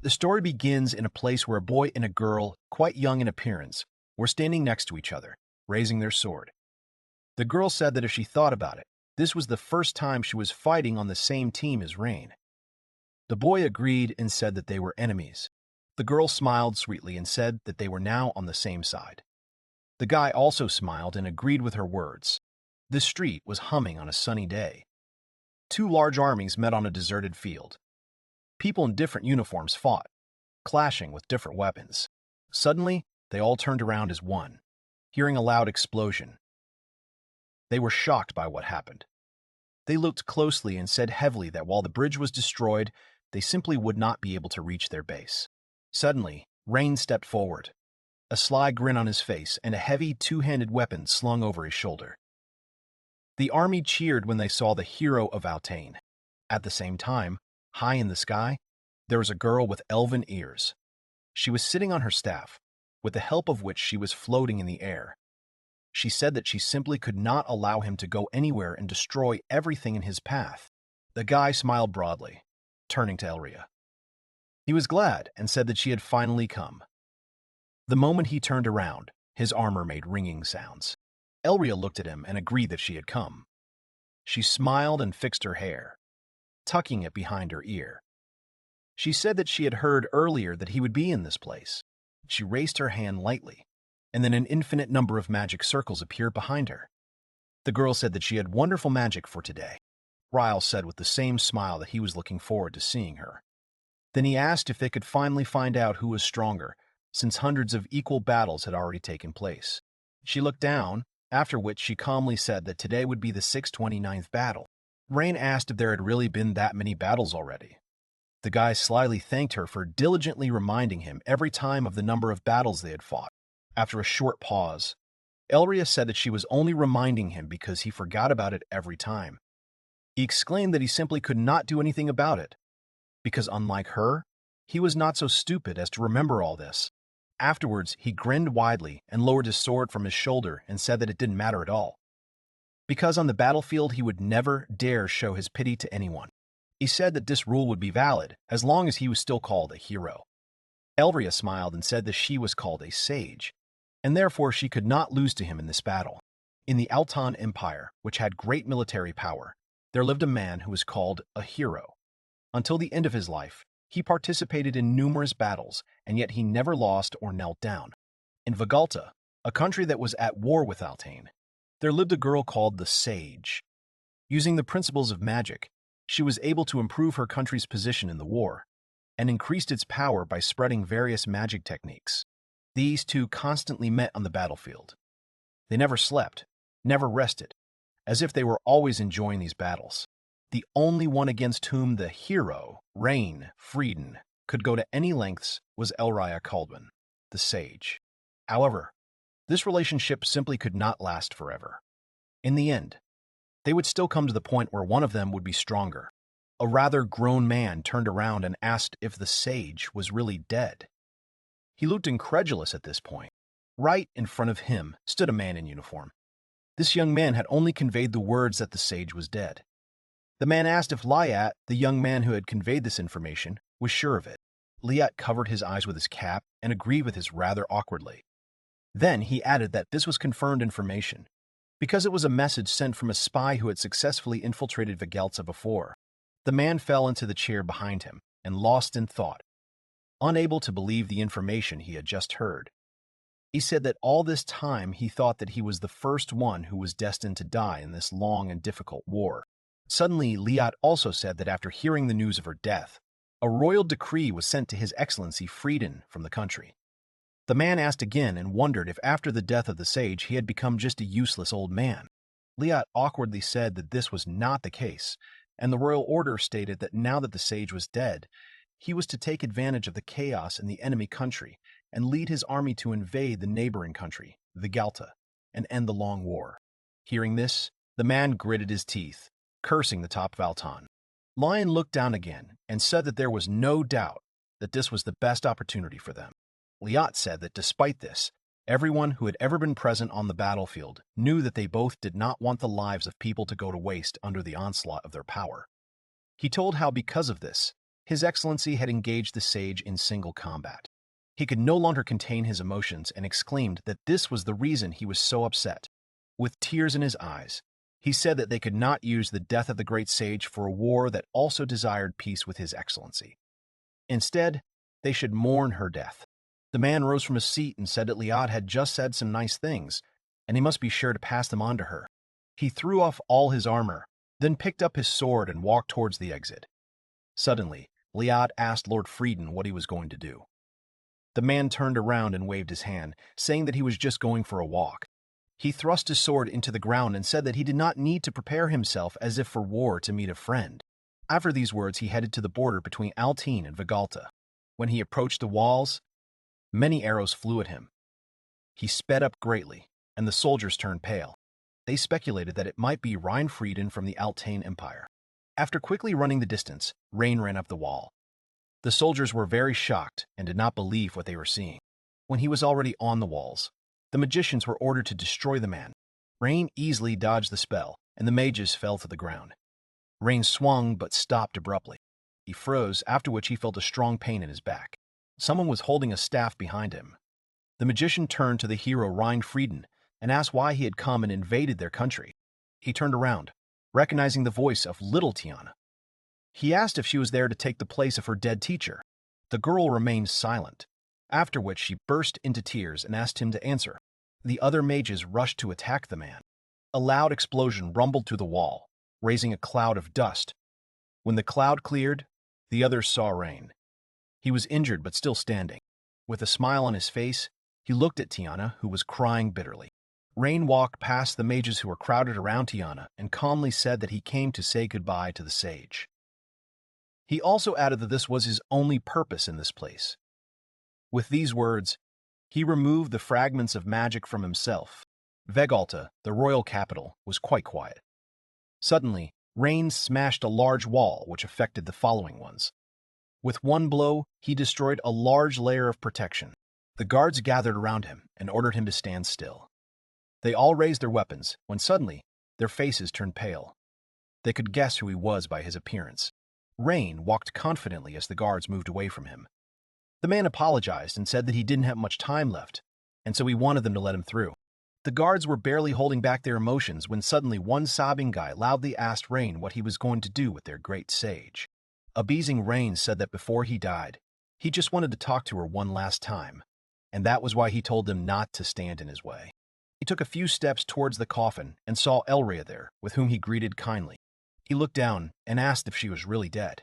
The story begins in a place where a boy and a girl, quite young in appearance, were standing next to each other, raising their sword. The girl said that if she thought about it, this was the first time she was fighting on the same team as Rain. The boy agreed and said that they were enemies. The girl smiled sweetly and said that they were now on the same side. The guy also smiled and agreed with her words. The street was humming on a sunny day. Two large armies met on a deserted field. People in different uniforms fought, clashing with different weapons. Suddenly, they all turned around as one, hearing a loud explosion. They were shocked by what happened. They looked closely and said heavily that while the bridge was destroyed, they simply would not be able to reach their base. Suddenly, Rain stepped forward, a sly grin on his face and a heavy two-handed weapon slung over his shoulder. The army cheered when they saw the hero of Altain. At the same time, high in the sky, there was a girl with elven ears. She was sitting on her staff, with the help of which she was floating in the air. She said that she simply could not allow him to go anywhere and destroy everything in his path. The guy smiled broadly, turning to Elria. He was glad and said that she had finally come. The moment he turned around, his armor made ringing sounds. Elria looked at him and agreed that she had come. She smiled and fixed her hair, tucking it behind her ear. She said that she had heard earlier that he would be in this place. She raised her hand lightly, and then an infinite number of magic circles appeared behind her. The girl said that she had wonderful magic for today. Ryle said with the same smile that he was looking forward to seeing her. Then he asked if they could finally find out who was stronger, since hundreds of equal battles had already taken place. She looked down, after which she calmly said that today would be the 629th battle. Rain asked if there had really been that many battles already. The guy slyly thanked her for diligently reminding him every time of the number of battles they had fought. After a short pause, Elria said that she was only reminding him because he forgot about it every time. He exclaimed that he simply could not do anything about it, because unlike her, he was not so stupid as to remember all this. Afterwards, he grinned widely and lowered his sword from his shoulder and said that it didn't matter at all, because on the battlefield he would never dare show his pity to anyone. He said that this rule would be valid as long as he was still called a hero. Elria smiled and said that she was called a sage, and therefore she could not lose to him in this battle. In the Altan Empire, which had great military power, there lived a man who was called a hero. Until the end of his life, he participated in numerous battles, and yet he never lost or knelt down. In Vagalta, a country that was at war with Altain, there lived a girl called the Sage. Using the principles of magic, she was able to improve her country's position in the war, and increased its power by spreading various magic techniques. These two constantly met on the battlefield. They never slept, never rested, as if they were always enjoying these battles. The only one against whom the hero, Rain, Frieden, could go to any lengths was Elria Kaldwin, the sage. However, this relationship simply could not last forever. In the end, they would still come to the point where one of them would be stronger. A rather grown man turned around and asked if the sage was really dead. He looked incredulous at this point. Right in front of him stood a man in uniform. This young man had only conveyed the words that the sage was dead. The man asked if Liat, the young man who had conveyed this information, was sure of it. Liat covered his eyes with his cap and agreed with this rather awkwardly. Then he added that this was confirmed information, because it was a message sent from a spy who had successfully infiltrated Vagelta before. The man fell into the chair behind him and lost in thought, unable to believe the information he had just heard. He said that all this time he thought that he was the first one who was destined to die in this long and difficult war. Suddenly, Liat also said that after hearing the news of her death, a royal decree was sent to His Excellency Frieden from the country. The man asked again and wondered if after the death of the sage he had become just a useless old man. Liat awkwardly said that this was not the case, and the royal order stated that now that the sage was dead, he was to take advantage of the chaos in the enemy country and lead his army to invade the neighboring country, Vigalta, and end the long war. Hearing this, the man gritted his teeth, cursing the top of Altan. Lion looked down again and said that there was no doubt that this was the best opportunity for them. Liat said that despite this, everyone who had ever been present on the battlefield knew that they both did not want the lives of people to go to waste under the onslaught of their power. He told how because of this, His Excellency had engaged the sage in single combat. He could no longer contain his emotions and exclaimed that this was the reason he was so upset. With tears in his eyes, he said that they could not use the death of the great sage for a war that also desired peace with His Excellency. Instead, they should mourn her death. The man rose from his seat and said that Liad had just said some nice things, and he must be sure to pass them on to her. He threw off all his armor, then picked up his sword and walked towards the exit. Suddenly, Liad asked Lord Frieden what he was going to do. The man turned around and waved his hand, saying that he was just going for a walk. He thrust his sword into the ground and said that he did not need to prepare himself as if for war to meet a friend. After these words, he headed to the border between Altine and Vigalta. When he approached the walls, many arrows flew at him. He sped up greatly, and the soldiers turned pale. They speculated that it might be Reinfrieden from the Altane Empire. After quickly running the distance, Rain ran up the wall. The soldiers were very shocked and did not believe what they were seeing. When he was already on the walls, the magicians were ordered to destroy the man. Rain easily dodged the spell, and the mages fell to the ground. Rain swung but stopped abruptly. He froze, after which he felt a strong pain in his back. Someone was holding a staff behind him. The magician turned to the hero Reinfrieden and asked why he had come and invaded their country. He turned around, recognizing the voice of little Tiana. He asked if she was there to take the place of her dead teacher. The girl remained silent, after which she burst into tears and asked him to answer. The other mages rushed to attack the man. A loud explosion rumbled through the wall, raising a cloud of dust. When the cloud cleared, the others saw Rain. He was injured but still standing. With a smile on his face, he looked at Tiana, who was crying bitterly. Rain walked past the mages who were crowded around Tiana and calmly said that he came to say goodbye to the sage. He also added that this was his only purpose in this place. With these words, he removed the fragments of magic from himself. Vegalta, the royal capital, was quite quiet. Suddenly, Rain smashed a large wall which affected the following ones. With one blow, he destroyed a large layer of protection. The guards gathered around him and ordered him to stand still. They all raised their weapons, when suddenly, their faces turned pale. They could guess who he was by his appearance. Rain walked confidently as the guards moved away from him. The man apologized and said that he didn't have much time left, and so he wanted them to let him through. The guards were barely holding back their emotions when suddenly one sobbing guy loudly asked Rain what he was going to do with their great sage. Abusing Rain said that before he died, he just wanted to talk to her one last time, and that was why he told them not to stand in his way. He took a few steps towards the coffin and saw Elria there, with whom he greeted kindly. He looked down and asked if she was really dead.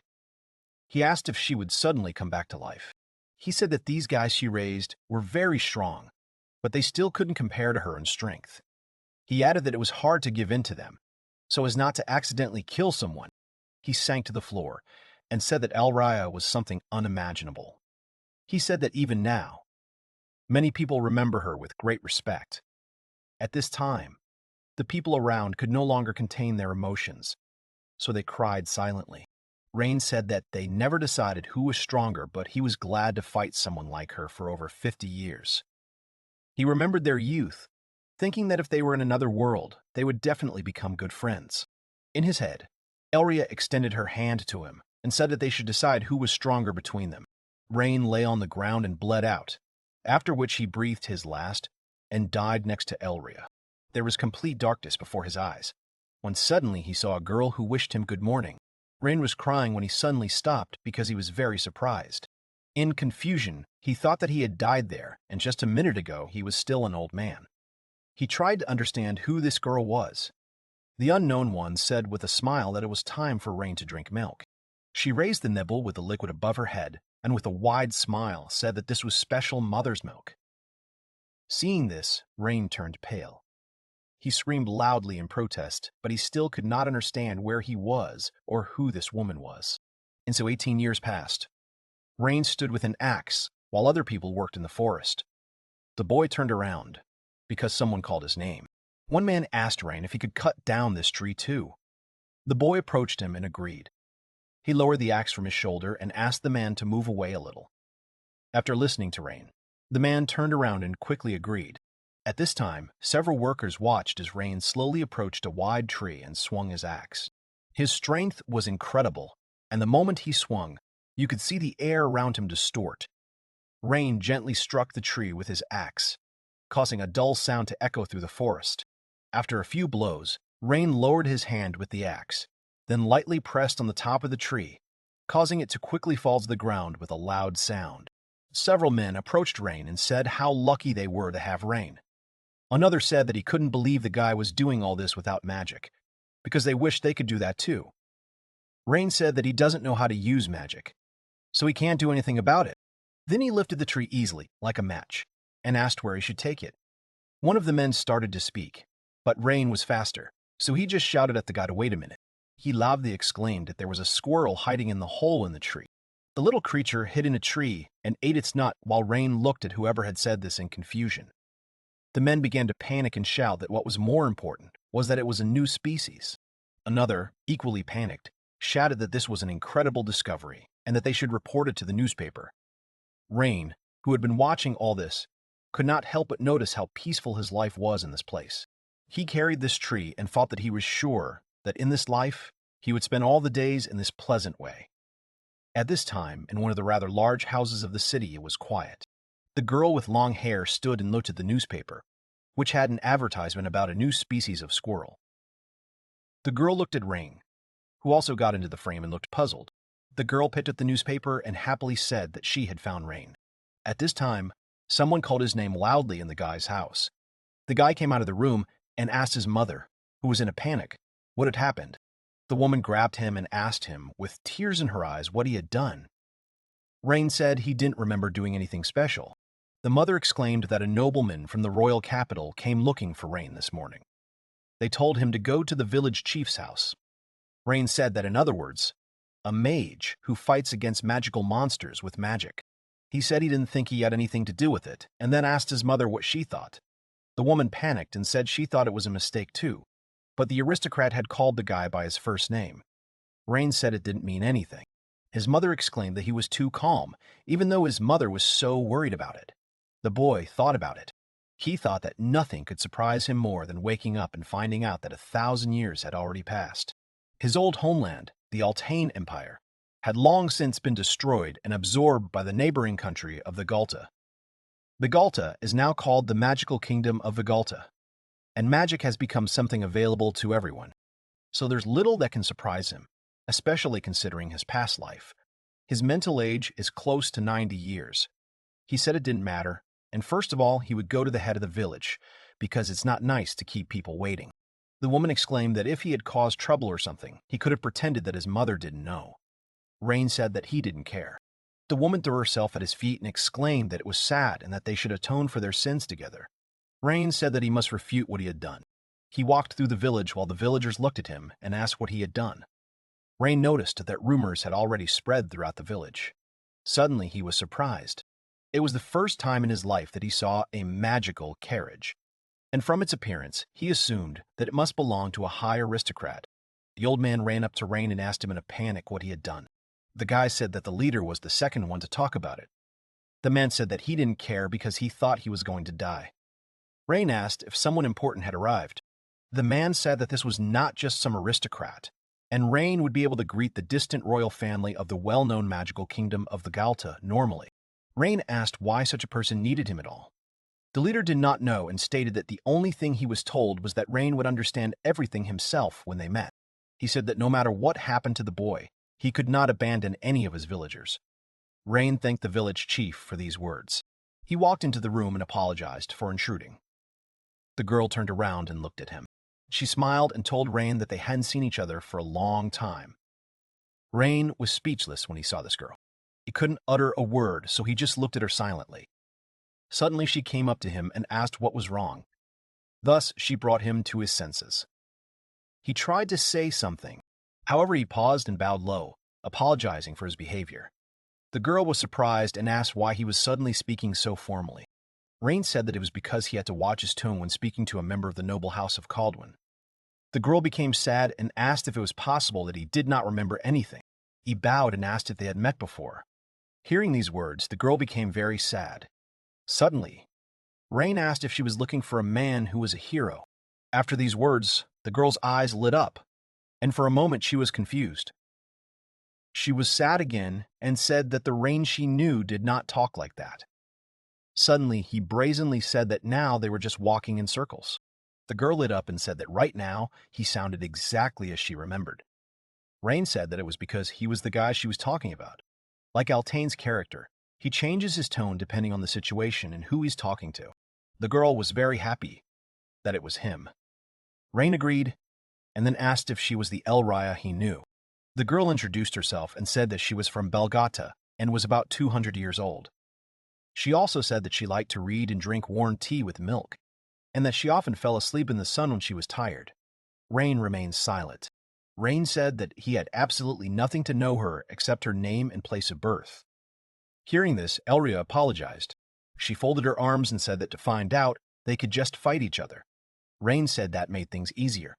He asked if she would suddenly come back to life. He said that these guys she raised were very strong, but they still couldn't compare to her in strength. He added that it was hard to give in to them, so as not to accidentally kill someone. He sank to the floor and said that Elria was something unimaginable. He said that even now, many people remember her with great respect. At this time, the people around could no longer contain their emotions, so they cried silently. Rain said that they never decided who was stronger, but he was glad to fight someone like her for over 50 years. He remembered their youth, thinking that if they were in another world, they would definitely become good friends. In his head, Elria extended her hand to him and said that they should decide who was stronger between them. Rain lay on the ground and bled out, after which he breathed his last and died next to Elria. There was complete darkness before his eyes, when suddenly he saw a girl who wished him good morning. Rain was crying when he suddenly stopped because he was very surprised. In confusion, he thought that he had died there, and just a minute ago he was still an old man. He tried to understand who this girl was. The unknown one said with a smile that it was time for Rain to drink milk. She raised the nibble with the liquid above her head, and with a wide smile said that this was special mother's milk. Seeing this, Rain turned pale. He screamed loudly in protest, but he still could not understand where he was or who this woman was. And so 18 years passed. Rain stood with an axe while other people worked in the forest. The boy turned around because someone called his name. One man asked Rain if he could cut down this tree too. The boy approached him and agreed. He lowered the axe from his shoulder and asked the man to move away a little. After listening to Rain, the man turned around and quickly agreed. At this time, several workers watched as Rain slowly approached a wide tree and swung his axe. His strength was incredible, and the moment he swung, You could see the air around him distort. Rain gently struck the tree with his axe, causing a dull sound to echo through the forest. After a few blows, Rain lowered his hand with the axe, then lightly pressed on the top of the tree, causing it to quickly fall to the ground with a loud sound. Several men approached Rain and said how lucky they were to have Rain. Another said that he couldn't believe the guy was doing all this without magic, because they wished they could do that too. Rain said that he doesn't know how to use magic, so he can't do anything about it. Then he lifted the tree easily, like a match, and asked where he should take it. One of the men started to speak, but Rain was faster, so he just shouted at the guy to wait a minute. He loudly exclaimed that there was a squirrel hiding in the hole in the tree. The little creature hid in a tree and ate its nut while Rain looked at whoever had said this in confusion. The men began to panic and shout that what was more important was that it was a new species. Another, equally panicked, shouted that this was an incredible discovery and that they should report it to the newspaper. Rain, who had been watching all this, could not help but notice how peaceful his life was in this place. He carried this tree and thought that he was sure that in this life he would spend all the days in this pleasant way. At this time, in one of the rather large houses of the city, it was quiet. The girl with long hair stood and looked at the newspaper, which had an advertisement about a new species of squirrel. The girl looked at Rain, who also got into the frame and looked puzzled. The girl picked up the newspaper and happily said that she had found Rain. At this time, someone called his name loudly in the guy's house. The guy came out of the room and asked his mother, who was in a panic, what had happened. The woman grabbed him and asked him, with tears in her eyes, what he had done. Rain said he didn't remember doing anything special. The mother exclaimed that a nobleman from the royal capital came looking for Rain this morning. They told him to go to the village chief's house. Rain said that, in other words, a mage who fights against magical monsters with magic. He said he didn't think he had anything to do with it, and then asked his mother what she thought. The woman panicked and said she thought it was a mistake too, but the aristocrat had called the guy by his first name. Rain said it didn't mean anything. His mother exclaimed that he was too calm, even though his mother was so worried about it. The boy thought about it. He thought that nothing could surprise him more than waking up and finding out that 1,000 years had already passed. His old homeland, the Altane Empire, had long since been destroyed and absorbed by the neighboring country of the Galta. The Galta is now called the Magical Kingdom of Vigalta, and magic has become something available to everyone. So there's little that can surprise him, especially considering his past life. His mental age is close to 90 years. He said it didn't matter, and first of all, he would go to the head of the village, because it's not nice to keep people waiting. The woman exclaimed that if he had caused trouble or something, he could have pretended that his mother didn't know. Rain said that he didn't care. The woman threw herself at his feet and exclaimed that it was sad and that they should atone for their sins together. Rain said that he must refute what he had done. He walked through the village while the villagers looked at him and asked what he had done. Rain noticed that rumors had already spread throughout the village. Suddenly, he was surprised. It was the first time in his life that he saw a magical carriage, and from its appearance, he assumed that it must belong to a high aristocrat. The old man ran up to Rain and asked him in a panic what he had done. The guy said that the leader was the second one to talk about it. The man said that he didn't care because he thought he was going to die. Rain asked if someone important had arrived. The man said that this was not just some aristocrat, and Rain would be able to greet the distant royal family of the well-known magical kingdom of the Galta normally. Rain asked why such a person needed him at all. The leader did not know and stated that the only thing he was told was that Rain would understand everything himself when they met. He said that no matter what happened to the boy, he could not abandon any of his villagers. Rain thanked the village chief for these words. He walked into the room and apologized for intruding. The girl turned around and looked at him. She smiled and told Rain that they hadn't seen each other for a long time. Rain was speechless when he saw this girl. He couldn't utter a word, so he just looked at her silently. Suddenly she came up to him and asked what was wrong. Thus she brought him to his senses. He tried to say something. However, he paused and bowed low, apologizing for his behavior. The girl was surprised and asked why he was suddenly speaking so formally. Rain said that it was because he had to watch his tone when speaking to a member of the noble house of Caldwin. The girl became sad and asked if it was possible that he did not remember anything. He bowed and asked if they had met before. Hearing these words, the girl became very sad. Suddenly, Rain asked if she was looking for a man who was a hero. After these words, the girl's eyes lit up, and for a moment she was confused. She was sad again and said that the Rain she knew did not talk like that. Suddenly, he brazenly said that now they were just walking in circles. The girl lit up and said that right now, he sounded exactly as she remembered. Rain said that it was because he was the guy she was talking about. Like Altane's character, he changes his tone depending on the situation and who he's talking to. The girl was very happy that it was him. Rain agreed and then asked if she was the Elria he knew. The girl introduced herself and said that she was from Belgata and was about 200 years old. She also said that she liked to read and drink warm tea with milk, and that she often fell asleep in the sun when she was tired. Rain remained silent. Rain said that he had absolutely nothing to know her except her name and place of birth. Hearing this, Elria apologized. She folded her arms and said that to find out, they could just fight each other. Rain said that made things easier.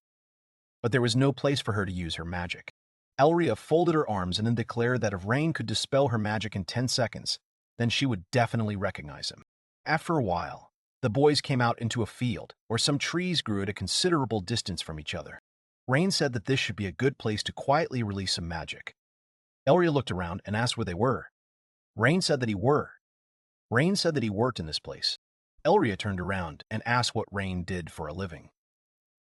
But there was no place for her to use her magic. Elria folded her arms and then declared that if Rain could dispel her magic in 10 seconds, then she would definitely recognize him. After a while, the boys came out into a field where some trees grew at a considerable distance from each other. Rain said that this should be a good place to quietly release some magic. Elria looked around and asked where they were. Rain said that he worked in this place. Elria turned around and asked what Rain did for a living.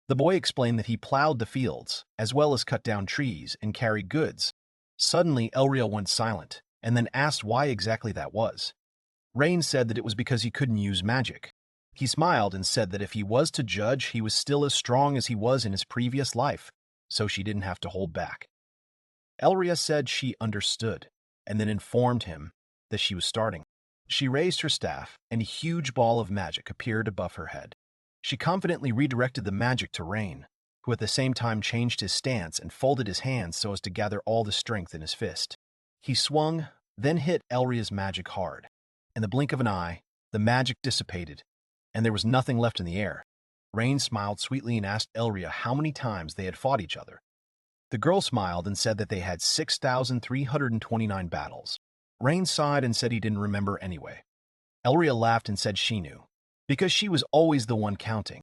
The boy explained that he plowed the fields, as well as cut down trees and carried goods. Suddenly, Elria went silent, and then asked why exactly that was. Rain said that it was because he couldn't use magic. He smiled and said that if he was to judge, he was still as strong as he was in his previous life, so she didn't have to hold back. Elria said she understood, and then informed him that she was starting. She raised her staff, and a huge ball of magic appeared above her head. She confidently redirected the magic to Rain, who at the same time changed his stance and folded his hands so as to gather all the strength in his fist. He swung, then hit Elria's magic hard. In the blink of an eye, the magic dissipated, and there was nothing left in the air. Rain smiled sweetly and asked Elria how many times they had fought each other. The girl smiled and said that they had 6,329 battles. Rain sighed and said he didn't remember anyway. Elria laughed and said she knew, because she was always the one counting.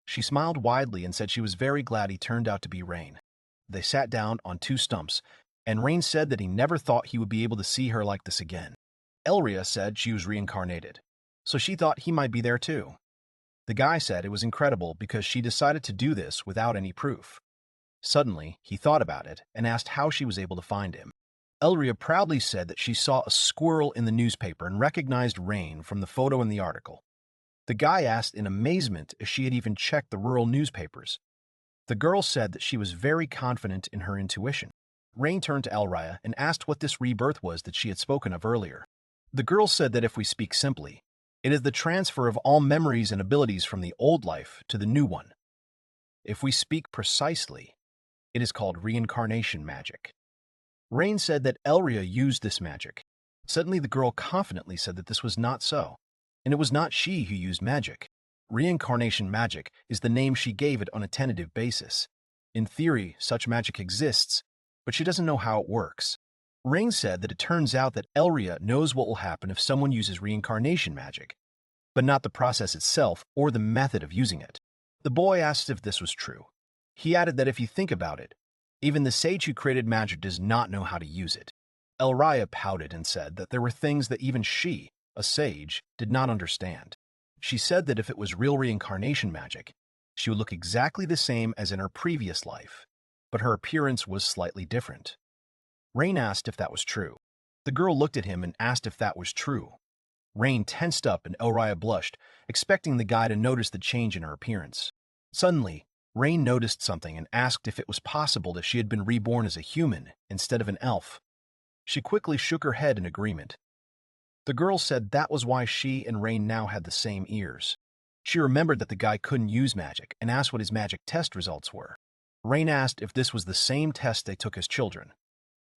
She smiled widely and said she was very glad he turned out to be Rain. They sat down on 2 stumps, and Rain said that he never thought he would be able to see her like this again. Elria said she was reincarnated, so she thought he might be there too. The guy said it was incredible because she decided to do this without any proof. Suddenly, he thought about it and asked how she was able to find him. Elria proudly said that she saw a squirrel in the newspaper and recognized Rain from the photo in the article. The guy asked in amazement if she had even checked the rural newspapers. The girl said that she was very confident in her intuition. Rain turned to Elria and asked what this rebirth was that she had spoken of earlier. The girl said that if we speak simply, it is the transfer of all memories and abilities from the old life to the new one. If we speak precisely, it is called reincarnation magic. Rain said that Elria used this magic. Suddenly the girl confidently said that this was not so, and it was not she who used magic. Reincarnation magic is the name she gave it on a tentative basis. In theory, such magic exists, but she doesn't know how it works. Rain said that it turns out that Elria knows what will happen if someone uses reincarnation magic, but not the process itself or the method of using it. The boy asked if this was true. He added that if you think about it, even the sage who created magic does not know how to use it. Elria pouted and said that there were things that even she, a sage, did not understand. She said that if it was real reincarnation magic, she would look exactly the same as in her previous life, but her appearance was slightly different. Rain asked if that was true. The girl looked at him and asked if that was true. Rain tensed up and Elria blushed, expecting the guy to notice the change in her appearance. Suddenly, Rain noticed something and asked if it was possible that she had been reborn as a human instead of an elf. She quickly shook her head in agreement. The girl said that was why she and Rain now had the same ears. She remembered that the guy couldn't use magic and asked what his magic test results were. Rain asked if this was the same test they took as children.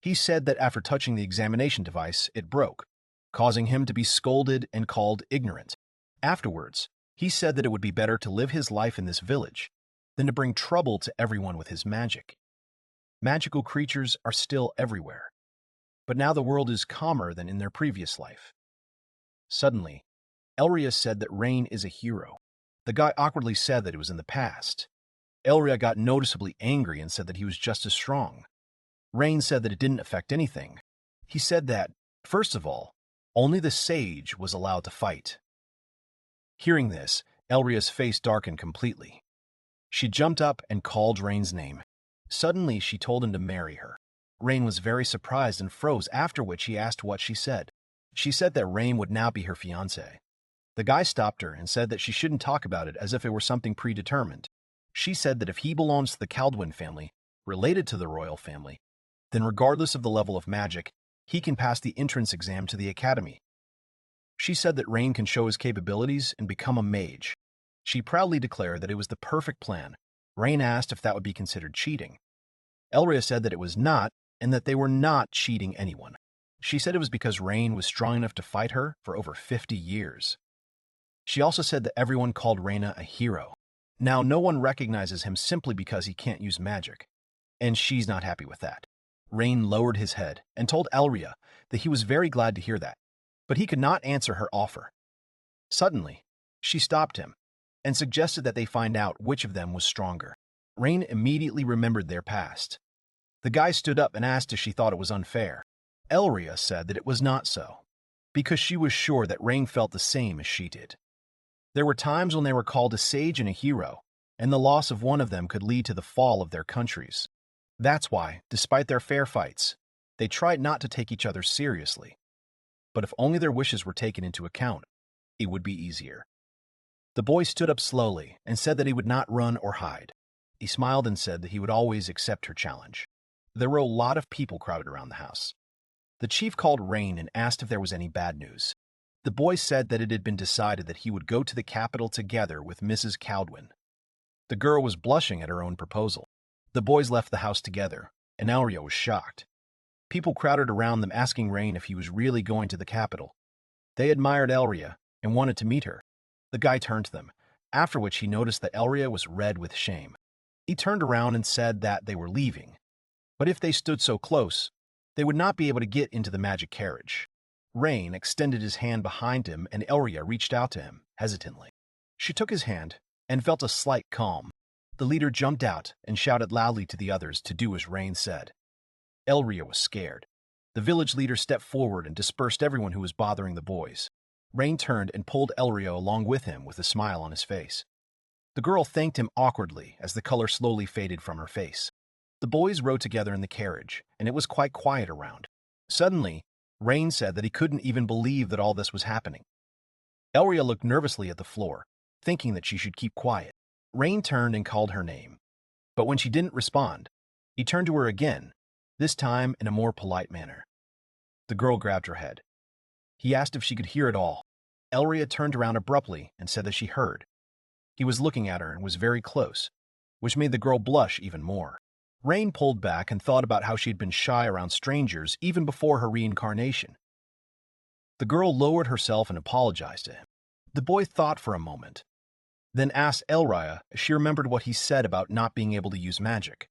He said that after touching the examination device, it broke, causing him to be scolded and called ignorant. Afterwards, he said that it would be better to live his life in this village than to bring trouble to everyone with his magic. Magical creatures are still everywhere, but now the world is calmer than in their previous life. Suddenly, Elria said that Rain is a hero. The guy awkwardly said that it was in the past. Elria got noticeably angry and said that he was just as strong. Rain said that it didn't affect anything. He said that, first of all, only the sage was allowed to fight. Hearing this, Elria's face darkened completely. She jumped up and called Rain's name. Suddenly, she told him to marry her. Rain was very surprised and froze, after which he asked what she said. She said that Rain would now be her fiancé. The guy stopped her and said that she shouldn't talk about it as if it were something predetermined. She said that if he belongs to the Kaldwin family, related to the royal family, then regardless of the level of magic, he can pass the entrance exam to the academy. She said that Rain can show his capabilities and become a mage. She proudly declared that it was the perfect plan. Rain asked if that would be considered cheating. Elria said that it was not, and that they were not cheating anyone. She said it was because Rain was strong enough to fight her for over 50 years. She also said that everyone called Raina a hero. Now, no one recognizes him simply because he can't use magic, and she's not happy with that. Rain lowered his head and told Elria that he was very glad to hear that, but he could not answer her offer. Suddenly, she stopped him and suggested that they find out which of them was stronger. Rain immediately remembered their past. The guy stood up and asked if she thought it was unfair. Elria said that it was not so, because she was sure that Rain felt the same as she did. There were times when they were called a sage and a hero, and the loss of one of them could lead to the fall of their countries. That's why, despite their fair fights, they tried not to take each other seriously. But if only their wishes were taken into account, it would be easier. The boy stood up slowly and said that he would not run or hide. He smiled and said that he would always accept her challenge. There were a lot of people crowded around the house. The chief called Rain and asked if there was any bad news. The boy said that it had been decided that he would go to the capital together with Mrs. Kaldwin. The girl was blushing at her own proposal. The boys left the house together, and Elria was shocked. People crowded around them asking Rain if he was really going to the capital. They admired Elria and wanted to meet her. The guy turned to them, after which he noticed that Elria was red with shame. He turned around and said that they were leaving, but if they stood so close, they would not be able to get into the magic carriage. Rain extended his hand behind him, and Elria reached out to him, hesitantly. She took his hand and felt a slight calm. The leader jumped out and shouted loudly to the others to do as Rain said. Elria was scared. The village leader stepped forward and dispersed everyone who was bothering the boys. Rain turned and pulled Elria along with him with a smile on his face. The girl thanked him awkwardly as the color slowly faded from her face. The boys rode together in the carriage, and it was quite quiet around. Suddenly, Rain said that he couldn't even believe that all this was happening. Elria looked nervously at the floor, thinking that she should keep quiet. Rain turned and called her name, but when she didn't respond, he turned to her again, this time in a more polite manner. The girl grabbed her head. He asked if she could hear it all. Elria turned around abruptly and said that she heard. He was looking at her and was very close, which made the girl blush even more. Rain pulled back and thought about how she had been shy around strangers even before her reincarnation. The girl lowered herself and apologized to him. The boy thought for a moment, then asked Elria if she remembered what he said about not being able to use magic,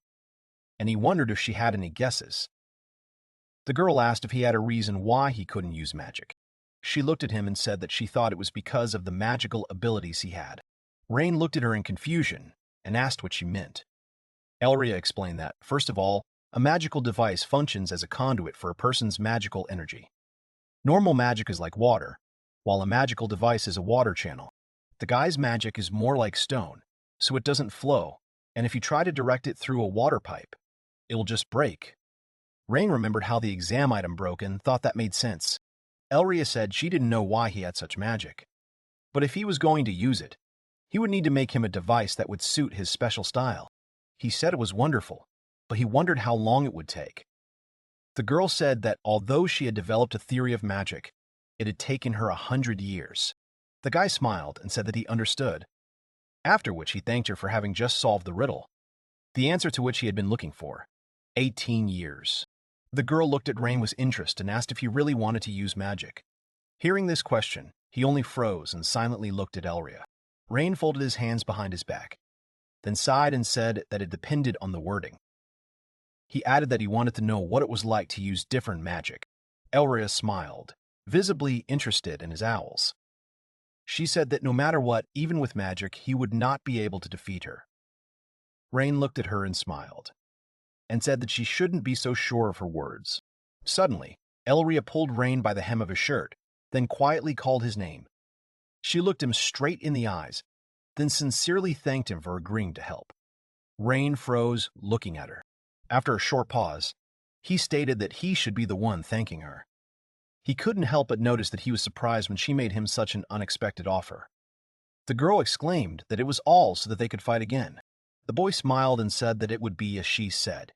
and he wondered if she had any guesses. The girl asked if he had a reason why he couldn't use magic. She looked at him and said that she thought it was because of the magical abilities he had. Rain looked at her in confusion and asked what she meant. Elria explained that, first of all, a magical device functions as a conduit for a person's magical energy. Normal magic is like water, while a magical device is a water channel. The guy's magic is more like stone, so it doesn't flow, and if you try to direct it through a water pipe, it'll just break. Rain remembered how the exam item broke and thought that made sense. Elria said she didn't know why he had such magic, but if he was going to use it, he would need to make him a device that would suit his special style. He said it was wonderful, but he wondered how long it would take. The girl said that although she had developed a theory of magic, it had taken her 100 years. The guy smiled and said that he understood, after which he thanked her for having just solved the riddle, the answer to which he had been looking for. 18 years. The girl looked at Rain with interest and asked if he really wanted to use magic. Hearing this question, he only froze and silently looked at Elria. Rain folded his hands behind his back, then sighed and said that it depended on the wording. He added that he wanted to know what it was like to use different magic. Elria smiled, visibly interested in his owls. She said that no matter what, even with magic, he would not be able to defeat her. Rain looked at her and smiled. and said that she shouldn't be so sure of her words. Suddenly, Elria pulled Rain by the hem of his shirt, then quietly called his name. She looked him straight in the eyes, then sincerely thanked him for agreeing to help. Rain froze, looking at her. After a short pause, he stated that he should be the one thanking her. He couldn't help but notice that he was surprised when she made him such an unexpected offer. The girl exclaimed that it was all so that they could fight again. The boy smiled and said that it would be as she said.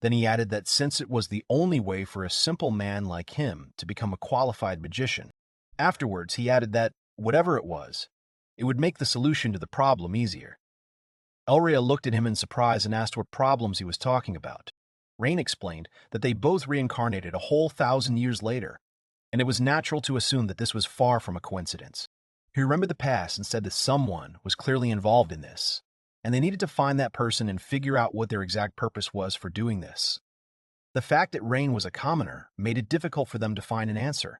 Then he added that since it was the only way for a simple man like him to become a qualified magician. Afterwards, he added that, whatever it was, it would make the solution to the problem easier. Elria looked at him in surprise and asked what problems he was talking about. Rain explained that they both reincarnated a whole 1,000 years later, and it was natural to assume that this was far from a coincidence. He remembered the past and said that someone was clearly involved in this, and they needed to find that person and figure out what their exact purpose was for doing this. The fact that Rain was a commoner made it difficult for them to find an answer,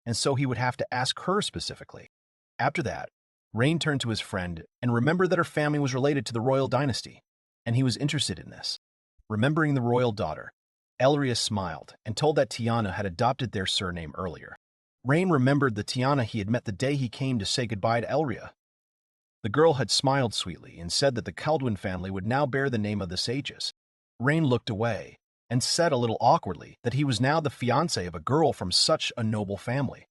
and so he would have to ask her specifically. After that, Rain turned to his friend and remembered that her family was related to the royal dynasty, and he was interested in this. Remembering the royal daughter, Elria smiled and told that Tiana had adopted their surname earlier. Rain remembered the Tiana he had met the day he came to say goodbye to Elria. The girl had smiled sweetly and said that the Kaldwin family would now bear the name of the sages. Rain looked away and said a little awkwardly that he was now the fiancé of a girl from such a noble family.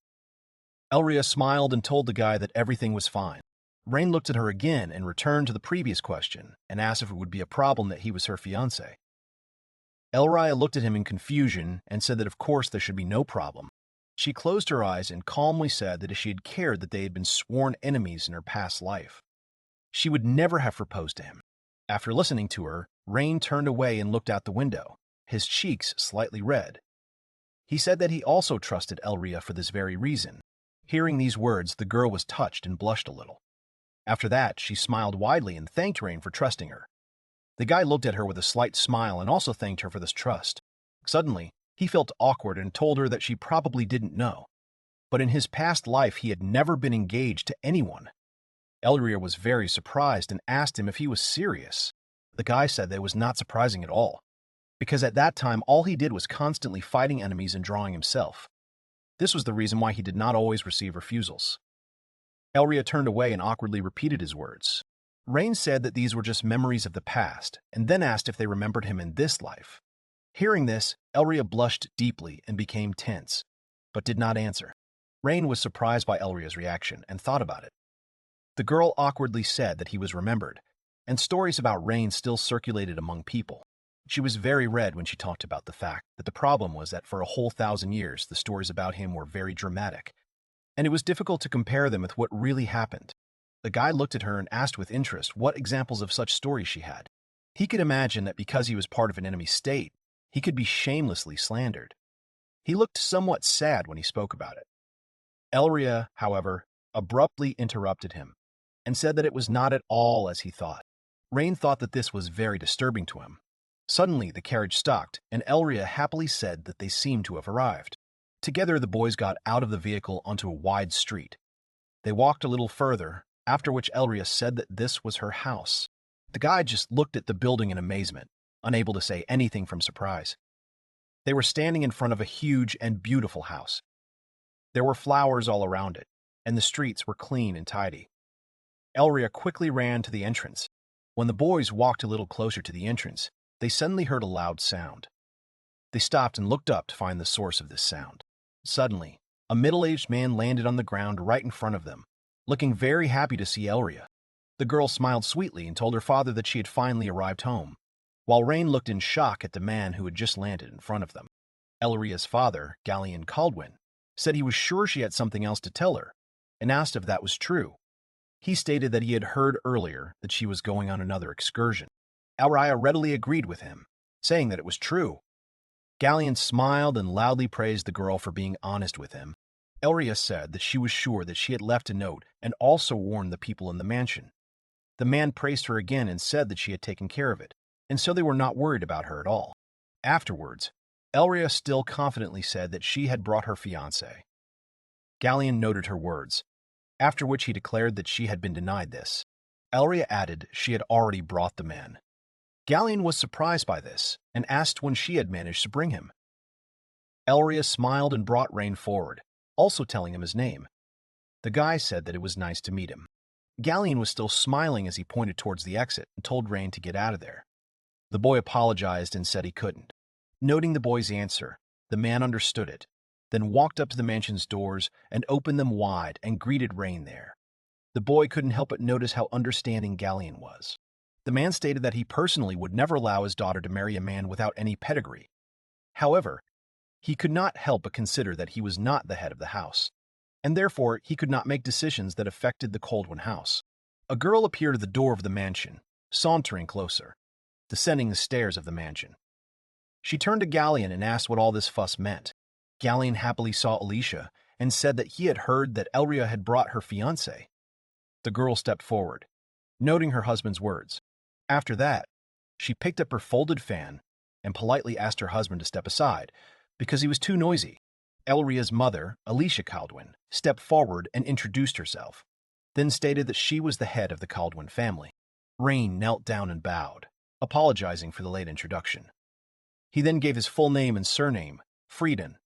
Elria smiled and told the guy that everything was fine. Rain looked at her again and returned to the previous question and asked if it would be a problem that he was her fiancé. Elria looked at him in confusion and said that of course there should be no problem. She closed her eyes and calmly said that if she had cared that they had been sworn enemies in her past life, she would never have proposed to him. After listening to her, Rain turned away and looked out the window, his cheeks slightly red. He said that he also trusted Elria for this very reason. Hearing these words, the girl was touched and blushed a little. After that, she smiled widely and thanked Rain for trusting her. The guy looked at her with a slight smile and also thanked her for this trust. Suddenly, he felt awkward and told her that she probably didn't know. But in his past life, he had never been engaged to anyone. Elria was very surprised and asked him if he was serious. The guy said that it was not surprising at all, because at that time all he did was constantly fighting enemies and drawing himself. This was the reason why he did not always receive refusals. Elria turned away and awkwardly repeated his words. Rain said that these were just memories of the past, and then asked if they remembered him in this life. Hearing this, Elria blushed deeply and became tense, but did not answer. Rain was surprised by Elria's reaction and thought about it. The girl awkwardly said that he was remembered, and stories about Rain still circulated among people. She was very red when she talked about the fact that the problem was that for a whole 1,000 years the stories about him were very dramatic, and it was difficult to compare them with what really happened. The guy looked at her and asked with interest what examples of such stories she had. He could imagine that because he was part of an enemy state, he could be shamelessly slandered. He looked somewhat sad when he spoke about it. Elria, however, abruptly interrupted him and said that it was not at all as he thought. Rain thought that this was very disturbing to him. Suddenly, the carriage stopped, and Elria happily said that they seemed to have arrived. Together, the boys got out of the vehicle onto a wide street. They walked a little further, after which Elria said that this was her house. The guy just looked at the building in amazement, unable to say anything from surprise. They were standing in front of a huge and beautiful house. There were flowers all around it, and the streets were clean and tidy. Elria quickly ran to the entrance. When the boys walked a little closer to the entrance, they suddenly heard a loud sound. They stopped and looked up to find the source of this sound. Suddenly, a middle-aged man landed on the ground right in front of them, looking very happy to see Elria. The girl smiled sweetly and told her father that she had finally arrived home, while Rain looked in shock at the man who had just landed in front of them. Elria's father, Gallian Kaldwin, said he was sure she had something else to tell her, and asked if that was true. He stated that he had heard earlier that she was going on another excursion. Elria readily agreed with him, saying that it was true. Gallian smiled and loudly praised the girl for being honest with him. Elria said that she was sure that she had left a note and also warned the people in the mansion. The man praised her again and said that she had taken care of it, and so they were not worried about her at all. Afterwards, Elria still confidently said that she had brought her fiancé. Gallian noted her words, after which he declared that she had been denied this. Elria added she had already brought the man. Galleon was surprised by this and asked when she had managed to bring him. Elria smiled and brought Rain forward, also telling him his name. The guy said that it was nice to meet him. Galleon was still smiling as he pointed towards the exit and told Rain to get out of there. The boy apologized and said he couldn't. Noting the boy's answer, the man understood it, then walked up to the mansion's doors and opened them wide and greeted Rain there. The boy couldn't help but notice how understanding Galleon was. The man stated that he personally would never allow his daughter to marry a man without any pedigree. However, he could not help but consider that he was not the head of the house, and therefore he could not make decisions that affected the Coldwin house. A girl appeared at the door of the mansion, sauntering closer, descending the stairs of the mansion. She turned to Galleon and asked what all this fuss meant. Galleon happily saw Alicia and said that he had heard that Elria had brought her fiancé. The girl stepped forward, noting her husband's words. After that, she picked up her folded fan and politely asked her husband to step aside because he was too noisy. Elria's mother, Alicia Caldwin, stepped forward and introduced herself, then stated that she was the head of the Caldwin family. Rain knelt down and bowed, apologizing for the late introduction. He then gave his full name and surname, Frieden.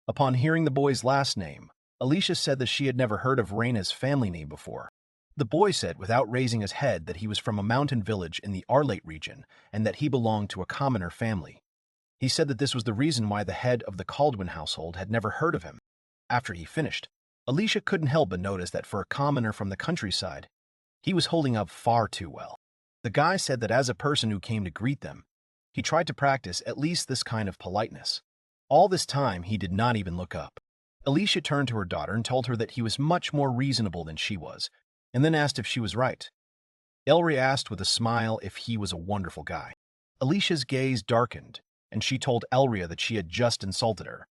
Upon hearing the boy's last name, Alicia said that she had never heard of Raina's family name before. The boy said without raising his head that he was from a mountain village in the Arlate region and that he belonged to a commoner family. He said that this was the reason why the head of the Caldwin household had never heard of him. After he finished, Alicia couldn't help but notice that for a commoner from the countryside, he was holding up far too well. The guy said that as a person who came to greet them, he tried to practice at least this kind of politeness. All this time, he did not even look up. Alicia turned to her daughter and told her that he was much more reasonable than she was, and then asked if she was right. Elria asked with a smile if he was a wonderful guy. Alicia's gaze darkened, and she told Elria that she had just insulted her.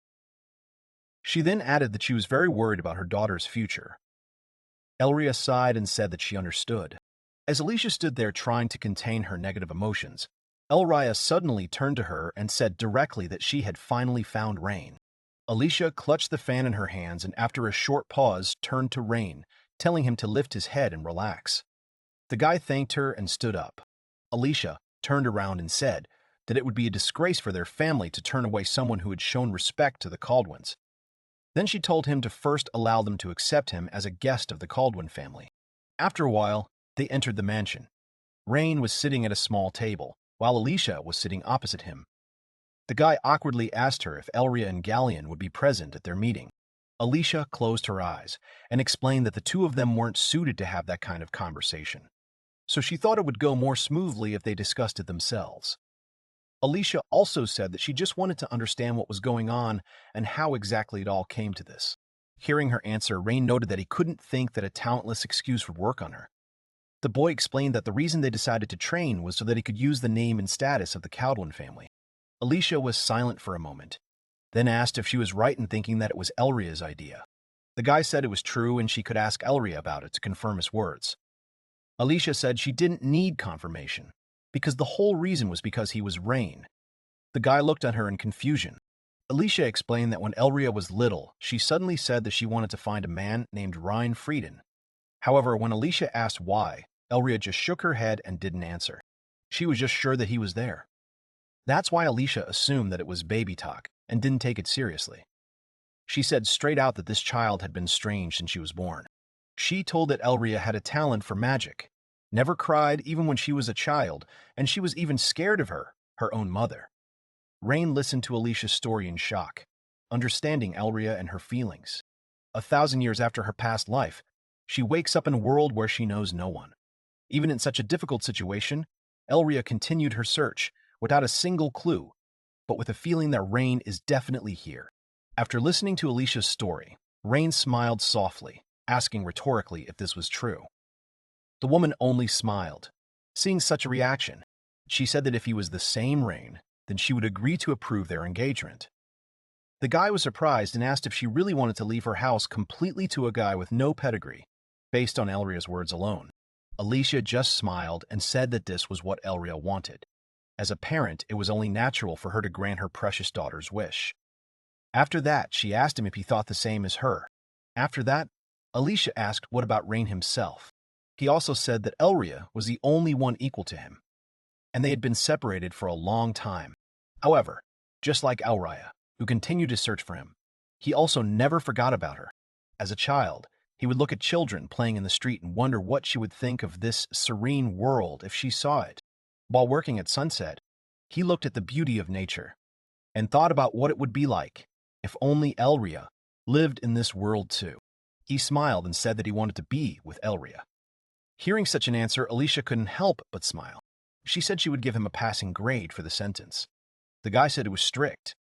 She then added that she was very worried about her daughter's future. Elria sighed and said that she understood. As Alicia stood there trying to contain her negative emotions, Elria suddenly turned to her and said directly that she had finally found Rain. Alicia clutched the fan in her hands and after a short pause turned to Rain, telling him to lift his head and relax. The guy thanked her and stood up. Alicia turned around and said that it would be a disgrace for their family to turn away someone who had shown respect to the Caldwins. Then she told him to first allow them to accept him as a guest of the Caldwin family. After a while, they entered the mansion. Rain was sitting at a small table, while Alicia was sitting opposite him. The guy awkwardly asked her if Elria and Galleon would be present at their meeting. Alicia closed her eyes and explained that the two of them weren't suited to have that kind of conversation, so she thought it would go more smoothly if they discussed it themselves. Alicia also said that she just wanted to understand what was going on and how exactly it all came to this. Hearing her answer, Rain noted that he couldn't think that a talentless excuse would work on her. The boy explained that the reason they decided to train was so that he could use the name and status of the Caldwin family. Alicia was silent for a moment, then asked if she was right in thinking that it was Elria's idea. The guy said it was true and she could ask Elria about it to confirm his words. Alicia said she didn't need confirmation, because the whole reason was because he was Rain. The guy looked at her in confusion. Alicia explained that when Elria was little, she suddenly said that she wanted to find a man named Ryan Frieden. However, when Alicia asked why, Elria just shook her head and didn't answer. She was just sure that he was there. That's why Alicia assumed that it was baby talk and didn't take it seriously. She said straight out that this child had been strange since she was born. She told that Elria had a talent for magic, never cried even when she was a child, and she was even scared of her own mother. Rain listened to Alicia's story in shock, understanding Elria and her feelings. 1,000 years after her past life, she wakes up in a world where she knows no one. Even in such a difficult situation, Elria continued her search without a single clue, but with a feeling that Rain is definitely here. After listening to Alicia's story, Rain smiled softly, asking rhetorically if this was true. The woman only smiled. Seeing such a reaction, she said that if he was the same Rain, then she would agree to approve their engagement. The guy was surprised and asked if she really wanted to leave her house completely to a guy with no pedigree, based on Elria's words alone. Alicia just smiled and said that this was what Elria wanted. As a parent, it was only natural for her to grant her precious daughter's wish. After that, she asked him if he thought the same as her. After that, Alicia asked what about Rain himself. He also said that Elria was the only one equal to him. and they had been separated for a long time. However, just like Elria, who continued to search for him, he also never forgot about her. As a child, he would look at children playing in the street and wonder what she would think of this serene world if she saw it. While working at sunset, he looked at the beauty of nature and thought about what it would be like if only Elria lived in this world too. He smiled and said that he wanted to be with Elria. Hearing such an answer, Alicia couldn't help but smile. She said she would give him a passing grade for the sentence. The guy said it was strict.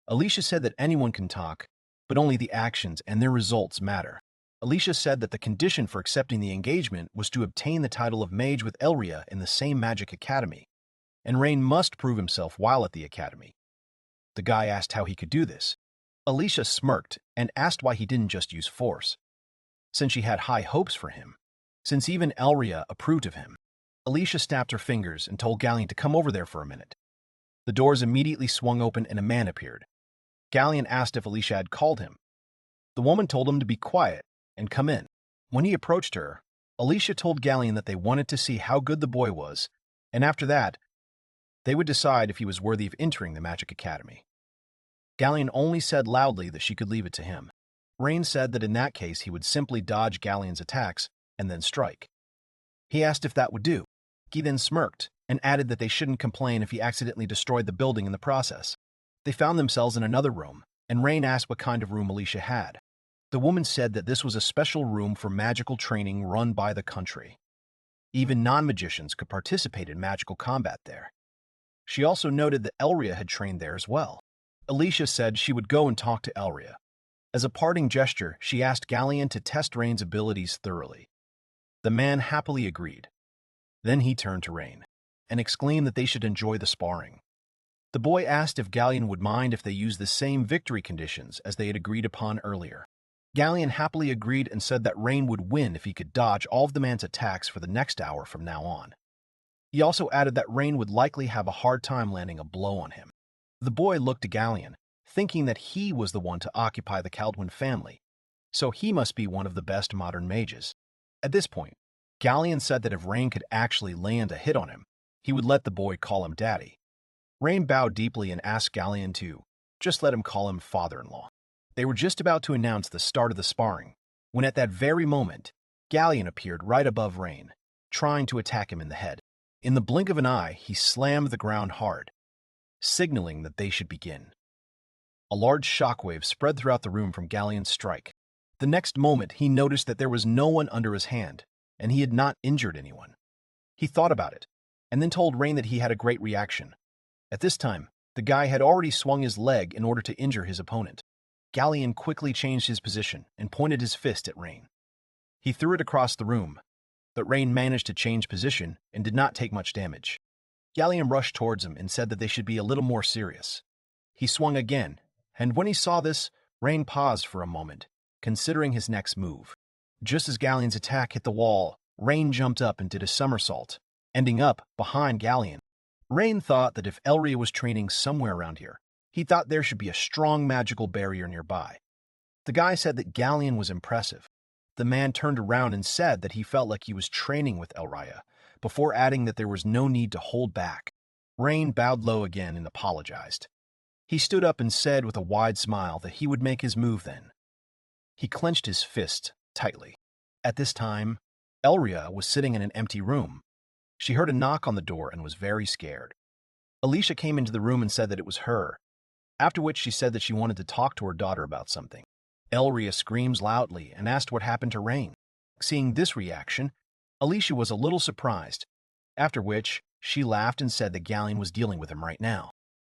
Alicia said that anyone can talk, but only the actions and their results matter. Alicia said that the condition for accepting the engagement was to obtain the title of mage with Elria in the same magic academy, and Rain must prove himself while at the academy. The guy asked how he could do this. Alicia smirked and asked why he didn't just use force, since she had high hopes for him, since even Elria approved of him. Alicia snapped her fingers and told Galleon to come over there for a minute. The doors immediately swung open and a man appeared. Galleon asked if Alicia had called him. The woman told him to be quiet and come in. When he approached her, Alicia told Galleon that they wanted to see how good the boy was, and after that, they would decide if he was worthy of entering the Magic Academy. Galleon only said loudly that she could leave it to him. Rain said that in that case he would simply dodge Galleon's attacks and then strike. He asked if that would do. He then smirked and added that they shouldn't complain if he accidentally destroyed the building in the process. They found themselves in another room, and Rain asked what kind of room Alicia had. The woman said that this was a special room for magical training run by the country. Even non-magicians could participate in magical combat there. She also noted that Elria had trained there as well. Alicia said she would go and talk to Elria. As a parting gesture, she asked Galleon to test Rain's abilities thoroughly. The man happily agreed. Then he turned to Rain and exclaimed that they should enjoy the sparring. The boy asked if Galleon would mind if they used the same victory conditions as they had agreed upon earlier. Galleon happily agreed and said that Rain would win if he could dodge all of the man's attacks for the next hour from now on. He also added that Rain would likely have a hard time landing a blow on him. The boy looked to Galleon, thinking that he was the one to occupy the Kaldwin family, so he must be one of the best modern mages. At this point, Galleon said that if Rain could actually land a hit on him, he would let the boy call him daddy. Rain bowed deeply and asked Galleon to just let him call him father-in-law. They were just about to announce the start of the sparring, when at that very moment, Galleon appeared right above Rain, trying to attack him in the head. In the blink of an eye, he slammed the ground hard, signaling that they should begin. A large shockwave spread throughout the room from Galleon's strike. The next moment, he noticed that there was no one under his hand, and he had not injured anyone. He thought about it, and then told Rain that he had a great reaction. At this time, the guy had already swung his leg in order to injure his opponent. Galleon quickly changed his position and pointed his fist at Rain. He threw it across the room, but Rain managed to change position and did not take much damage. Galleon rushed towards him and said that they should be a little more serious. He swung again, and when he saw this, Rain paused for a moment, considering his next move. Just as Galleon's attack hit the wall, Rain jumped up and did a somersault, ending up behind Galleon. Rain thought that if Elria was training somewhere around here, he thought there should be a strong magical barrier nearby. The guy said that Galleon was impressive. The man turned around and said that he felt like he was training with Elria, before adding that there was no need to hold back. Rain bowed low again and apologized. He stood up and said with a wide smile that he would make his move then. He clenched his fist tightly. At this time, Elria was sitting in an empty room. She heard a knock on the door and was very scared. Alicia came into the room and said that it was her, after which she said that she wanted to talk to her daughter about something. Elria screams loudly and asked what happened to Rain. Seeing this reaction, Alicia was a little surprised, after which she laughed and said that Galleon was dealing with him right now.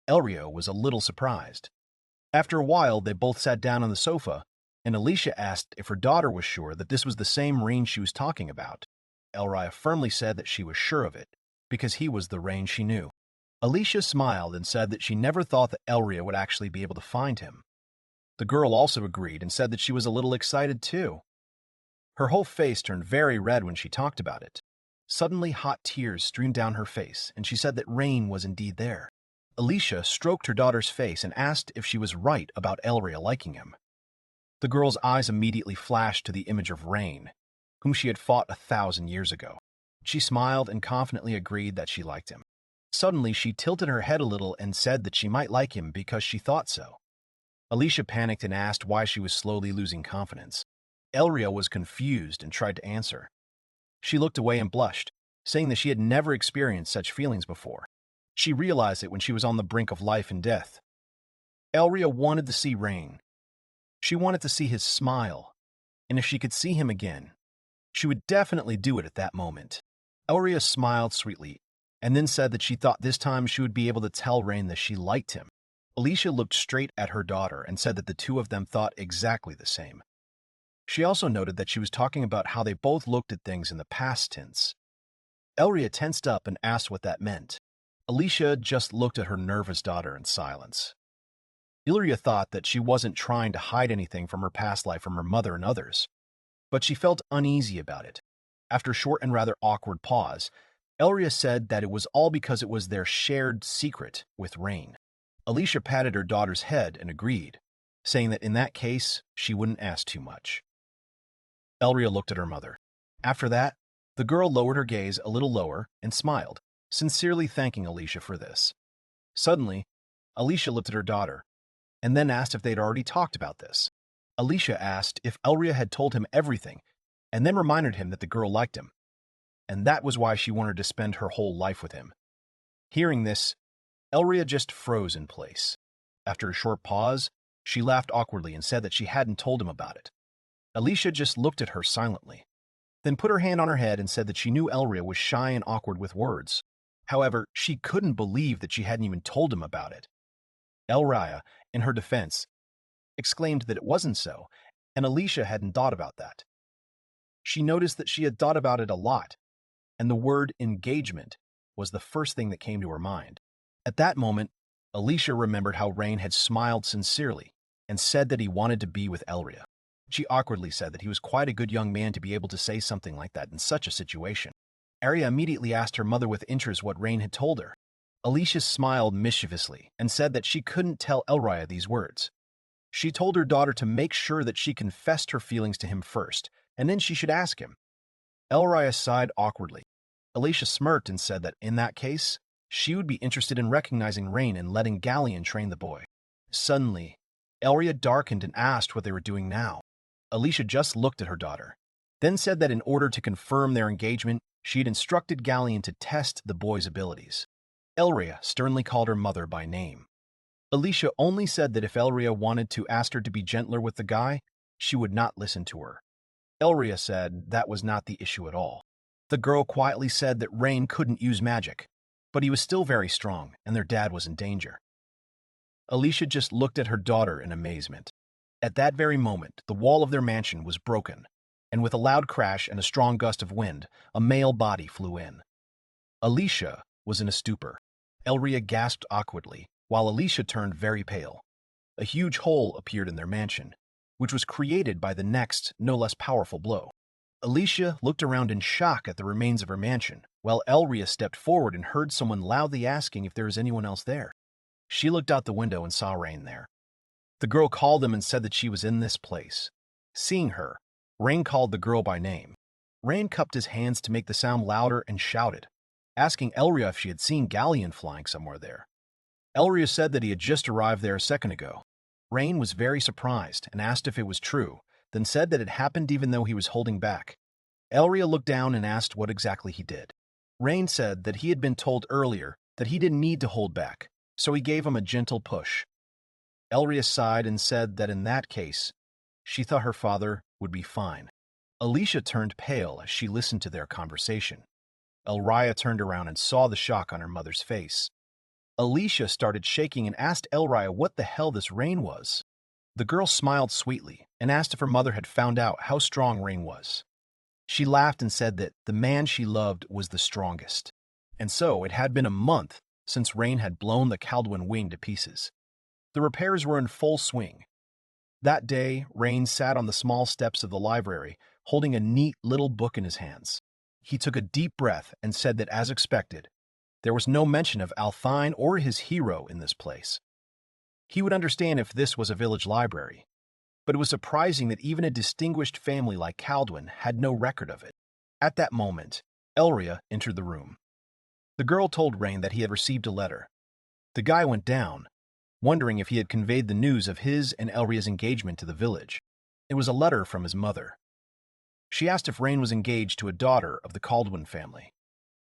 Elria was a little surprised. After a while, they both sat down on the sofa, and Alicia asked if her daughter was sure that this was the same Rain she was talking about. Elria firmly said that she was sure of it, because he was the Rain she knew. Alicia smiled and said that she never thought that Elria would actually be able to find him. The girl also agreed and said that she was a little excited too. Her whole face turned very red when she talked about it. Suddenly, hot tears streamed down her face, and she said that Rain was indeed there. Alicia stroked her daughter's face and asked if she was right about Elria liking him. The girl's eyes immediately flashed to the image of Rain, whom she had fought 1,000 years ago. She smiled and confidently agreed that she liked him. Suddenly, she tilted her head a little and said that she might like him because she thought so. Alicia panicked and asked why she was slowly losing confidence. Elria was confused and tried to answer. She looked away and blushed, saying that she had never experienced such feelings before. She realized it when she was on the brink of life and death. Elria wanted to see Rain. She wanted to see his smile, and if she could see him again, she would definitely do it at that moment. Elria smiled sweetly, and then said that she thought this time she would be able to tell Rain that she liked him. Alicia looked straight at her daughter and said that the two of them thought exactly the same. She also noted that she was talking about how they both looked at things in the past tense. Elria tensed up and asked what that meant. Alicia just looked at her nervous daughter in silence. Elria thought that she wasn't trying to hide anything from her past life from her mother and others, but she felt uneasy about it. After a short and rather awkward pause, Elria said that it was all because it was their shared secret with Rain. Alicia patted her daughter's head and agreed, saying that in that case, she wouldn't ask too much. Elria looked at her mother. After that, the girl lowered her gaze a little lower and smiled, sincerely thanking Alicia for this. Suddenly, Alicia looked at her daughter, and then asked if they'd already talked about this. Alicia asked if Elria had told him everything, and then reminded him that the girl liked him, and that was why she wanted to spend her whole life with him. Hearing this, Elria just froze in place. After a short pause, she laughed awkwardly and said that she hadn't told him about it. Alicia just looked at her silently, then put her hand on her head and said that she knew Elria was shy and awkward with words. However, she couldn't believe that she hadn't even told him about it. Elria, in her defense, exclaimed that it wasn't so, and Alicia hadn't thought about that. She noticed that she had thought about it a lot, and the word engagement was the first thing that came to her mind. At that moment, Alicia remembered how Rain had smiled sincerely and said that he wanted to be with Elria. She awkwardly said that he was quite a good young man to be able to say something like that in such a situation. Elria immediately asked her mother with interest what Rain had told her. Alicia smiled mischievously and said that she couldn't tell Elria these words. She told her daughter to make sure that she confessed her feelings to him first, and then she should ask him. Elria sighed awkwardly. Alicia smirked and said that in that case, she would be interested in recognizing Rain and letting Galleon train the boy. Suddenly, Elria darkened and asked what they were doing now. Alicia just looked at her daughter, then said that in order to confirm their engagement, she had instructed Galleon to test the boy's abilities. Elria sternly called her mother by name. Alicia only said that if Elria wanted to ask her to be gentler with the guy, she would not listen to her. Elria said that was not the issue at all. The girl quietly said that Rain couldn't use magic, but he was still very strong, and their dad was in danger. Alicia just looked at her daughter in amazement. At that very moment, the wall of their mansion was broken, and with a loud crash and a strong gust of wind, a male body flew in. Alicia was in a stupor. Elria gasped awkwardly, while Alicia turned very pale. A huge hole appeared in their mansion, which was created by the next, no less powerful blow. Alicia looked around in shock at the remains of her mansion, while Elria stepped forward and heard someone loudly asking if there was anyone else there. She looked out the window and saw Rain there. The girl called him and said that she was in this place. Seeing her, Rain called the girl by name. Rain cupped his hands to make the sound louder and shouted, asking Elria if she had seen Galleon flying somewhere there. Elria said that he had just arrived there a second ago. Rain was very surprised and asked if it was true, then said that it happened even though he was holding back. Elria looked down and asked what exactly he did. Rain said that he had been told earlier that he didn't need to hold back, so he gave him a gentle push. Elria sighed and said that in that case, she thought her father would be fine. Alicia turned pale as she listened to their conversation. Elria turned around and saw the shock on her mother's face. Alicia started shaking and asked Elria what the hell this Rain was. The girl smiled sweetly and asked if her mother had found out how strong Rain was. She laughed and said that the man she loved was the strongest. And so it had been a month since Rain had blown the Kaldwin wing to pieces. The repairs were in full swing. That day, Rain sat on the small steps of the library, holding a neat little book in his hands. He took a deep breath and said that, as expected, there was no mention of Althine or his hero in this place. He would understand if this was a village library, but it was surprising that even a distinguished family like Kaldwin had no record of it. At that moment, Elria entered the room. The girl told Rain that he had received a letter. The guy went down, wondering if he had conveyed the news of his and Elria's engagement to the village. It was a letter from his mother. She asked if Rain was engaged to a daughter of the Caldwin family.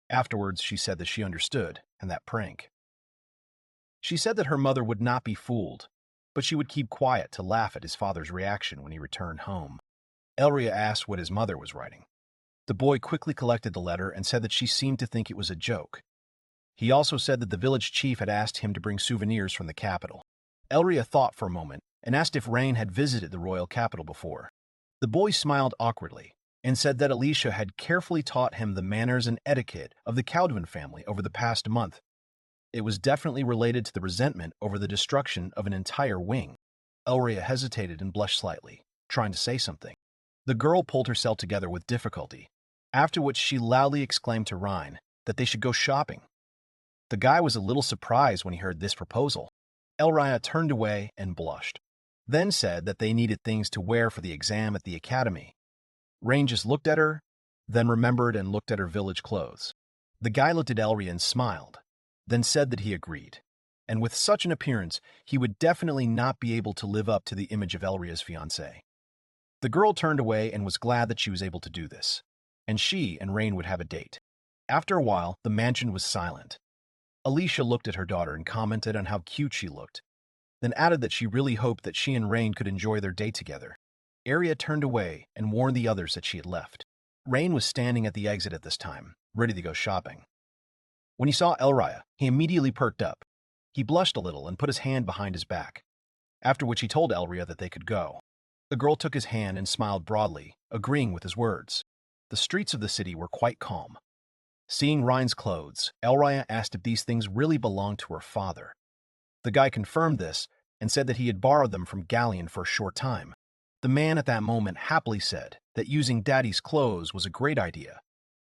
Afterwards, she said that she understood, and that prank. She said that her mother would not be fooled, but she would keep quiet to laugh at his father's reaction when he returned home. Elria asked what his mother was writing. The boy quickly collected the letter and said that she seemed to think it was a joke. He also said that the village chief had asked him to bring souvenirs from the capital. Elria thought for a moment and asked if Rain had visited the royal capital before. The boy smiled awkwardly and said that Alicia had carefully taught him the manners and etiquette of the Caldwin family over the past month. It was definitely related to the resentment over the destruction of an entire wing. Elria hesitated and blushed slightly, trying to say something. The girl pulled herself together with difficulty, after which she loudly exclaimed to Ryan that they should go shopping. The guy was a little surprised when he heard this proposal. Elria turned away and blushed, then said that they needed things to wear for the exam at the academy. Rain just looked at her, then remembered and looked at her village clothes. The guy looked at Elria and smiled, then said that he agreed, and with such an appearance, he would definitely not be able to live up to the image of Elria's fiancé. The girl turned away and was glad that she was able to do this, and she and Rain would have a date. After a while, the mansion was silent. Alicia looked at her daughter and commented on how cute she looked, then added that she really hoped that she and Rain could enjoy their date together. Elria turned away and warned the others that she had left. Rain was standing at the exit at this time, ready to go shopping. When he saw Elria, he immediately perked up. He blushed a little and put his hand behind his back, after which he told Elria that they could go. The girl took his hand and smiled broadly, agreeing with his words. The streets of the city were quite calm. Seeing Ryan's clothes, Elria asked if these things really belonged to her father. The guy confirmed this and said that he had borrowed them from Galleon for a short time. The man at that moment happily said that using Daddy's clothes was a great idea.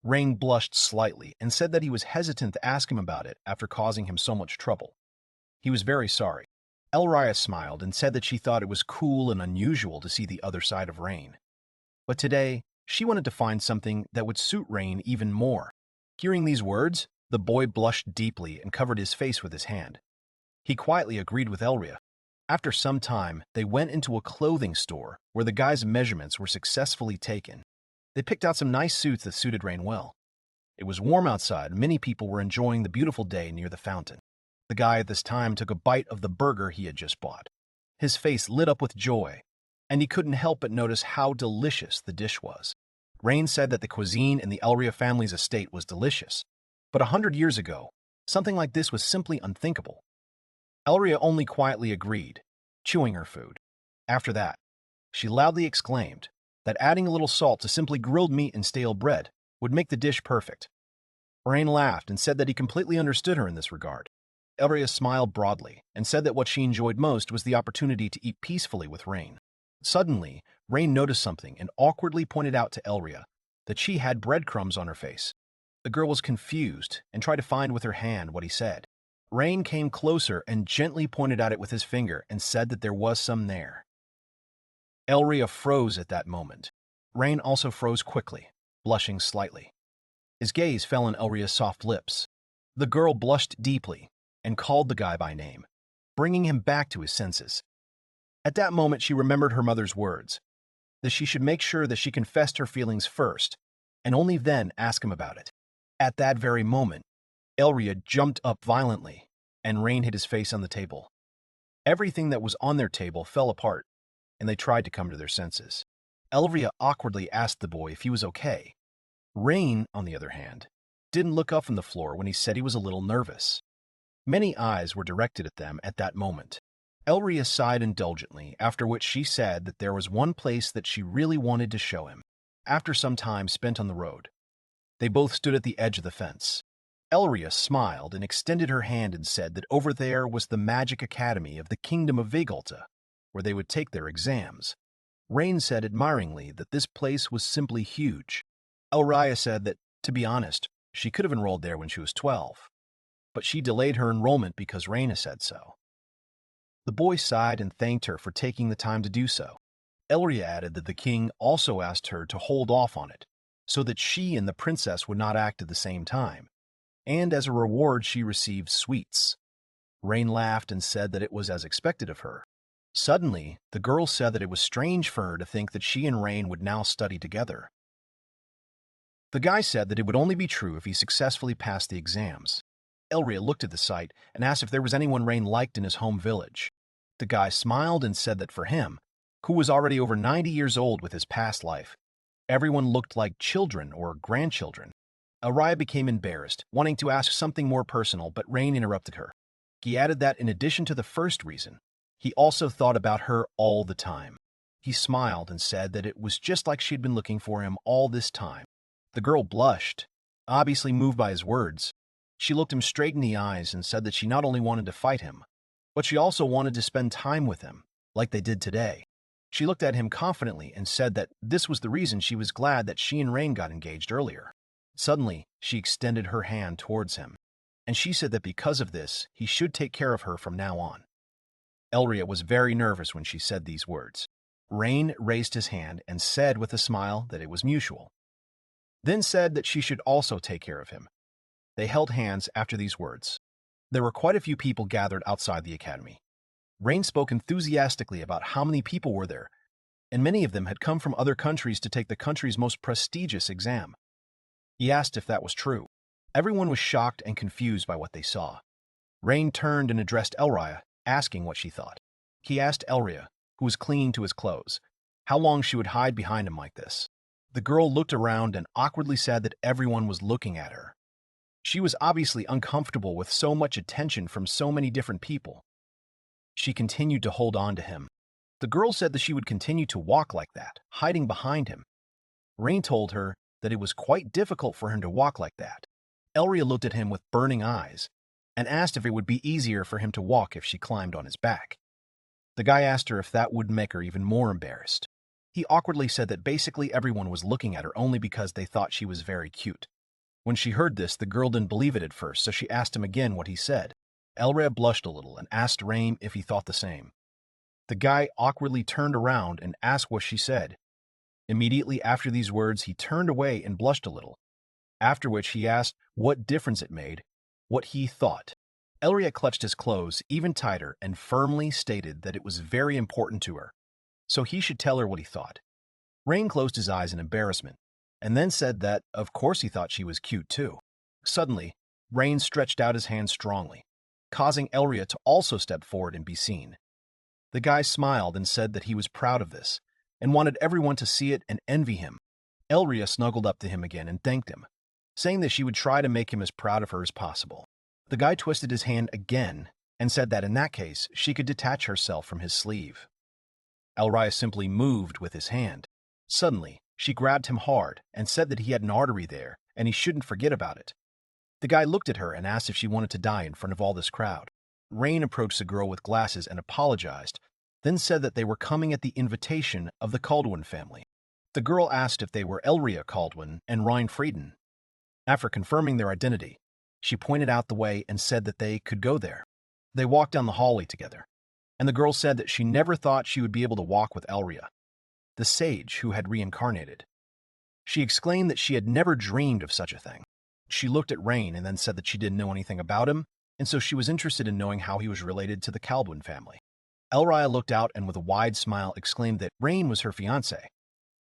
Rain blushed slightly and said that he was hesitant to ask him about it after causing him so much trouble. He was very sorry. Elria smiled and said that she thought it was cool and unusual to see the other side of Rain. But today, she wanted to find something that would suit Rain even more. Hearing these words, the boy blushed deeply and covered his face with his hand. He quietly agreed with Elria. After some time, they went into a clothing store where the guy's measurements were successfully taken. They picked out some nice suits that suited Rain well. It was warm outside, and many people were enjoying the beautiful day near the fountain. The guy at this time took a bite of the burger he had just bought. His face lit up with joy, and he couldn't help but notice how delicious the dish was. Rain said that the cuisine in the Elria family's estate was delicious, but 100 years ago, something like this was simply unthinkable. Elria only quietly agreed, chewing her food. After that, she loudly exclaimed that adding a little salt to simply grilled meat and stale bread would make the dish perfect. Rain laughed and said that he completely understood her in this regard. Elria smiled broadly and said that what she enjoyed most was the opportunity to eat peacefully with Rain. Suddenly, Rain noticed something and awkwardly pointed out to Elria that she had breadcrumbs on her face. The girl was confused and tried to find with her hand what he said. Rain came closer and gently pointed at it with his finger and said that there was some there. Elria froze at that moment. Rain also froze quickly, blushing slightly. His gaze fell on Elria's soft lips. The girl blushed deeply and called the guy by name, bringing him back to his senses. At that moment, she remembered her mother's words, that she should make sure that she confessed her feelings first, and only then ask him about it. At that very moment, Elria jumped up violently, and Rain hit his face on the table. Everything that was on their table fell apart, and they tried to come to their senses. Elria awkwardly asked the boy if he was okay. Rain, on the other hand, didn't look up from the floor when he said he was a little nervous. Many eyes were directed at them at that moment. Elria sighed indulgently, after which she said that there was one place that she really wanted to show him. After some time spent on the road, they both stood at the edge of the fence. Elria smiled and extended her hand and said that over there was the Magic Academy of the Kingdom of Vigolta, where they would take their exams. Rain said admiringly that this place was simply huge. Elria said that, to be honest, she could have enrolled there when she was 12, but she delayed her enrollment because Raina said so. The boy sighed and thanked her for taking the time to do so. Elria added that the king also asked her to hold off on it, so that she and the princess would not act at the same time, and as a reward she received sweets. Rain laughed and said that it was as expected of her. Suddenly, the girl said that it was strange for her to think that she and Rain would now study together. The guy said that it would only be true if he successfully passed the exams. Elria looked at the site and asked if there was anyone Rain liked in his home village. The guy smiled and said that for him, who was already over 90 years old with his past life, everyone looked like children or grandchildren. Elria became embarrassed, wanting to ask something more personal, but Rain interrupted her. He added that in addition to the first reason, he also thought about her all the time. He smiled and said that it was just like she'd been looking for him all this time. The girl blushed, obviously moved by his words. She looked him straight in the eyes and said that she not only wanted to fight him, but she also wanted to spend time with him, like they did today. She looked at him confidently and said that this was the reason she was glad that she and Rain got engaged earlier. Suddenly, she extended her hand towards him, and she said that because of this, he should take care of her from now on. Elria was very nervous when she said these words. Rain raised his hand and said with a smile that it was mutual, then said that she should also take care of him. They held hands after these words. There were quite a few people gathered outside the academy. Rain spoke enthusiastically about how many people were there, and many of them had come from other countries to take the country's most prestigious exam. He asked if that was true. Everyone was shocked and confused by what they saw. Rain turned and addressed Elria, asking what she thought. He asked Elria, who was clinging to his clothes, how long she would hide behind him like this. The girl looked around and awkwardly said that everyone was looking at her. She was obviously uncomfortable with so much attention from so many different people. She continued to hold on to him. The girl said that she would continue to walk like that, hiding behind him. Rain told her that it was quite difficult for him to walk like that. Elria looked at him with burning eyes and asked if it would be easier for him to walk if she climbed on his back. The guy asked her if that would make her even more embarrassed. He awkwardly said that basically everyone was looking at her only because they thought she was very cute. When she heard this, the girl didn't believe it at first, so she asked him again what he said. Elria blushed a little and asked Rain if he thought the same. The guy awkwardly turned around and asked what she said. Immediately after these words, he turned away and blushed a little, after which he asked what difference it made, what he thought. Elria clutched his clothes even tighter and firmly stated that it was very important to her, so he should tell her what he thought. Rain closed his eyes in embarrassment, and then said that, of course, he thought she was cute too. Suddenly, Rain stretched out his hand strongly, causing Elria to also step forward and be seen. The guy smiled and said that he was proud of this, and wanted everyone to see it and envy him. Elria snuggled up to him again and thanked him, saying that she would try to make him as proud of her as possible. The guy twisted his hand again and said that in that case, she could detach herself from his sleeve. Elria simply moved with his hand. Suddenly, she grabbed him hard and said that he had an artery there and he shouldn't forget about it. The guy looked at her and asked if she wanted to die in front of all this crowd. Rain approached the girl with glasses and apologized, then said that they were coming at the invitation of the Caldwin family. The girl asked if they were Elria Caldwin and Ryan Frieden. After confirming their identity, she pointed out the way and said that they could go there. They walked down the hallway together, and the girl said that she never thought she would be able to walk with Elria, the sage who had reincarnated. She exclaimed that she had never dreamed of such a thing. She looked at Rain and then said that she didn't know anything about him, and so she was interested in knowing how he was related to the Caldwin family. Elria looked out and with a wide smile exclaimed that Rain was her fiancé.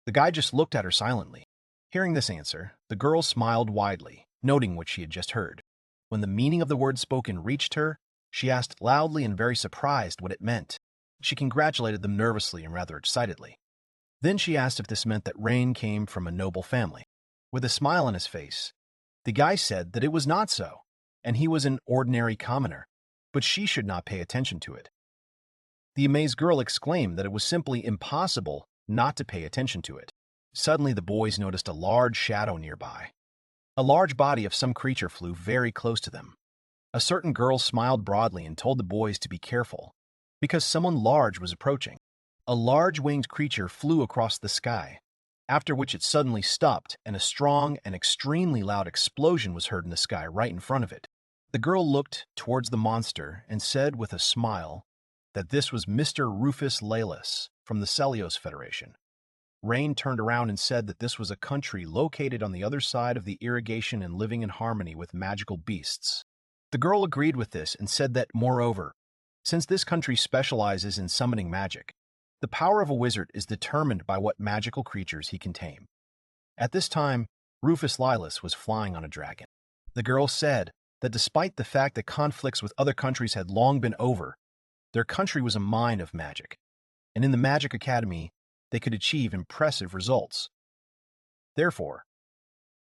The guy just looked at her silently. Hearing this answer, the girl smiled widely, noting what she had just heard. When the meaning of the words spoken reached her, she asked loudly and very surprised what it meant. She congratulated them nervously and rather excitedly. Then she asked if this meant that Rain came from a noble family. With a smile on his face, the guy said that it was not so, and he was an ordinary commoner, but she should not pay attention to it. The amazed girl exclaimed that it was simply impossible not to pay attention to it. Suddenly the boys noticed a large shadow nearby. A large body of some creature flew very close to them. A certain girl smiled broadly and told the boys to be careful, because someone large was approaching. A large winged creature flew across the sky, after which it suddenly stopped and a strong and extremely loud explosion was heard in the sky right in front of it. The girl looked towards the monster and said with a smile that this was Mr. Rufus Laelis from the Celios Federation. Rain turned around and said that this was a country located on the other side of the irrigation and living in harmony with magical beasts. The girl agreed with this and said that, moreover, since this country specializes in summoning magic, the power of a wizard is determined by what magical creatures he can tame. At this time, Rufus Lilas was flying on a dragon. The girl said that despite the fact that conflicts with other countries had long been over, their country was a mine of magic, and in the Magic Academy, they could achieve impressive results. Therefore,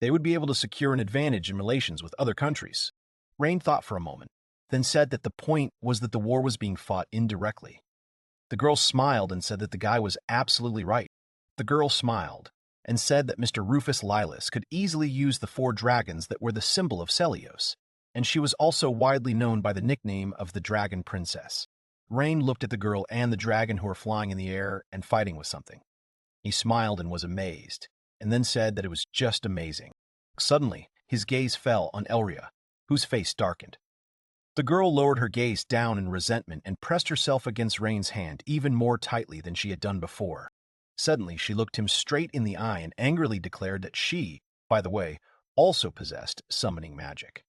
they would be able to secure an advantage in relations with other countries. Rain thought for a moment, then said that the point was that the war was being fought indirectly. The girl smiled and said that the guy was absolutely right. The girl smiled and said that Mr. Rufus Lilas could easily use the 4 dragons that were the symbol of Celios, and she was also widely known by the nickname of the Dragon Princess. Rain looked at the girl and the dragon who were flying in the air and fighting with something. He smiled and was amazed, and then said that it was just amazing. Suddenly, his gaze fell on Elria, whose face darkened. The girl lowered her gaze down in resentment and pressed herself against Rain's hand even more tightly than she had done before. Suddenly, she looked him straight in the eye and angrily declared that she, by the way, also possessed summoning magic.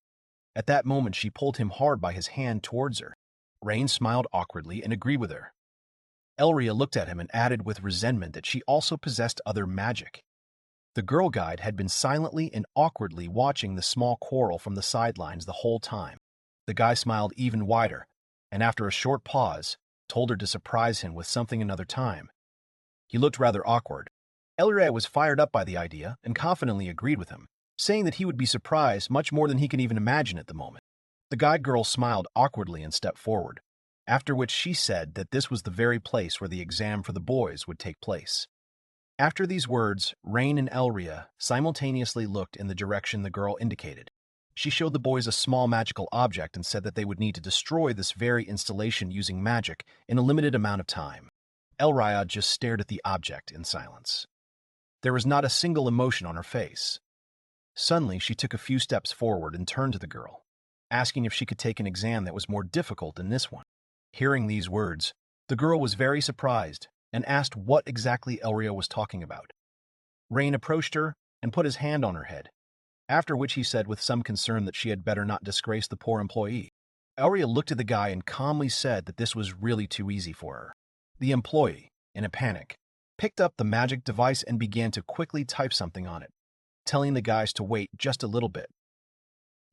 At that moment, she pulled him hard by his hand towards her. Rain smiled awkwardly and agreed with her. Elria looked at him and added with resentment that she also possessed other magic. The girl guide had been silently and awkwardly watching the small quarrel from the sidelines the whole time. The guy smiled even wider, and after a short pause, told her to surprise him with something another time. He looked rather awkward. Elria was fired up by the idea and confidently agreed with him, saying that he would be surprised much more than he can even imagine at the moment. The guide girl smiled awkwardly and stepped forward, after which she said that this was the very place where the exam for the boys would take place. After these words, Rain and Elria simultaneously looked in the direction the girl indicated. She showed the boys a small magical object and said that they would need to destroy this very installation using magic in a limited amount of time. Elria just stared at the object in silence. There was not a single emotion on her face. Suddenly, she took a few steps forward and turned to the girl, asking if she could take an exam that was more difficult than this one. Hearing these words, the girl was very surprised and asked what exactly Elria was talking about. Rain approached her and put his hand on her head, after which he said with some concern that she had better not disgrace the poor employee. Elria looked at the guy and calmly said that this was really too easy for her. The employee, in a panic, picked up the magic device and began to quickly type something on it, telling the guys to wait just a little bit.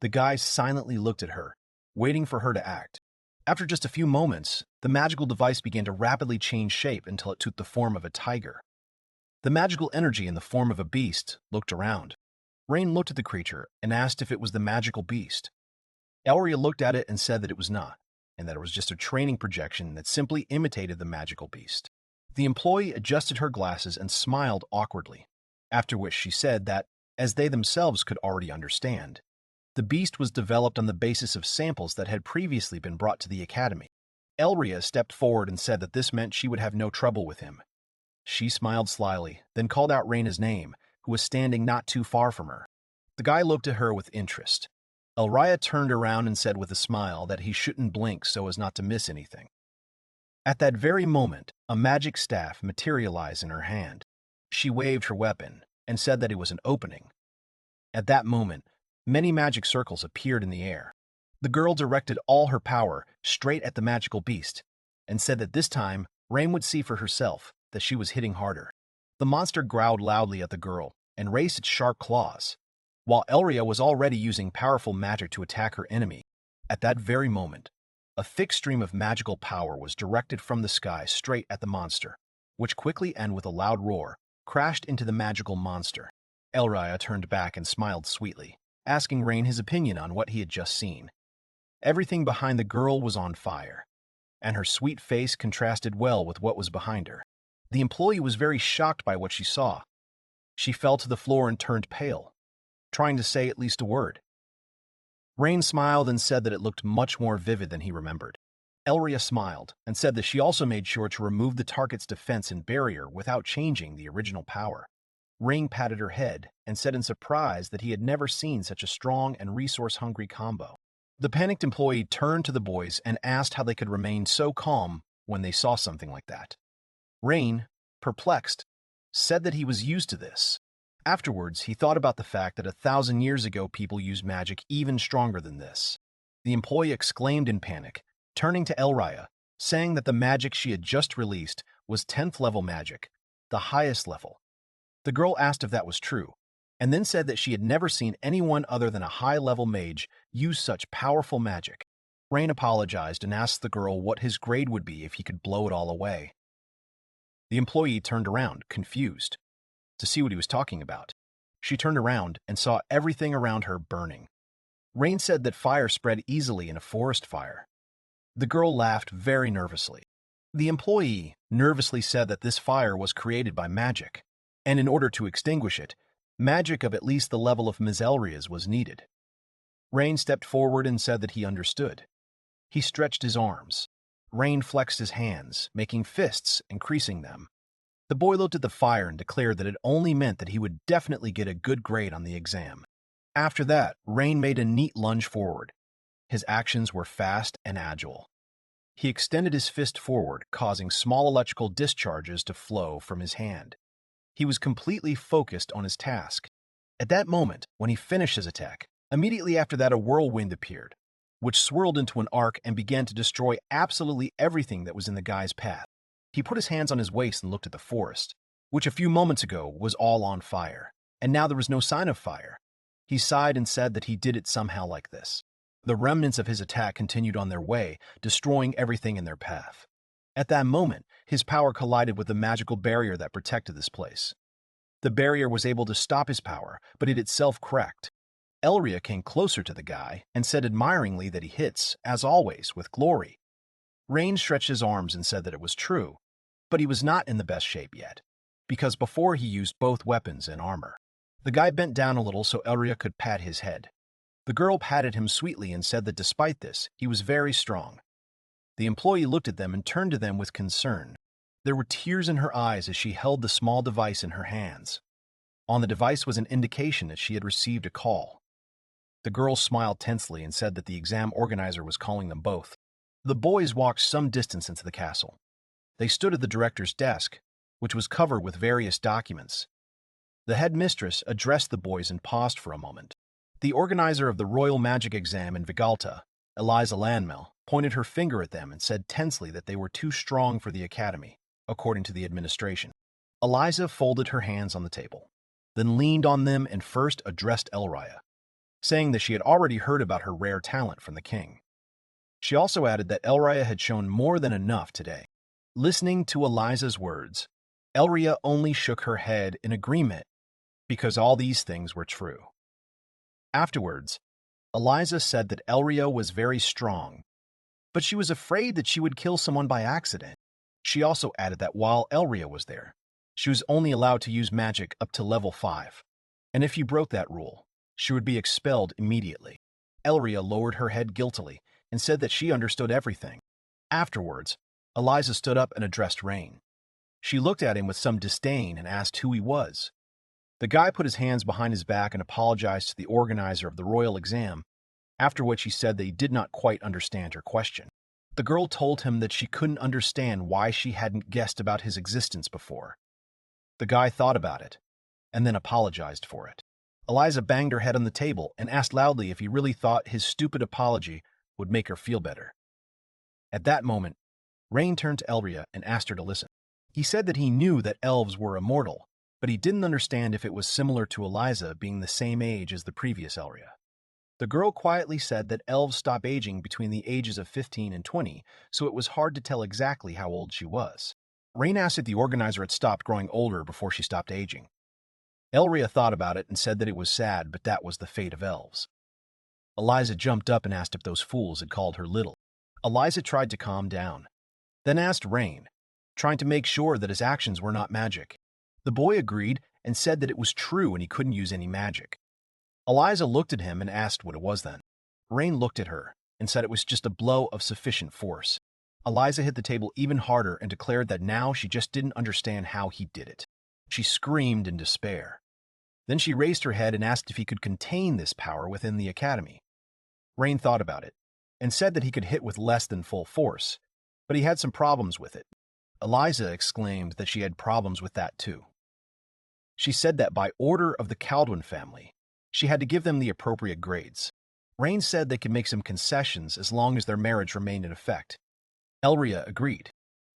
The guys silently looked at her, waiting for her to act. After just a few moments, the magical device began to rapidly change shape until it took the form of a tiger. The magical energy in the form of a beast looked around. Rain looked at the creature and asked if it was the magical beast. Elria looked at it and said that it was not, and that it was just a training projection that simply imitated the magical beast. The employee adjusted her glasses and smiled awkwardly, after which she said that, as they themselves could already understand, the beast was developed on the basis of samples that had previously been brought to the academy. Elria stepped forward and said that this meant she would have no trouble with him. She smiled slyly, then called out Raina's name, who was standing not too far from her. The guy looked at her with interest. Elria turned around and said with a smile that he shouldn't blink so as not to miss anything. At that very moment, a magic staff materialized in her hand. She waved her weapon and said that it was an opening. At that moment, many magic circles appeared in the air. The girl directed all her power straight at the magical beast and said that this time, Rain would see for herself that she was hitting harder. The monster growled loudly at the girl and raised its sharp claws, while Elria was already using powerful magic to attack her enemy. At that very moment, a thick stream of magical power was directed from the sky straight at the monster, which quickly and with a loud roar, crashed into the magical monster. Elria turned back and smiled sweetly, asking Rain his opinion on what he had just seen. Everything behind the girl was on fire, and her sweet face contrasted well with what was behind her. The employee was very shocked by what she saw. She fell to the floor and turned pale, trying to say at least a word. Rain smiled and said that it looked much more vivid than he remembered. Elria smiled and said that she also made sure to remove the target's defense and barrier without changing the original power. Rain patted her head and said in surprise that he had never seen such a strong and resource-hungry combo. The panicked employee turned to the boys and asked how they could remain so calm when they saw something like that. Rain, perplexed, said that he was used to this. Afterwards, he thought about the fact that 1,000 years ago people used magic even stronger than this. The employee exclaimed in panic, turning to Elria, saying that the magic she had just released was 10th level magic, the highest level. The girl asked if that was true, and then said that she had never seen anyone other than a high-level mage use such powerful magic. Rain apologized and asked the girl what his grade would be if he could blow it all away. The employee turned around, confused, to see what he was talking about. She turned around and saw everything around her burning. Rain said that fire spread easily in a forest fire. The girl laughed very nervously. The employee nervously said that this fire was created by magic, and in order to extinguish it, magic of at least the level of Ms. Elria's was needed. Rain stepped forward and said that he understood. He stretched his arms. Rain flexed his hands, making fists, increasing them. The boy looked at the fire and declared that it only meant that he would definitely get a good grade on the exam. After that, Rain made a neat lunge forward. His actions were fast and agile. He extended his fist forward, causing small electrical discharges to flow from his hand. He was completely focused on his task. At that moment, when he finished his attack, immediately after that a whirlwind appeared, which swirled into an arc and began to destroy absolutely everything that was in the guy's path. He put his hands on his waist and looked at the forest, which a few moments ago was all on fire, and now there was no sign of fire. He sighed and said that he did it somehow like this. The remnants of his attack continued on their way, destroying everything in their path. At that moment, his power collided with the magical barrier that protected this place. The barrier was able to stop his power, but it itself cracked. Elria came closer to the guy and said admiringly that he hits, as always, with glory. Rain stretched his arms and said that it was true, but he was not in the best shape yet, because before he used both weapons and armor. The guy bent down a little so Elria could pat his head. The girl patted him sweetly and said that despite this, he was very strong. The employee looked at them and turned to them with concern. There were tears in her eyes as she held the small device in her hands. On the device was an indication that she had received a call. The girl smiled tensely and said that the exam organizer was calling them both. The boys walked some distance into the castle. They stood at the director's desk, which was covered with various documents. The headmistress addressed the boys and paused for a moment. The organizer of the Royal Magic Exam in Vigalta, Eliza Lanmel, pointed her finger at them and said tensely that they were too strong for the academy, according to the administration. Eliza folded her hands on the table, then leaned on them and first addressed Elria, saying that she had already heard about her rare talent from the king. She also added that Elria had shown more than enough today. Listening to Eliza's words, Elria only shook her head in agreement because all these things were true. Afterwards, Eliza said that Elria was very strong, but she was afraid that she would kill someone by accident. She also added that while Elria was there, she was only allowed to use magic up to level 5, and if you broke that rule, she would be expelled immediately. Elria lowered her head guiltily and said that she understood everything. Afterwards, Eliza stood up and addressed Rain. She looked at him with some disdain and asked who he was. The guy put his hands behind his back and apologized to the organizer of the royal exam, after which he said that he did not quite understand her question. The girl told him that she couldn't understand why she hadn't guessed about his existence before. The guy thought about it, and then apologized for it. Eliza banged her head on the table and asked loudly if he really thought his stupid apology would make her feel better. At that moment, Rain turned to Elria and asked her to listen. He said that he knew that elves were immortal, but he didn't understand if it was similar to Eliza being the same age as the previous Elria. The girl quietly said that elves stop aging between the ages of 15 and 20, so it was hard to tell exactly how old she was. Rain asked if the organizer had stopped growing older before she stopped aging. Elria thought about it and said that it was sad, but that was the fate of elves. Eliza jumped up and asked if those fools had called her little. Eliza tried to calm down, then asked Rain, trying to make sure that his actions were not magic. The boy agreed and said that it was true and he couldn't use any magic. Eliza looked at him and asked what it was then. Rain looked at her and said it was just a blow of sufficient force. Eliza hit the table even harder and declared that now she just didn't understand how he did it. She screamed in despair. Then she raised her head and asked if he could contain this power within the academy. Rain thought about it and said that he could hit with less than full force, but he had some problems with it. Eliza exclaimed that she had problems with that too. She said that by order of the Kaldwin family, she had to give them the appropriate grades. Rain said they could make some concessions as long as their marriage remained in effect. Elria agreed.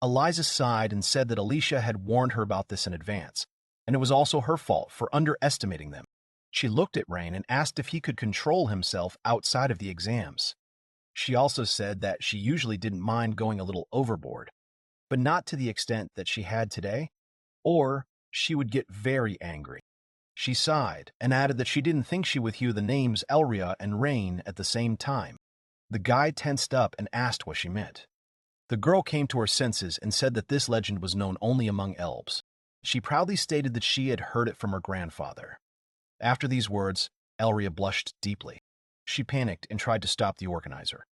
Eliza sighed and said that Alicia had warned her about this in advance, and it was also her fault for underestimating them. She looked at Rain and asked if he could control himself outside of the exams. She also said that she usually didn't mind going a little overboard, but not to the extent that she had today, or she would get very angry. She sighed and added that she didn't think she would hear the names Elria and Rain at the same time. The guy tensed up and asked what she meant. The girl came to her senses and said that this legend was known only among elves. She proudly stated that she had heard it from her grandfather. After these words, Elria blushed deeply. She panicked and tried to stop the organizer.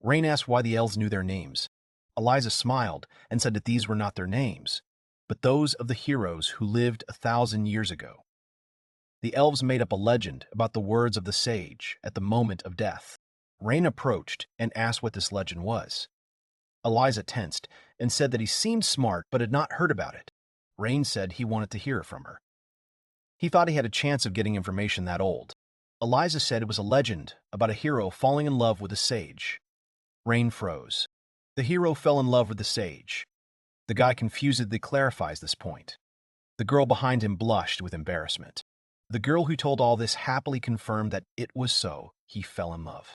Rain asked why the elves knew their names. Eliza smiled and said that these were not their names, but those of the heroes who lived 1,000 years ago. The elves made up a legend about the words of the sage at the moment of death. Rain approached and asked what this legend was. Eliza tensed and said that he seemed smart but had not heard about it. Rain said he wanted to hear it from her. He thought he had a chance of getting information that old. Eliza said it was a legend about a hero falling in love with a sage. Rain froze. The hero fell in love with the sage. The guy confusedly clarifies this point. The girl behind him blushed with embarrassment. The girl who told all this happily confirmed that it was so. He fell in love.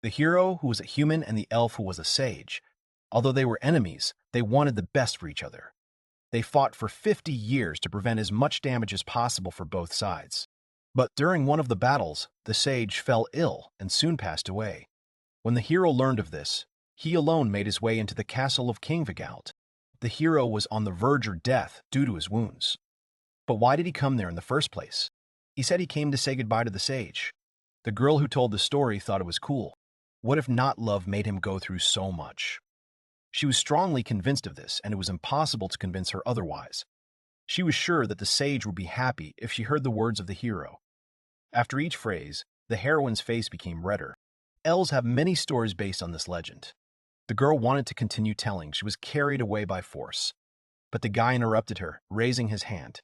The hero, who was a human, and the elf, who was a sage, although they were enemies, they wanted the best for each other. They fought for 50 years to prevent as much damage as possible for both sides. But during one of the battles, the sage fell ill and soon passed away. When the hero learned of this, he alone made his way into the castle of King Vigalt. The hero was on the verge of death due to his wounds. But why did he come there in the first place? He said he came to say goodbye to the sage. The girl who told the story thought it was cool. What if not love made him go through so much? She was strongly convinced of this, and it was impossible to convince her otherwise. She was sure that the sage would be happy if she heard the words of the hero. After each phrase, the heroine's face became redder. Elves have many stories based on this legend. The girl wanted to continue telling. She was carried away by force. But the guy interrupted her, raising his hand.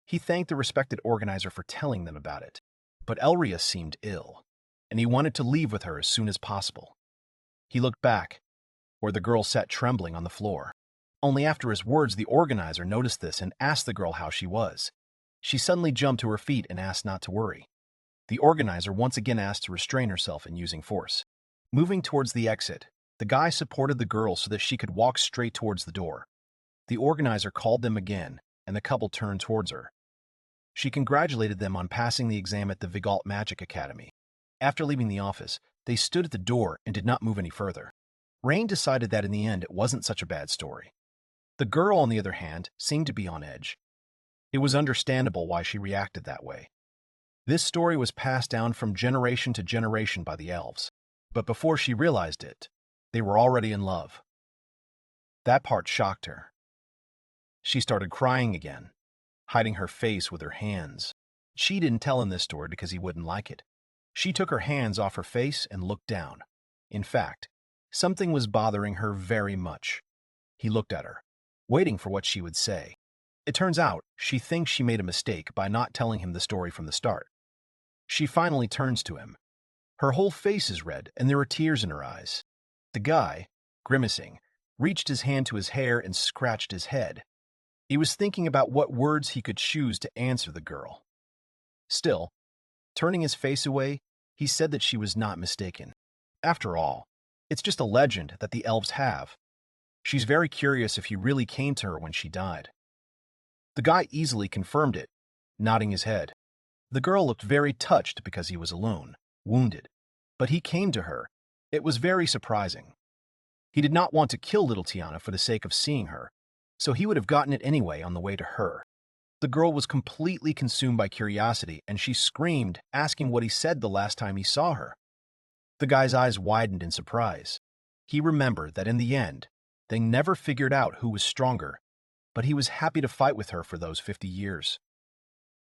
He thanked the respected organizer for telling them about it. But Elria seemed ill, and he wanted to leave with her as soon as possible. He looked back, where the girl sat trembling on the floor. Only after his words, the organizer noticed this and asked the girl how she was. She suddenly jumped to her feet and asked not to worry. The organizer once again asked to restrain herself in using force. Moving towards the exit, the guy supported the girl so that she could walk straight towards the door. The organizer called them again, and the couple turned towards her. She congratulated them on passing the exam at the Vigalt Magic Academy. After leaving the office, they stood at the door and did not move any further. Rain decided that in the end it wasn't such a bad story. The girl, on the other hand, seemed to be on edge. It was understandable why she reacted that way. This story was passed down from generation to generation by the elves, but before she realized it, they were already in love. That part shocked her. She started crying again, hiding her face with her hands. She didn't tell him this story because he wouldn't like it. She took her hands off her face and looked down. In fact, something was bothering her very much. He looked at her, waiting for what she would say. It turns out she thinks she made a mistake by not telling him the story from the start. She finally turns to him. Her whole face is red and there are tears in her eyes. The guy, grimacing, reached his hand to his hair and scratched his head. He was thinking about what words he could choose to answer the girl. Still, turning his face away, he said that she was not mistaken. After all, it's just a legend that the elves have. She's very curious if he really came to her when she died. The guy easily confirmed it, nodding his head. The girl looked very touched because he was alone, wounded. But he came to her. It was very surprising. He did not want to kill little Tiana for the sake of seeing her, so he would have gotten it anyway on the way to her. The girl was completely consumed by curiosity, and she screamed, asking what he said the last time he saw her. The guy's eyes widened in surprise. He remembered that in the end, they never figured out who was stronger, but he was happy to fight with her for those 50 years.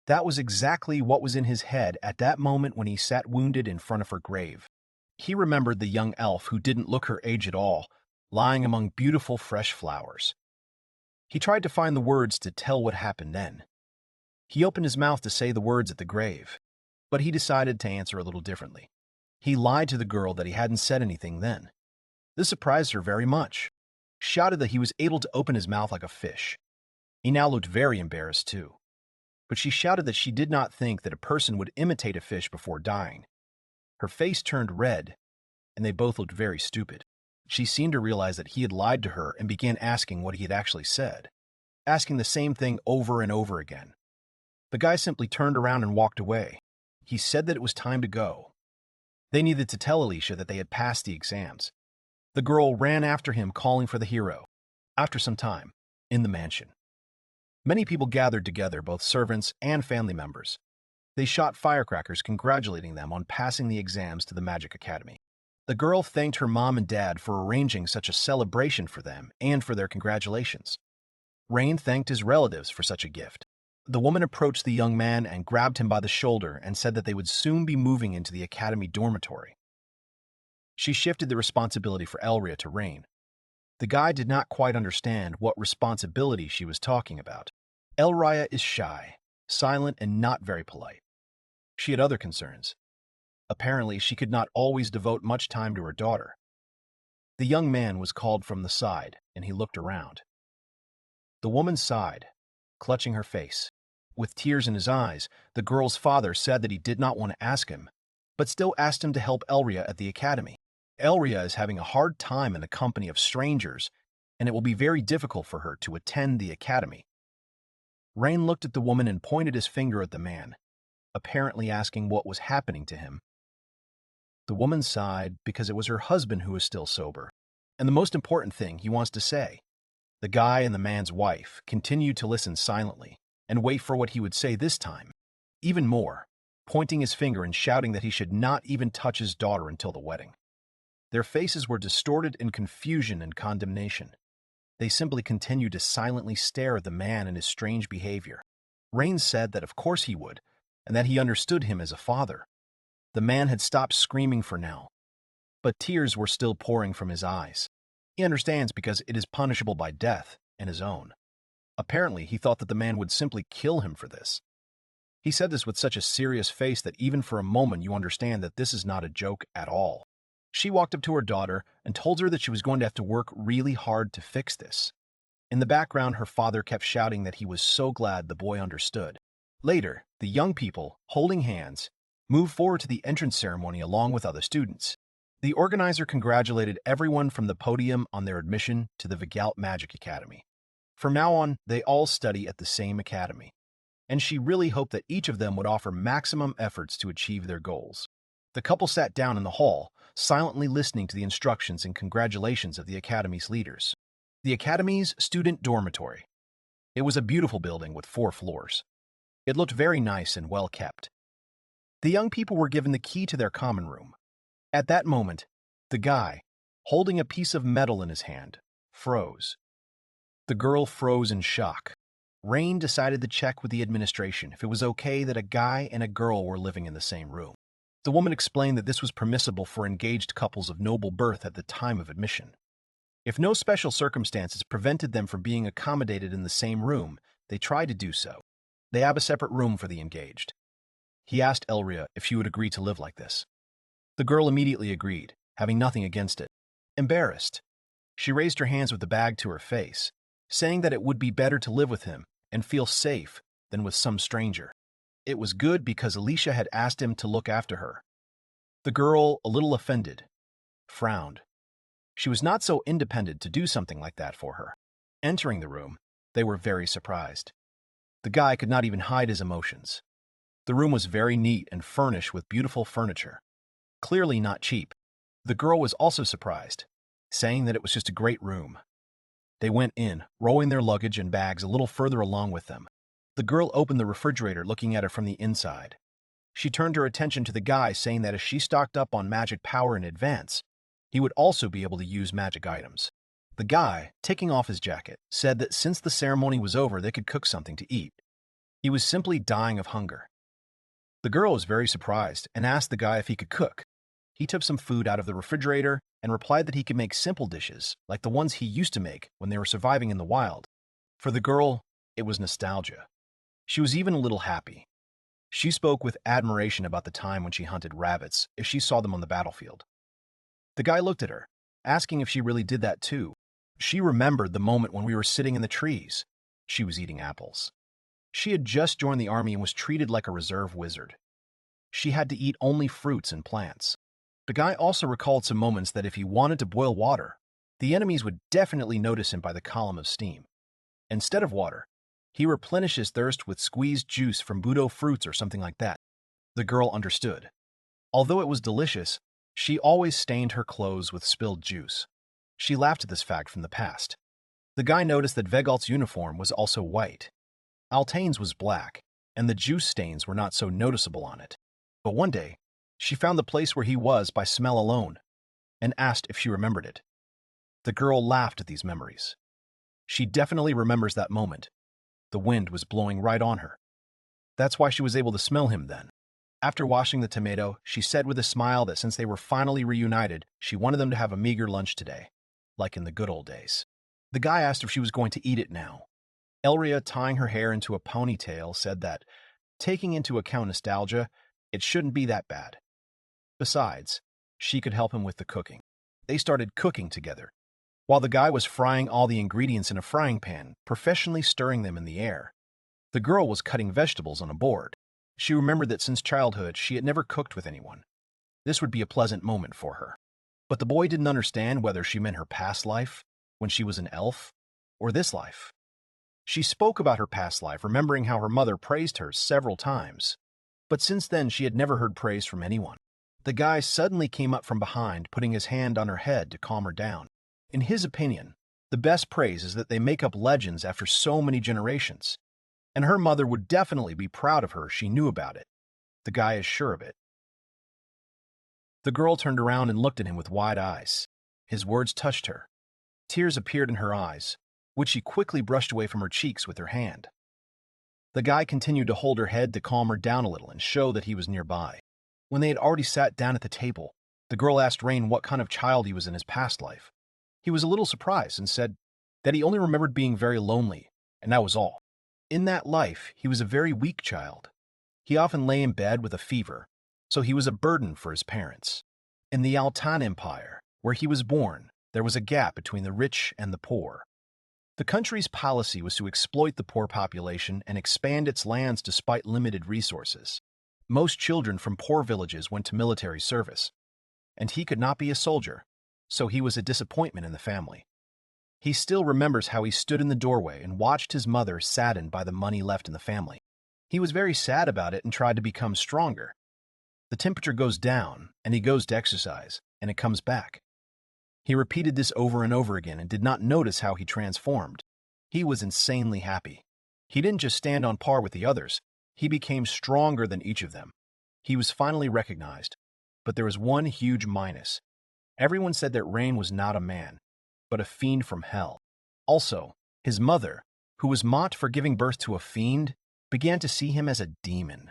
That was exactly what was in his head at that moment when he sat wounded in front of her grave. He remembered the young elf who didn't look her age at all, lying among beautiful fresh flowers. He tried to find the words to tell what happened then. He opened his mouth to say the words at the grave, but he decided to answer a little differently. He lied to the girl that he hadn't said anything then. This surprised her very much. She shouted that he was able to open his mouth like a fish. He now looked very embarrassed too. But she shouted that she did not think that a person would imitate a fish before dying. Her face turned red, and they both looked very stupid. She seemed to realize that he had lied to her and began asking what he had actually said, asking the same thing over and over again. The guy simply turned around and walked away. He said that it was time to go. They needed to tell Alicia that they had passed the exams. The girl ran after him, calling for the hero. After some time, in the mansion, many people gathered together, both servants and family members. They shot firecrackers, congratulating them on passing the exams to the Magic Academy. The girl thanked her mom and dad for arranging such a celebration for them and for their congratulations. Rain thanked his relatives for such a gift. The woman approached the young man and grabbed him by the shoulder and said that they would soon be moving into the academy dormitory. She shifted the responsibility for Elria to Rain. The guy did not quite understand what responsibility she was talking about. Elria is shy, silent, and not very polite. She had other concerns. Apparently, she could not always devote much time to her daughter. The young man was called from the side, and he looked around. The woman sighed, clutching her face. With tears in his eyes, the girl's father said that he did not want to ask him, but still asked him to help Elria at the academy. Elria is having a hard time in the company of strangers, and it will be very difficult for her to attend the academy. Rain looked at the woman and pointed his finger at the man, apparently asking what was happening to him. The woman sighed because it was her husband who was still sober, and the most important thing he wants to say. The guy and the man's wife continued to listen silently and wait for what he would say this time. Even more, pointing his finger and shouting that he should not even touch his daughter until the wedding. Their faces were distorted in confusion and condemnation. They simply continued to silently stare at the man and his strange behavior. Rain said that of course he would, and that he understood him as a father. The man had stopped screaming for now, but tears were still pouring from his eyes. He understands because it is punishable by death and his own. Apparently, he thought that the man would simply kill him for this. He said this with such a serious face that even for a moment you understand that this is not a joke at all. She walked up to her daughter and told her that she was going to have to work really hard to fix this. In the background, her father kept shouting that he was so glad the boy understood. Later, the young people, holding hands, moved forward to the entrance ceremony along with other students. The organizer congratulated everyone from the podium on their admission to the Vigalt Magic Academy. From now on, they all study at the same academy, and she really hoped that each of them would offer maximum efforts to achieve their goals. The couple sat down in the hall, silently listening to the instructions and congratulations of the academy's leaders. The academy's student dormitory. It was a beautiful building with 4 floors. It looked very nice and well kept. The young people were given the key to their common room. At that moment, the guy, holding a piece of metal in his hand, froze. The girl froze in shock. Rain decided to check with the administration if it was okay that a guy and a girl were living in the same room. The woman explained that this was permissible for engaged couples of noble birth at the time of admission. If no special circumstances prevented them from being accommodated in the same room, they tried to do so. They have a separate room for the engaged. He asked Elria if she would agree to live like this. The girl immediately agreed, having nothing against it. Embarrassed, she raised her hands with the bag to her face, saying that it would be better to live with him and feel safe than with some stranger. It was good because Alicia had asked him to look after her. The girl, a little offended, frowned. She was not so independent to do something like that for her. Entering the room, they were very surprised. The guy could not even hide his emotions. The room was very neat and furnished with beautiful furniture. Clearly not cheap. The girl was also surprised, saying that it was just a great room. They went in, rolling their luggage and bags a little further along with them. The girl opened the refrigerator, looking at it from the inside. She turned her attention to the guy, saying that as she stocked up on magic power in advance, he would also be able to use magic items. The guy, taking off his jacket, said that since the ceremony was over, they could cook something to eat. He was simply dying of hunger. The girl was very surprised and asked the guy if he could cook. He took some food out of the refrigerator and replied that he could make simple dishes like the ones he used to make when they were surviving in the wild. For the girl, it was nostalgia. She was even a little happy. She spoke with admiration about the time when she hunted rabbits if she saw them on the battlefield. The guy looked at her, asking if she really did that too. She remembered the moment when we were sitting in the trees. She was eating apples. She had just joined the army and was treated like a reserve wizard. She had to eat only fruits and plants. The guy also recalled some moments that if he wanted to boil water, the enemies would definitely notice him by the column of steam. Instead of water, he replenished his thirst with squeezed juice from Budo fruits or something like that. The girl understood. Although it was delicious, she always stained her clothes with spilled juice. She laughed at this fact from the past. The guy noticed that Vegalt's uniform was also white. Altane's was black, and the juice stains were not so noticeable on it. But one day, she found the place where he was by smell alone, and asked if she remembered it. The girl laughed at these memories. She definitely remembers that moment. The wind was blowing right on her. That's why she was able to smell him then. After washing the tomato, she said with a smile that since they were finally reunited, she wanted them to have a meager lunch today, like in the good old days. The guy asked if she was going to eat it now. Elria, tying her hair into a ponytail, said that, taking into account nostalgia, it shouldn't be that bad. Besides, she could help him with the cooking. They started cooking together, while the guy was frying all the ingredients in a frying pan, professionally stirring them in the air. The girl was cutting vegetables on a board. She remembered that since childhood, she had never cooked with anyone. This would be a pleasant moment for her. But the boy didn't understand whether she meant her past life, when she was an elf, or this life. She spoke about her past life, remembering how her mother praised her several times. But since then, she had never heard praise from anyone. The guy suddenly came up from behind, putting his hand on her head to calm her down. In his opinion, the best praise is that they make up legends after so many generations. And her mother would definitely be proud of her if she knew about it. The guy is sure of it. The girl turned around and looked at him with wide eyes. His words touched her. Tears appeared in her eyes, which she quickly brushed away from her cheeks with her hand. The guy continued to hold her head to calm her down a little and show that he was nearby. When they had already sat down at the table, the girl asked Rain what kind of child he was in his past life. He was a little surprised and said that he only remembered being very lonely, and that was all. In that life, he was a very weak child. He often lay in bed with a fever, so he was a burden for his parents. In the Altan Empire, where he was born, there was a gap between the rich and the poor. The country's policy was to exploit the poor population and expand its lands despite limited resources. Most children from poor villages went to military service, and he could not be a soldier, so he was a disappointment in the family. He still remembers how he stood in the doorway and watched his mother saddened by the money left in the family. He was very sad about it and tried to become stronger. The temperature goes down, and he goes to exercise, and it comes back. He repeated this over and over again and did not notice how he transformed. He was insanely happy. He didn't just stand on par with the others, he became stronger than each of them. He was finally recognized. But there was one huge minus. Everyone said that Rain was not a man, but a fiend from hell. Also, his mother, who was mocked for giving birth to a fiend, began to see him as a demon.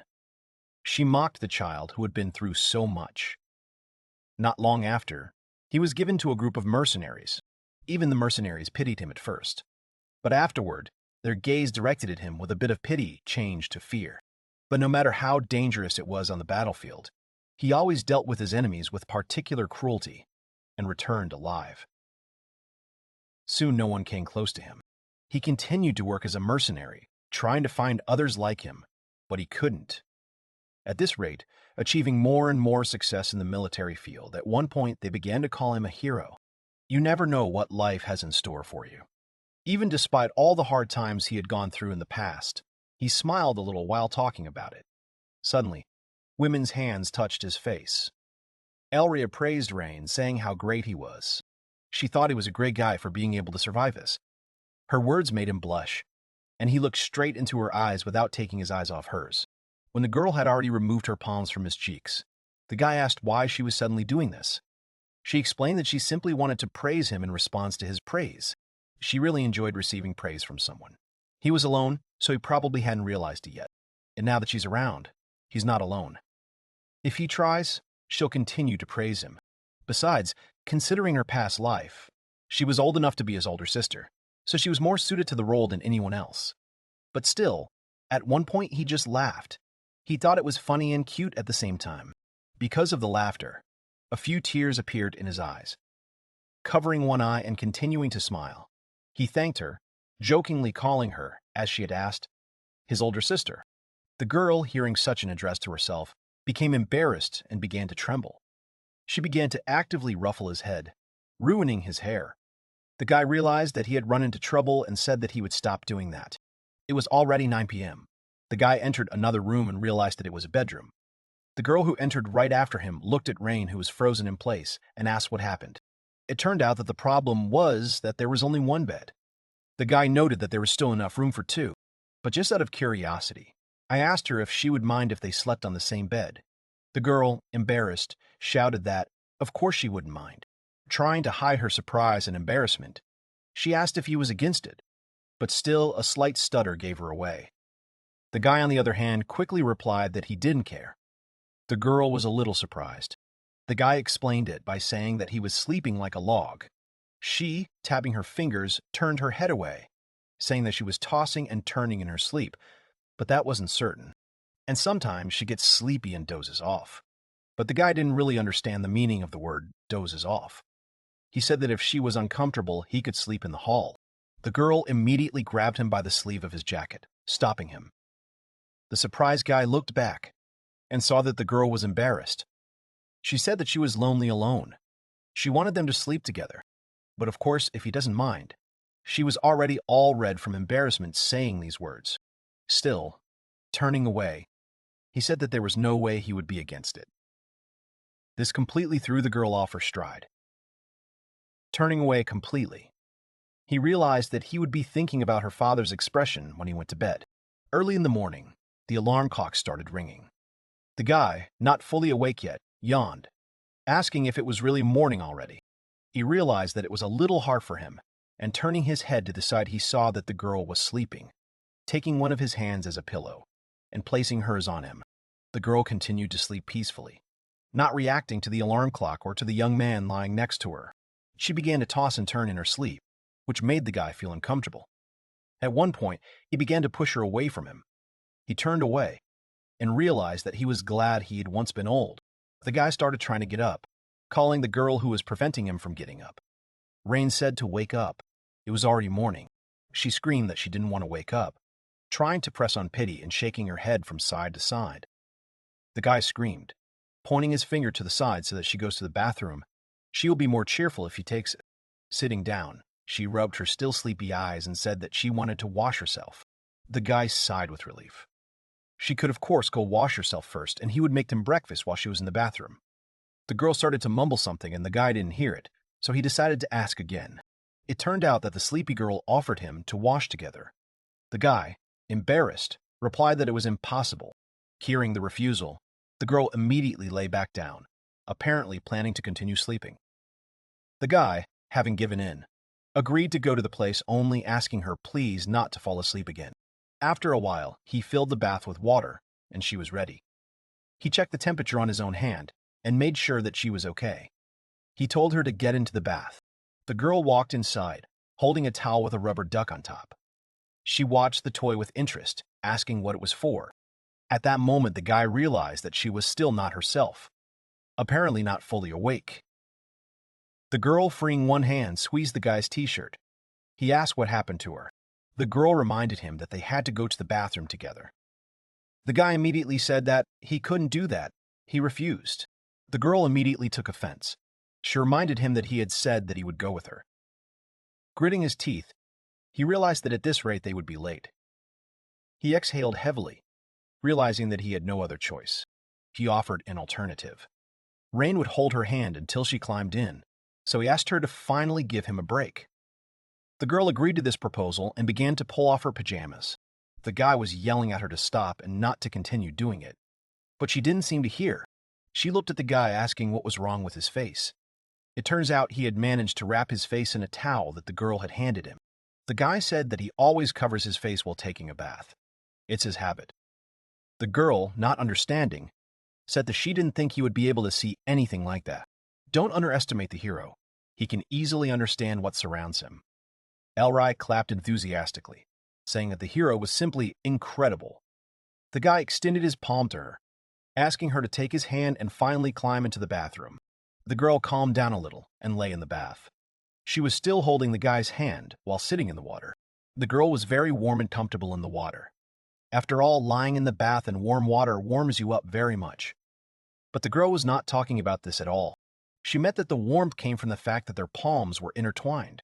She mocked the child who had been through so much. Not long after, he was given to a group of mercenaries. Even the mercenaries pitied him at first. But afterward, their gaze directed at him with a bit of pity changed to fear. But no matter how dangerous it was on the battlefield, he always dealt with his enemies with particular cruelty and returned alive. Soon no one came close to him. He continued to work as a mercenary, trying to find others like him, but he couldn't. At this rate, achieving more and more success in the military field, at one point they began to call him a hero. You never know what life has in store for you. Even despite all the hard times he had gone through in the past, he smiled a little while talking about it. Suddenly, women's hands touched his face. Elria praised Rain, saying how great he was. She thought he was a great guy for being able to survive this. Her words made him blush, and he looked straight into her eyes without taking his eyes off hers. When the girl had already removed her palms from his cheeks, the guy asked why she was suddenly doing this. She explained that she simply wanted to praise him in response to his praise. She really enjoyed receiving praise from someone. He was alone, so he probably hadn't realized it yet. And now that she's around, he's not alone. If he tries, she'll continue to praise him. Besides, considering her past life, she was old enough to be his older sister, so she was more suited to the role than anyone else. But still, At one point, he just laughed. He thought it was funny and cute at the same time. Because of the laughter, a few tears appeared in his eyes. Covering one eye and continuing to smile, he thanked her, jokingly calling her, as she had asked, his older sister. The girl, hearing such an address to herself, became embarrassed and began to tremble. She began to actively ruffle his head, ruining his hair. The guy realized that he had run into trouble and said that he would stop doing that. It was already 9 p.m. The guy entered another room and realized that it was a bedroom. The girl who entered right after him looked at Rain, who was frozen in place, and asked what happened. It turned out that the problem was that there was only one bed. The guy noted that there was still enough room for two, but just out of curiosity, I asked her if she would mind if they slept on the same bed. The girl, embarrassed, shouted that, of course she wouldn't mind. Trying to hide her surprise and embarrassment, she asked if he was against it, but still a slight stutter gave her away. The guy, on the other hand, quickly replied that he didn't care. The girl was a little surprised. The guy explained it by saying that he was sleeping like a log. She, tapping her fingers, turned her head away, saying that she was tossing and turning in her sleep, but that wasn't certain. And sometimes she gets sleepy and dozes off. But the guy didn't really understand the meaning of the word dozes off. He said that if she was uncomfortable, he could sleep in the hall. The girl immediately grabbed him by the sleeve of his jacket, stopping him. The surprised guy looked back and saw that the girl was embarrassed. She said that she was lonely alone. She wanted them to sleep together. But of course, if he doesn't mind, she was already all red from embarrassment saying these words. Still, turning away, he said that there was no way he would be against it. This completely threw the girl off her stride. Turning away completely, he realized that he would be thinking about her father's expression when he went to bed. Early in the morning, the alarm clock started ringing. The guy, not fully awake yet, yawned, asking if it was really morning already. He realized that it was a little hard for him, and turning his head to the side, he saw that the girl was sleeping. Taking one of his hands as a pillow and placing hers on him, the girl continued to sleep peacefully, not reacting to the alarm clock or to the young man lying next to her. She began to toss and turn in her sleep, which made the guy feel uncomfortable. At one point, he began to push her away from him. He turned away and realized that he was glad he had once been old. The guy started trying to get up, calling the girl who was preventing him from getting up. Rain said to wake up. It was already morning. She screamed that she didn't want to wake up, trying to press on pity and shaking her head from side to side. The guy screamed, pointing his finger to the side so that she goes to the bathroom. She will be more cheerful if he takes it. Sitting down, she rubbed her still sleepy eyes and said that she wanted to wash herself. The guy sighed with relief. She could, of course, go wash herself first, and he would make them breakfast while she was in the bathroom. The girl started to mumble something, and the guy didn't hear it, so he decided to ask again. It turned out that the sleepy girl offered him to wash together. The guy, embarrassed, replied that it was impossible. Hearing the refusal, the girl immediately lay back down, apparently planning to continue sleeping. The guy, having given in, agreed to go to the place, only asking her please not to fall asleep again. After a while, he filled the bath with water, and she was ready. He checked the temperature on his own hand and made sure that she was okay. He told her to get into the bath. The girl walked inside, holding a towel with a rubber duck on top. She watched the toy with interest, asking what it was for. At that moment, the guy realized that she was still not herself, apparently not fully awake. The girl, freeing one hand, squeezed the guy's t-shirt. He asked what happened to her. The girl reminded him that they had to go to the bathroom together. The guy immediately said that he couldn't do that. He refused. The girl immediately took offense. She reminded him that he had said that he would go with her. Gritting his teeth, he realized that at this rate they would be late. He exhaled heavily, realizing that he had no other choice. He offered an alternative. Rain would hold her hand until she climbed in, so he asked her to finally give him a break. The girl agreed to this proposal and began to pull off her pajamas. The guy was yelling at her to stop and not to continue doing it, but she didn't seem to hear. She looked at the guy, asking what was wrong with his face. It turns out he had managed to wrap his face in a towel that the girl had handed him. The guy said that he always covers his face while taking a bath. It's his habit. The girl, not understanding, said that she didn't think he would be able to see anything like that. Don't underestimate the hero. He can easily understand what surrounds him. Elria clapped enthusiastically. saying that the hero was simply incredible. The guy extended his palm to her, asking her to take his hand and finally climb into the bathroom. The girl calmed down a little and lay in the bath. She was still holding the guy's hand while sitting in the water. The girl was very warm and comfortable in the water. After all, lying in the bath in warm water warms you up very much. But the girl was not talking about this at all. She meant that the warmth came from the fact that their palms were intertwined.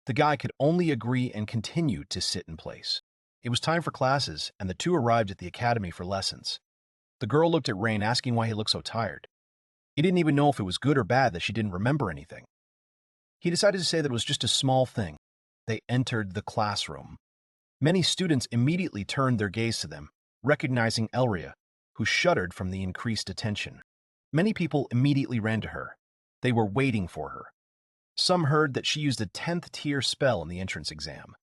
The guy could only agree and continued to sit in place. It was time for classes, and the two arrived at the academy for lessons. The girl looked at Rain, asking why he looked so tired. He didn't even know if it was good or bad that she didn't remember anything. He decided to say that it was just a small thing. They entered the classroom. Many students immediately turned their gaze to them, recognizing Elria, who shuddered from the increased attention. Many people immediately ran to her. They were waiting for her. Some heard that she used a 10th tier spell in the entrance exam.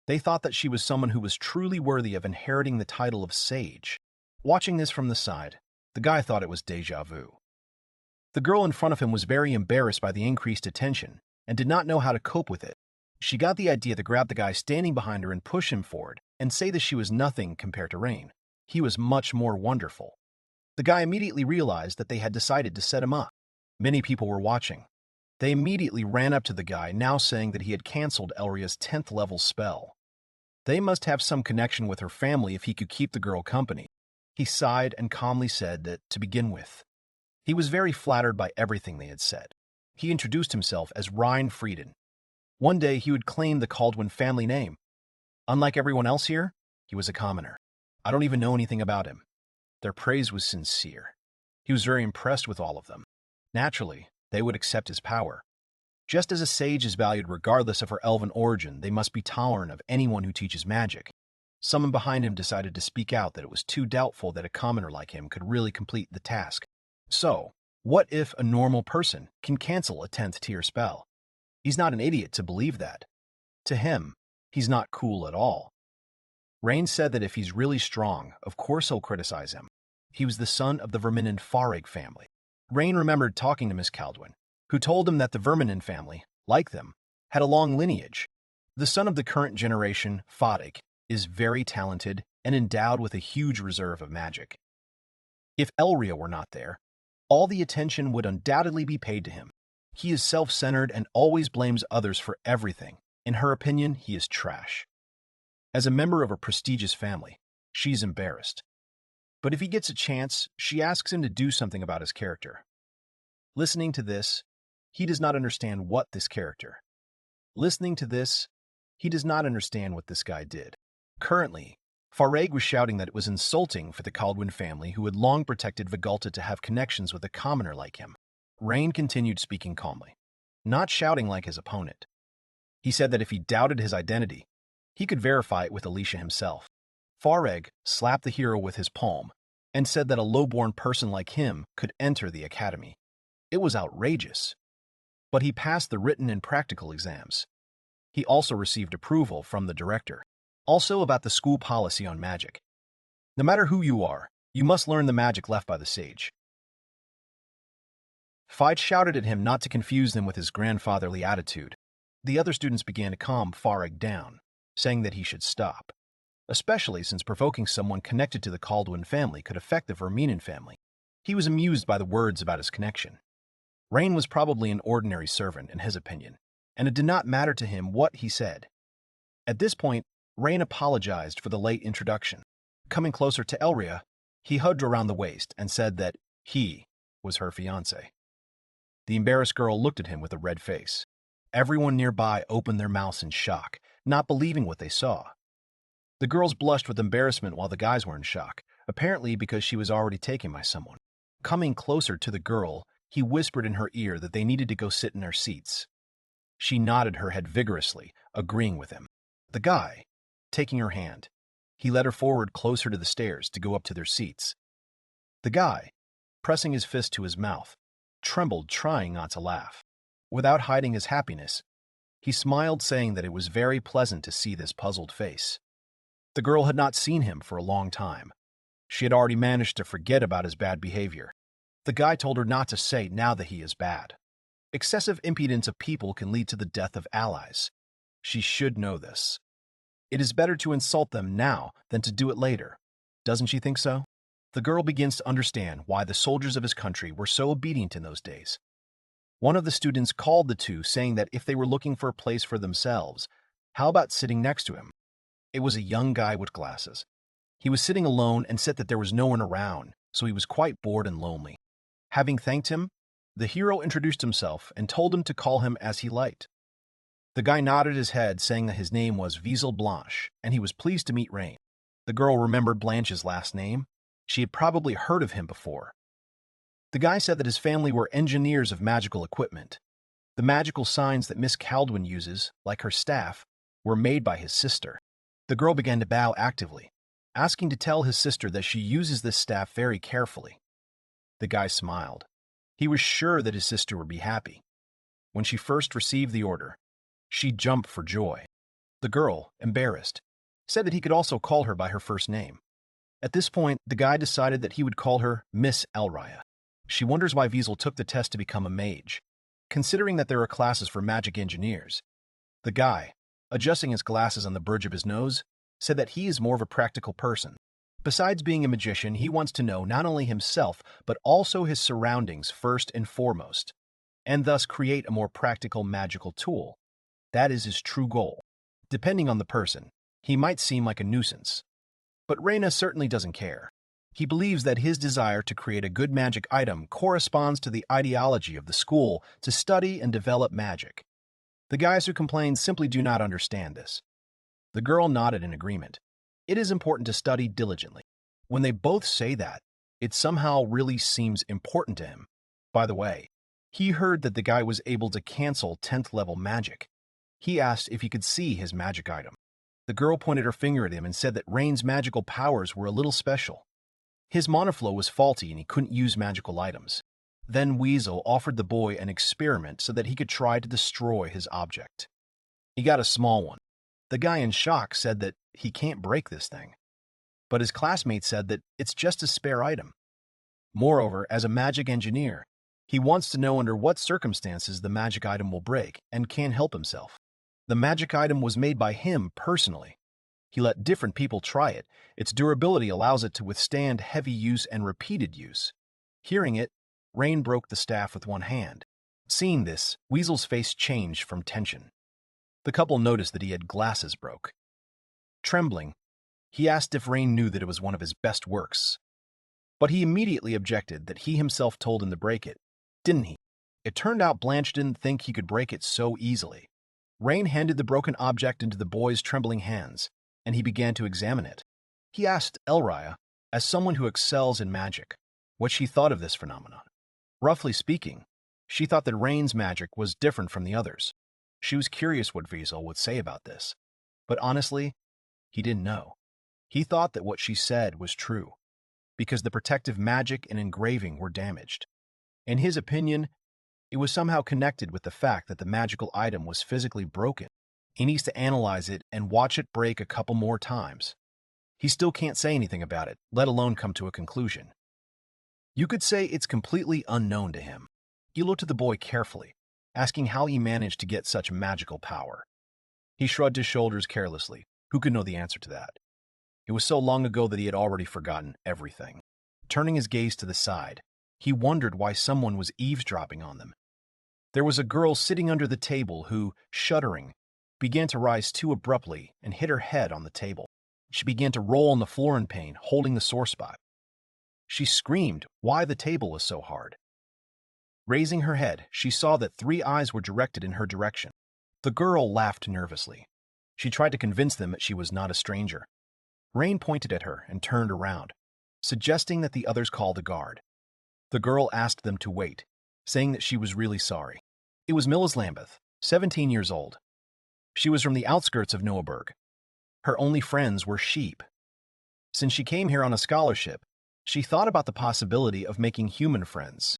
They thought that she was someone who was truly worthy of inheriting the title of sage. Watching this from the side, the guy thought it was déjà vu. The girl in front of him was very embarrassed by the increased attention and did not know how to cope with it. She got the idea to grab the guy standing behind her and push him forward and say that she was nothing compared to Rain. He was much more wonderful. The guy immediately realized that they had decided to set him up. Many people were watching. They immediately ran up to the guy, now saying that he had canceled Elria's 10th level spell. They must have some connection with her family if he could keep the girl company. He sighed and calmly said that, to begin with, he was very flattered by everything they had said. He introduced himself as Reincarnated. One day he would claim the Kaldwin family name. Unlike everyone else here, he was a commoner. I don't even know anything about him. Their praise was sincere. He was very impressed with all of them. Naturally, they would accept his power. Just as a sage is valued regardless of her elven origin, they must be tolerant of anyone who teaches magic. Someone behind him decided to speak out that it was too doubtful that a commoner like him could really complete the task. So, what if a normal person can cancel a 10th tier spell? He's not an idiot to believe that. To him, he's not cool at all. Rain said that if he's really strong, of course he'll criticize him. He was the son of the Verminen Farag family. Rain remembered talking to Miss Kaldwin, who told him that the Verminen family, like them, had a long lineage. The son of the current generation, Farag, is very talented and endowed with a huge reserve of magic. If Elria were not there, all the attention would undoubtedly be paid to him. He is self-centered and always blames others for everything. In her opinion, he is trash. As a member of a prestigious family, she's embarrassed. But if he gets a chance, she asks him to do something about his character. Listening to this, he does not understand what this character. Listening to this, he does not understand what this guy did. Currently, Farag was shouting that it was insulting for the Kaldwin family who had long protected Vigalta to have connections with a commoner like him. Rain continued speaking calmly, not shouting like his opponent. He said that if he doubted his identity, he could verify it with Alicia himself. Farag slapped the hero with his palm and said that a low-born person like him could enter the academy. It was outrageous. But he passed the written and practical exams. He also received approval from the director. Also about the school policy on magic. No matter who you are, you must learn the magic left by the sage. Fide shouted at him not to confuse them with his grandfatherly attitude. The other students began to calm Farag down, saying that he should stop, especially since provoking someone connected to the Kaldwin family could affect the Verminen family. He was amused by the words about his connection. Rain was probably an ordinary servant, in his opinion, and it did not matter to him what he said. At this point, Rain apologized for the late introduction. Coming closer to Elria, he hugged her around the waist and said that he was her fiancé. The embarrassed girl looked at him with a red face. Everyone nearby opened their mouths in shock, not believing what they saw. The girls blushed with embarrassment while the guys were in shock, apparently because she was already taken by someone. Coming closer to the girl, he whispered in her ear that they needed to go sit in their seats. She nodded her head vigorously, agreeing with him. The guy, taking her hand, he led her forward closer to the stairs to go up to their seats. The guy, pressing his fist to his mouth, trembled, trying not to laugh. Without hiding his happiness, he smiled, saying that it was very pleasant to see this puzzled face. The girl had not seen him for a long time. She had already managed to forget about his bad behavior. The guy told her not to say now that he is bad. Excessive impudence of people can lead to the death of allies. She should know this. It is better to insult them now than to do it later. Doesn't she think so? The girl begins to understand why the soldiers of his country were so obedient in those days. One of the students called the two, saying that if they were looking for a place for themselves, how about sitting next to him? It was a young guy with glasses. He was sitting alone and said that there was no one around, so he was quite bored and lonely. Having thanked him, the hero introduced himself and told him to call him as he liked. The guy nodded his head, saying that his name was Wiesel Blanche, and he was pleased to meet Rain. The girl remembered Blanche's last name. She had probably heard of him before. The guy said that his family were engineers of magical equipment. The magical signs that Miss Caldwin uses, like her staff, were made by his sister. The girl began to bow actively, asking to tell his sister that she uses this staff very carefully. The guy smiled. He was sure that his sister would be happy. When she first received the order, she jumped for joy. The girl, embarrassed, said that he could also call her by her first name. At this point, the guy decided that he would call her Miss Elria. She wonders why Wiesel took the test to become a mage, considering that there are classes for magic engineers. The guy, adjusting his glasses on the bridge of his nose, said that he is more of a practical person. Besides being a magician, he wants to know not only himself, but also his surroundings first and foremost, and thus create a more practical magical tool. That is his true goal. Depending on the person, he might seem like a nuisance. But Reina certainly doesn't care. He believes that his desire to create a good magic item corresponds to the ideology of the school to study and develop magic. The guys who complain simply do not understand this. The girl nodded in agreement. It is important to study diligently. When they both say that, it somehow really seems important to him. By the way, he heard that the guy was able to cancel 10th level magic. He asked if he could see his magic item. The girl pointed her finger at him and said that Rain's magical powers were a little special. His monoflow was faulty and he couldn't use magical items. Then Wiesel offered the boy an experiment so that he could try to destroy his object. He got a small one. The guy in shock said that he can't break this thing. But his classmate said that it's just a spare item. Moreover, as a magic engineer, he wants to know under what circumstances the magic item will break and can't help himself. The magic item was made by him personally. He let different people try it. Its durability allows it to withstand heavy use and repeated use. Hearing it, Rain broke the staff with one hand. Seeing this, Wiesel's face changed from tension. The couple noticed that he had glasses broke. Trembling, he asked if Rain knew that it was one of his best works. But he immediately objected that he himself told him to break it, didn't he? It turned out Blanche didn't think he could break it so easily. Rain handed the broken object into the boy's trembling hands, and he began to examine it. He asked Elria, as someone who excels in magic, what she thought of this phenomenon. Roughly speaking, she thought that Rain's magic was different from the others. She was curious what Wiesel would say about this, but honestly, he didn't know. He thought that what she said was true, because the protective magic and engraving were damaged. In his opinion, it was somehow connected with the fact that the magical item was physically broken. He needs to analyze it and watch it break a couple more times. He still can't say anything about it, let alone come to a conclusion. You could say it's completely unknown to him. He looked at the boy carefully, asking how he managed to get such magical power. He shrugged his shoulders carelessly. Who could know the answer to that? It was so long ago that he had already forgotten everything. Turning his gaze to the side, he wondered why someone was eavesdropping on them. There was a girl sitting under the table who, shuddering, began to rise too abruptly and hit her head on the table. She began to roll on the floor in pain, holding the sore spot. She screamed why the table was so hard. Raising her head, she saw that 3 eyes were directed in her direction. The girl laughed nervously. She tried to convince them that she was not a stranger. Rain pointed at her and turned around, suggesting that the others call the guard. The girl asked them to wait, saying that she was really sorry. It was Millis Lambeth, 17 years old. She was from the outskirts of Noaberg. Her only friends were sheep. Since she came here on a scholarship, she thought about the possibility of making human friends.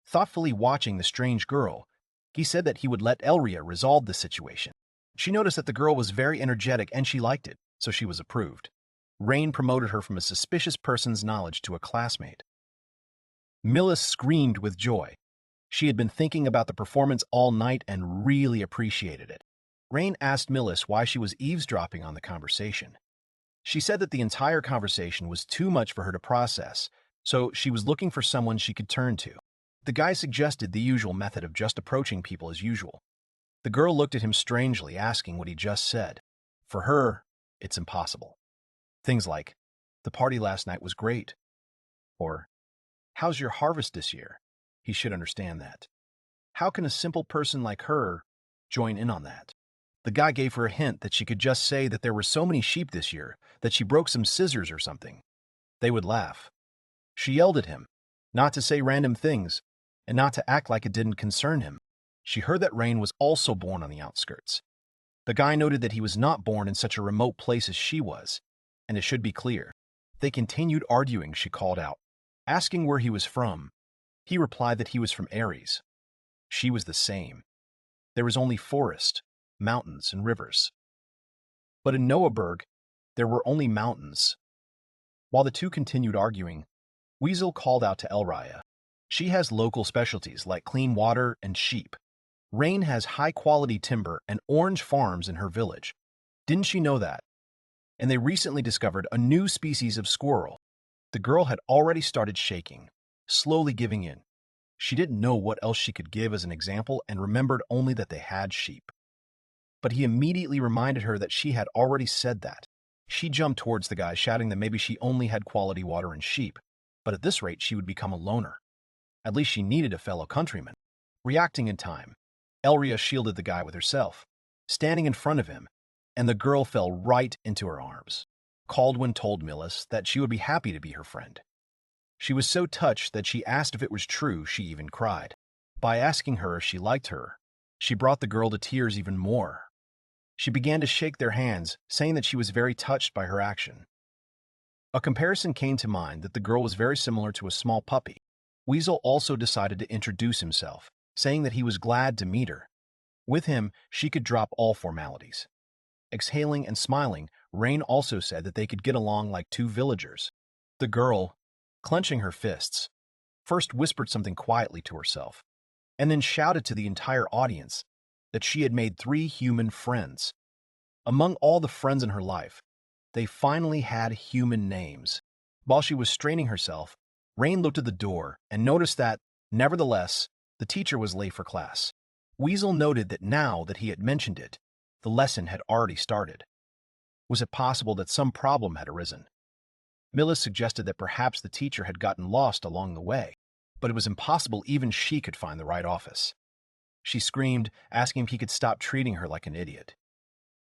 Thoughtfully watching the strange girl, he said that he would let Elria resolve the situation. She noticed that the girl was very energetic and she liked it, so she was approved. Rain promoted her from a suspicious person's knowledge to a classmate. Millis screamed with joy. She had been thinking about the performance all night and really appreciated it. Rain asked Millis why she was eavesdropping on the conversation. She said that the entire conversation was too much for her to process, so she was looking for someone she could turn to. The guy suggested the usual method of just approaching people as usual. The girl looked at him strangely, asking what he just said. For her, it's impossible. Things like, "The party last night was great," or, "How's your harvest this year?" He should understand that. How can a simple person like her join in on that? The guy gave her a hint that she could just say that there were so many sheep this year that she broke some scissors or something. They would laugh. She yelled at him, not to say random things, and not to act like it didn't concern him. She heard that Rain was also born on the outskirts. The guy noted that he was not born in such a remote place as she was, and it should be clear. They continued arguing, she called out, asking where he was from. He replied that he was from Aries. She was the same. There was only forest, mountains, and rivers. But in Noahberg, there were only mountains. While the two continued arguing, Weasel called out to Elria. She has local specialties like clean water and sheep. Rain has high-quality timber and orange farms in her village. Didn't she know that? And they recently discovered a new species of squirrel. The girl had already started shaking, slowly giving in. She didn't know what else she could give as an example and remembered only that they had sheep. But he immediately reminded her that she had already said that. She jumped towards the guy, shouting that maybe she only had quality water and sheep, but at this rate she would become a loner. At least she needed a fellow countryman. Reacting in time, Elria shielded the guy with herself, standing in front of him, and the girl fell right into her arms. Caldwin told Millis that she would be happy to be her friend. She was so touched that she asked if it was true. She even cried. By asking her if she liked her, she brought the girl to tears even more. She began to shake their hands, saying that she was very touched by her action. A comparison came to mind that the girl was very similar to a small puppy. Weasel also decided to introduce himself, saying that he was glad to meet her. With him, she could drop all formalities. Exhaling and smiling, Rain also said that they could get along like two villagers. The girl, clenching her fists, first whispered something quietly to herself, and then shouted to the entire audience that she had made 3 human friends. Among all the friends in her life, they finally had human names. While she was straining herself, Rain looked at the door and noticed that, nevertheless, the teacher was late for class. Weasel noted that now that he had mentioned it, the lesson had already started. Was it possible that some problem had arisen? Millis suggested that perhaps the teacher had gotten lost along the way, but it was impossible even she could find the right office. She screamed, asking if he could stop treating her like an idiot.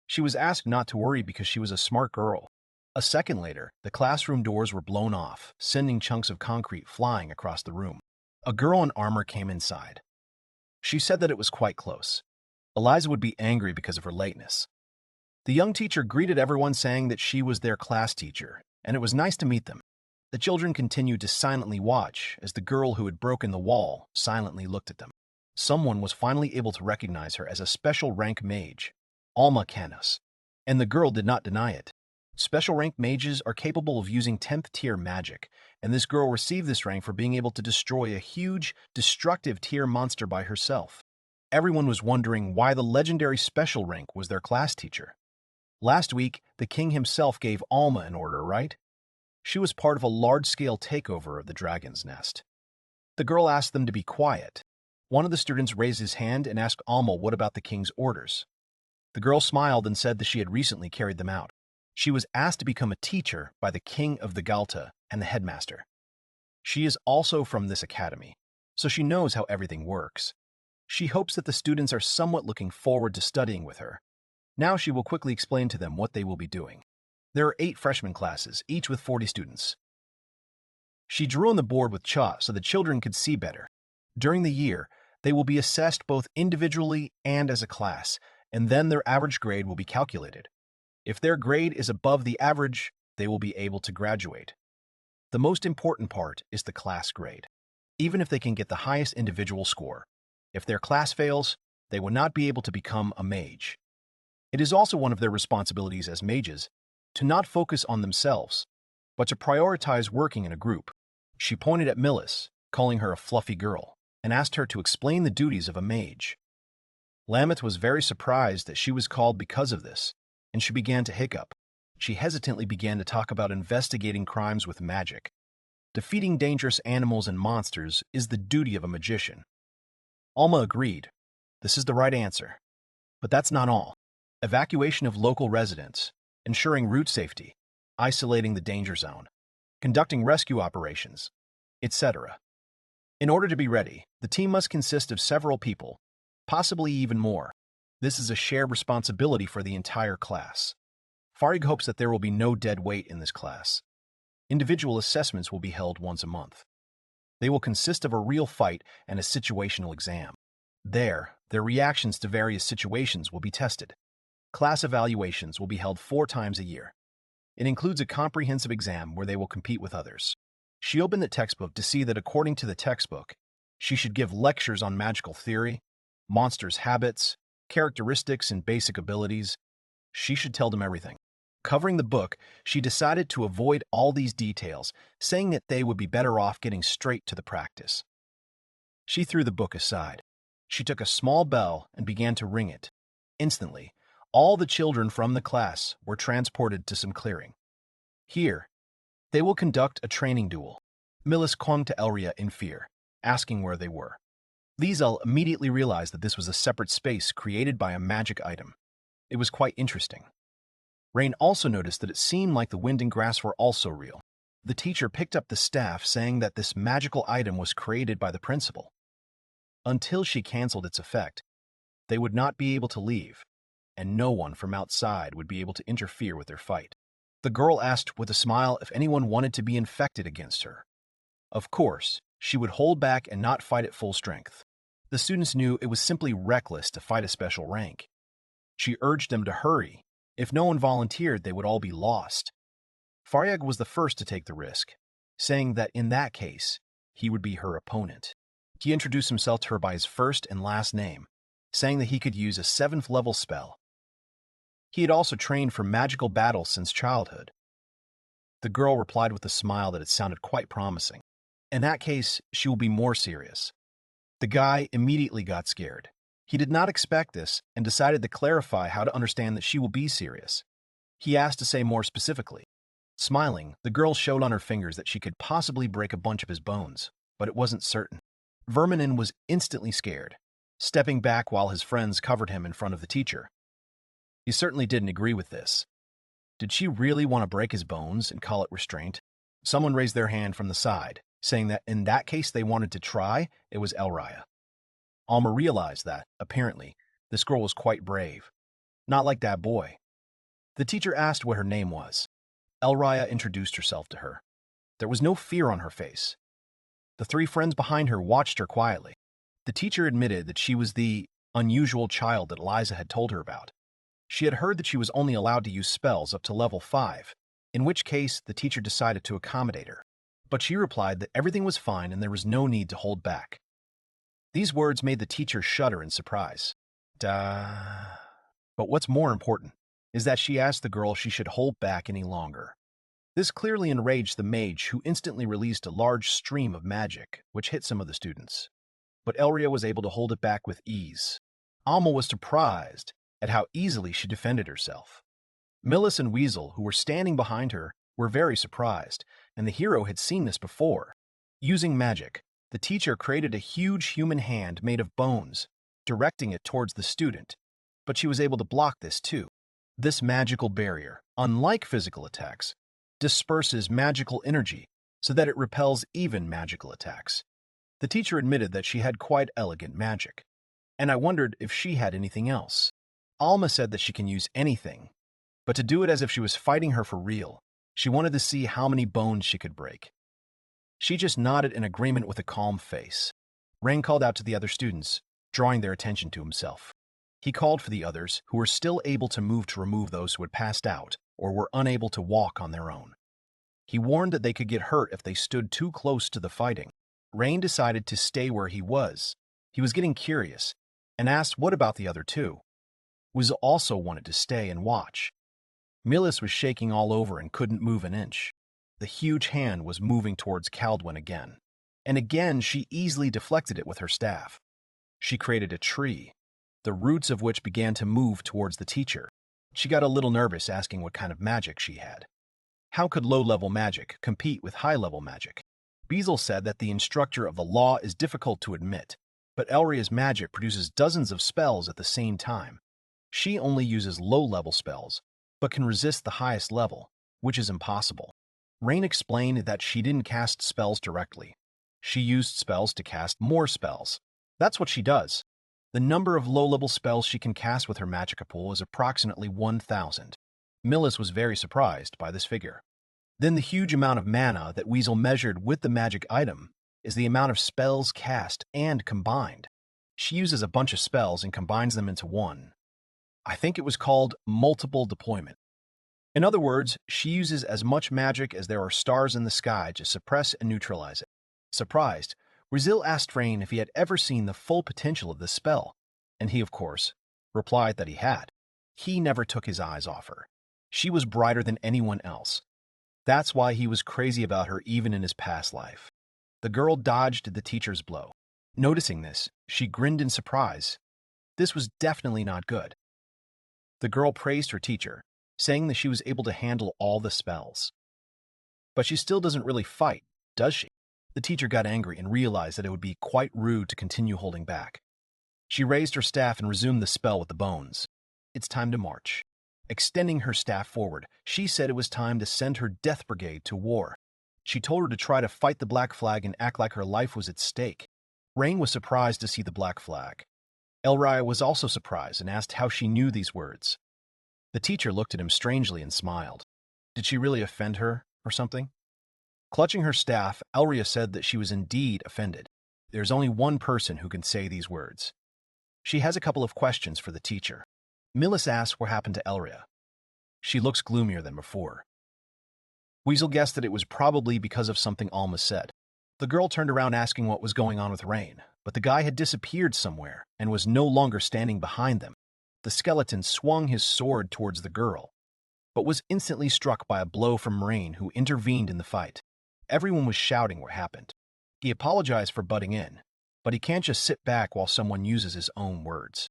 She was asked not to worry because she was a smart girl. A second later, the classroom doors were blown off, sending chunks of concrete flying across the room. A girl in armor came inside. She said that it was quite close. Eliza would be angry because of her lateness. The young teacher greeted everyone, saying that she was their class teacher, and it was nice to meet them. The children continued to silently watch as the girl who had broken the wall silently looked at them. Someone was finally able to recognize her as a special rank mage, Alma Canis, and the girl did not deny it. Special rank mages are capable of using 10th tier magic, and this girl received this rank for being able to destroy a huge, destructive tier monster by herself. Everyone was wondering why the legendary special rank was their class teacher. Last week, the king himself gave Alma an order, right? She was part of a large-scale takeover of the dragon's nest. The girl asked them to be quiet. One of the students raised his hand and asked Alma what about the king's orders. The girl smiled and said that she had recently carried them out. She was asked to become a teacher by the king of the Galta and the headmaster. She is also from this academy, so she knows how everything works. She hopes that the students are somewhat looking forward to studying with her. Now she will quickly explain to them what they will be doing. There are 8 freshman classes, each with 40 students. She drew on the board with chalk so the children could see better. During the year, they will be assessed both individually and as a class, and then their average grade will be calculated. If their grade is above the average, they will be able to graduate. The most important part is the class grade. Even if they can get the highest individual score, if their class fails, they will not be able to become a mage. It is also one of their responsibilities as mages to not focus on themselves, but to prioritize working in a group. She pointed at Millis, calling her a fluffy girl, and asked her to explain the duties of a mage. Lameth was very surprised that she was called because of this, and she began to hiccup. She hesitantly began to talk about investigating crimes with magic. Defeating dangerous animals and monsters is the duty of a magician. Alma agreed. This is the right answer. But that's not all. Evacuation of local residents, ensuring route safety, isolating the danger zone, conducting rescue operations, etc. In order to be ready, the team must consist of several people, possibly even more. This is a shared responsibility for the entire class. Farig hopes that there will be no dead weight in this class. Individual assessments will be held once a month. They will consist of a real fight and a situational exam. There, their reactions to various situations will be tested. Class evaluations will be held 4 times a year. It includes a comprehensive exam where they will compete with others. She opened the textbook to see that according to the textbook, she should give lectures on magical theory, monsters' habits, characteristics, and basic abilities. She should tell them everything. Covering the book, she decided to avoid all these details, saying that they would be better off getting straight to the practice. She threw the book aside. She took a small bell and began to ring it. Instantly, all the children from the class were transported to some clearing. Here, they will conduct a training duel. Millis clung to Elria in fear, asking where they were. Liesel immediately realized that this was a separate space created by a magic item. It was quite interesting. Rain also noticed that it seemed like the wind and grass were also real. The teacher picked up the staff, saying that this magical item was created by the principal. Until she canceled its effect, they would not be able to leave, and no one from outside would be able to interfere with their fight. The girl asked with a smile if anyone wanted to be infected against her. Of course, she would hold back and not fight at full strength. The students knew it was simply reckless to fight a special rank. She urged them to hurry. If no one volunteered, they would all be lost. Faryag was the first to take the risk, saying that in that case, he would be her opponent. He introduced himself to her by his first and last name, saying that he could use a 7th level spell. He had also trained for magical battles since childhood. The girl replied with a smile that it sounded quite promising. In that case, she will be more serious. The guy immediately got scared. He did not expect this and decided to clarify how to understand that she will be serious. He asked to say more specifically. Smiling, the girl showed on her fingers that she could possibly break a bunch of his bones, but it wasn't certain. Verminen was instantly scared, stepping back while his friends covered him in front of the teacher. He certainly didn't agree with this. Did she really want to break his bones and call it restraint? Someone raised their hand from the side, saying that in that case they wanted to try. It was Elria. Alma realized that, apparently, this girl was quite brave. Not like that boy. The teacher asked what her name was. Elria introduced herself to her. There was no fear on her face. The 3 friends behind her watched her quietly. The teacher admitted that she was the unusual child that Liza had told her about. She had heard that she was only allowed to use spells up to level 5, in which case the teacher decided to accommodate her. But she replied that everything was fine and there was no need to hold back. These words made the teacher shudder in surprise. But what's more important is that she asked the girl if she should hold back any longer. This clearly enraged the mage, who instantly released a large stream of magic, which hit some of the students. But Elria was able to hold it back with ease. Alma was surprised at how easily she defended herself. Millis and Weasel, who were standing behind her, were very surprised, and the hero had seen this before. Using magic, the teacher created a huge human hand made of bones, directing it towards the student, but she was able to block this too. This magical barrier, unlike physical attacks, disperses magical energy so that it repels even magical attacks. The teacher admitted that she had quite elegant magic, and I wondered if she had anything else. Alma said that she can use anything, but to do it as if she was fighting her for real, she wanted to see how many bones she could break. She just nodded in agreement with a calm face. Rain called out to the other students, drawing their attention to himself. He called for the others, who were still able to move, to remove those who had passed out or were unable to walk on their own. He warned that they could get hurt if they stood too close to the fighting. Rain decided to stay where he was. He was getting curious and asked what about the other 2. Wiz also wanted to stay and watch. Millis was shaking all over and couldn't move an inch. The huge hand was moving towards Kaldwin again, and again she easily deflected it with her staff. She created a tree. the roots of which began to move towards the teacher. She got a little nervous asking what kind of magic she had. How could low-level magic compete with high-level magic? Beazle said that the instructor of the law is difficult to admit, but Elria's magic produces dozens of spells at the same time. She only uses low-level spells, but can resist the highest level, which is impossible. Rain explained that she didn't cast spells directly. She used spells to cast more spells. That's what she does. The number of low-level spells she can cast with her magica pool is approximately 1,000. Millis was very surprised by this figure. Then the huge amount of mana that Weasel measured with the magic item is the amount of spells cast and combined. She uses a bunch of spells and combines them into one. I think it was called multiple deployment. In other words, she uses as much magic as there are stars in the sky to suppress and neutralize it. Surprised, Rizil asked Rain if he had ever seen the full potential of this spell, and he, of course, replied that he had. He never took his eyes off her. She was brighter than anyone else. That's why he was crazy about her even in his past life. The girl dodged the teacher's blow. Noticing this, she grinned in surprise. This was definitely not good. The girl praised her teacher, saying that she was able to handle all the spells. But she still doesn't really fight, does she? The teacher got angry and realized that it would be quite rude to continue holding back. She raised her staff and resumed the spell with the bones. It's time to march. Extending her staff forward, she said it was time to send her death brigade to war. She told her to try to fight the black flag and act like her life was at stake. Rain was surprised to see the black flag. Elria was also surprised and asked how she knew these words. The teacher looked at him strangely and smiled. Did she really offend her, or something? Clutching her staff, Elria said that she was indeed offended. There's only one person who can say these words. She has a couple of questions for the teacher. Millis asked what happened to Elria. She looks gloomier than before. Weasel guessed that it was probably because of something Alma said. The girl turned around asking what was going on with Rain, but the guy had disappeared somewhere and was no longer standing behind them. The skeleton swung his sword towards the girl, but was instantly struck by a blow from Rain, who intervened in the fight. Everyone was shouting what happened. He apologized for butting in, but he can't just sit back while someone uses his own words.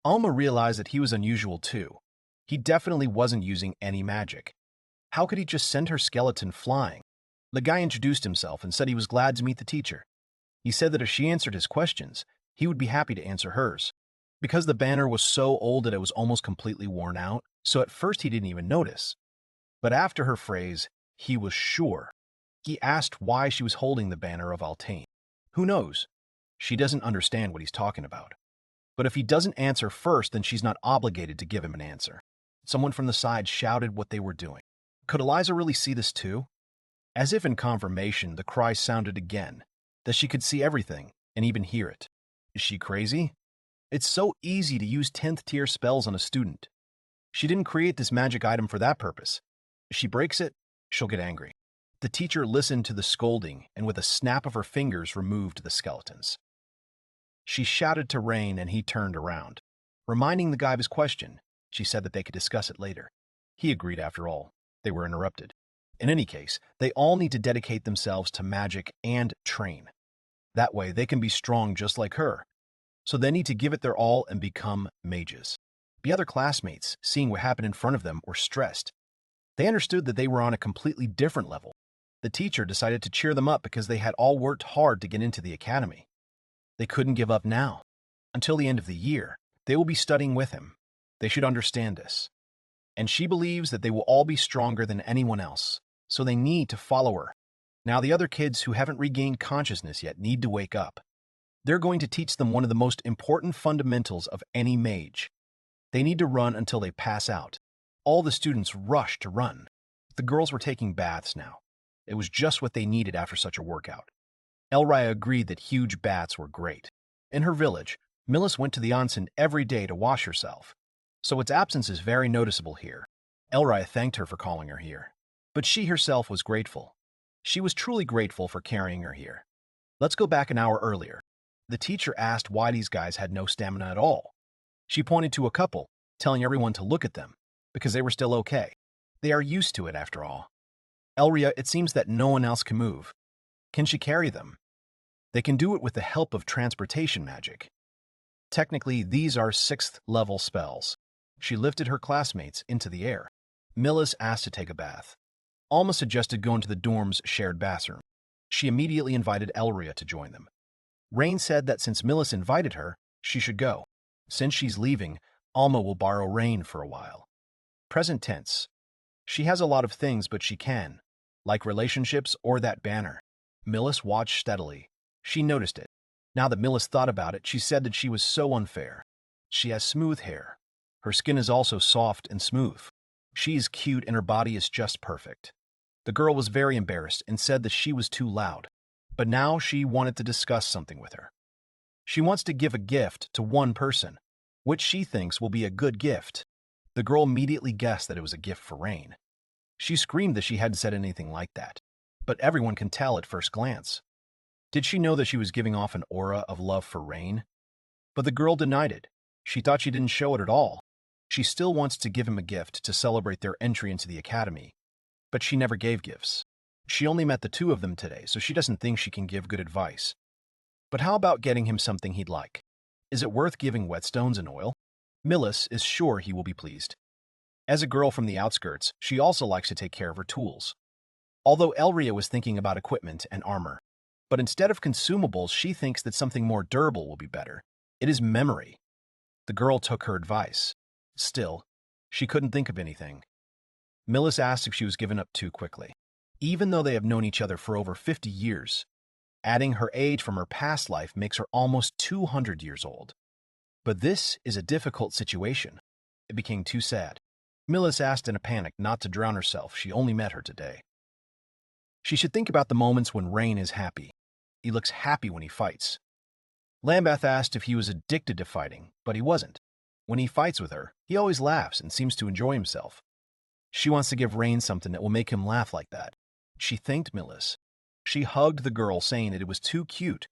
Alma realized that he was unusual too. He definitely wasn't using any magic. How could he just send her skeleton flying? The guy introduced himself and said he was glad to meet the teacher. He said that if she answered his questions, he would be happy to answer hers. Because the banner was so old that it was almost completely worn out, so at first he didn't even notice. But after her phrase, he was sure. He asked why she was holding the banner of Altain. Who knows? She doesn't understand what he's talking about. But if he doesn't answer first, then she's not obligated to give him an answer. Someone from the side shouted what they were doing. Could Eliza really see this too? As if in confirmation, the cry sounded again, that she could see everything and even hear it. Is she crazy? It's so easy to use 10th tier spells on a student. She didn't create this magic item for that purpose. If she breaks it, she'll get angry. The teacher listened to the scolding and with a snap of her fingers removed the skeletons. She shouted to Rain and he turned around. Reminding the guy of his question, she said that they could discuss it later. He agreed after all. They were interrupted. In any case, they all need to dedicate themselves to magic and train. That way, they can be strong just like her. So they need to give it their all and become mages. The other classmates, seeing what happened in front of them, were stressed. They understood that they were on a completely different level. The teacher decided to cheer them up because they had all worked hard to get into the academy. They couldn't give up now. Until the end of the year, they will be studying with him. They should understand this. And she believes that they will all be stronger than anyone else, so they need to follow her. Now the other kids who haven't regained consciousness yet need to wake up. They're going to teach them one of the most important fundamentals of any mage. They need to run until they pass out. All the students rushed to run. The girls were taking baths now. It was just what they needed after such a workout. Elria agreed that huge baths were great. In her village, Millis went to the onsen every day to wash herself, so its absence is very noticeable here. Elria thanked her for calling her here, but she herself was grateful. She was truly grateful for carrying her here. Let's go back an hour earlier. The teacher asked why these guys had no stamina at all. She pointed to a couple, telling everyone to look at them, because they were still okay. They are used to it after all. Elria, it seems that no one else can move. Can she carry them? They can do it with the help of transportation magic. Technically, these are 6th-level spells. She lifted her classmates into the air. Millis asked to take a bath. Alma suggested going to the dorm's shared bathroom. She immediately invited Elria to join them. Rain said that since Millis invited her, she should go. Since she's leaving, Alma will borrow Rain for a while. Present tense. She has a lot of things, but she can, like relationships or that banner. Millis watched steadily. She noticed it. Now that Millis thought about it, she said that she was so unfair. She has smooth hair. Her skin is also soft and smooth. She is cute and her body is just perfect. The girl was very embarrassed and said that she was too loud. But now she wanted to discuss something with her. She wants to give a gift to one person, which she thinks will be a good gift. The girl immediately guessed that it was a gift for Rain. She screamed that she hadn't said anything like that, but everyone can tell at first glance. Did she know that she was giving off an aura of love for Rain? But the girl denied it. She thought she didn't show it at all. She still wants to give him a gift to celebrate their entry into the academy, but she never gave gifts. She only met the two of them today, so she doesn't think she can give good advice. But how about getting him something he'd like? Is it worth giving whetstones and oil? Millis is sure he will be pleased. As a girl from the outskirts, she also likes to take care of her tools. Although Elria was thinking about equipment and armor, but instead of consumables, she thinks that something more durable will be better. It is memory. The girl took her advice. Still, she couldn't think of anything. Millis asked if she was given up too quickly. Even though they have known each other for over 50 years, adding her age from her past life makes her almost 200 years old. But this is a difficult situation. It became too sad. Millis asked in a panic not to drown herself. She only met her today. She should think about the moments when Rain is happy. He looks happy when he fights. Lambeth asked if he was addicted to fighting, but he wasn't. When he fights with her, he always laughs and seems to enjoy himself. She wants to give Rain something that will make him laugh like that. She thanked Millis. She hugged the girl, saying that it was too cute.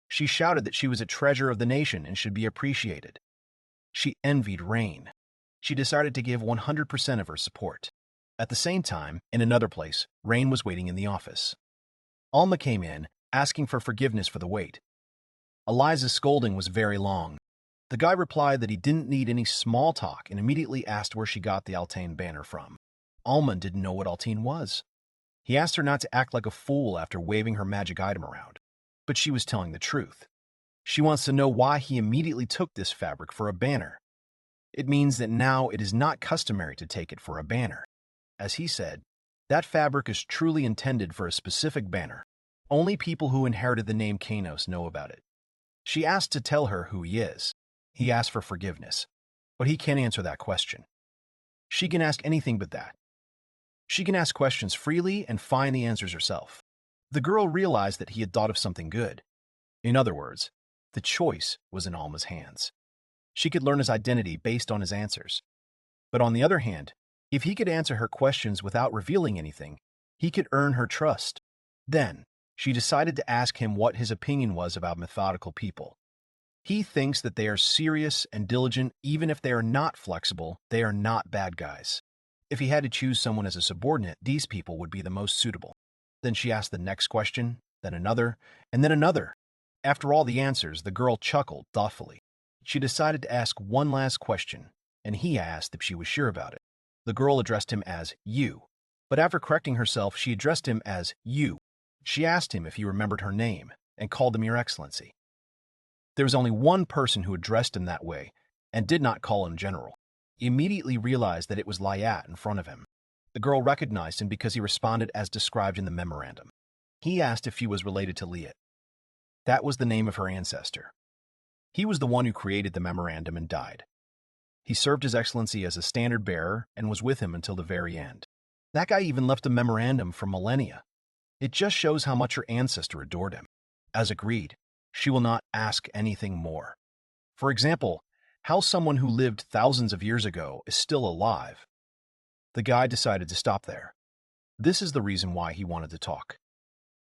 She shouted that she was a treasure of the nation and should be appreciated. She envied Rain. She decided to give 100% of her support. At the same time, in another place, Rain was waiting in the office. Alma came in, asking for forgiveness for the wait. Eliza's scolding was very long. The guy replied that he didn't need any small talk and immediately asked where she got the Altain banner from. Alma didn't know what Altain was. He asked her not to act like a fool after waving her magic item around, but she was telling the truth. She wants to know why he immediately took this fabric for a banner. It means that now it is not customary to take it for a banner. As he said, that fabric is truly intended for a specific banner. Only people who inherited the name Kanos know about it. She asked to tell her who he is. He asked for forgiveness, but he can't answer that question. She can ask anything but that. She can ask questions freely and find the answers herself. The girl realized that he had thought of something good. In other words, the choice was in Alma's hands. She could learn his identity based on his answers. But on the other hand, if he could answer her questions without revealing anything, he could earn her trust. Then, she decided to ask him what his opinion was about methodical people. He thinks that they are serious and diligent. Even if they are not flexible, they are not bad guys. If he had to choose someone as a subordinate, these people would be the most suitable. Then she asked the next question, then another, and then another. After all the answers, the girl chuckled thoughtfully. She decided to ask one last question, and he asked if she was sure about it. The girl addressed him as you, but after correcting herself, she addressed him as you. She asked him if he remembered her name and called him Your Excellency. There was only one person who addressed him that way and did not call him General. He immediately realized that it was Layat in front of him. The girl recognized him because he responded as described in the memorandum. He asked if he was related to Liat. That was the name of her ancestor. He was the one who created the memorandum and died. He served His Excellency as a standard bearer and was with him until the very end. That guy even left a memorandum for millennia. It just shows how much her ancestor adored him. As agreed, she will not ask anything more. For example, how someone who lived thousands of years ago is still alive. The guy decided to stop there. This is the reason why he wanted to talk.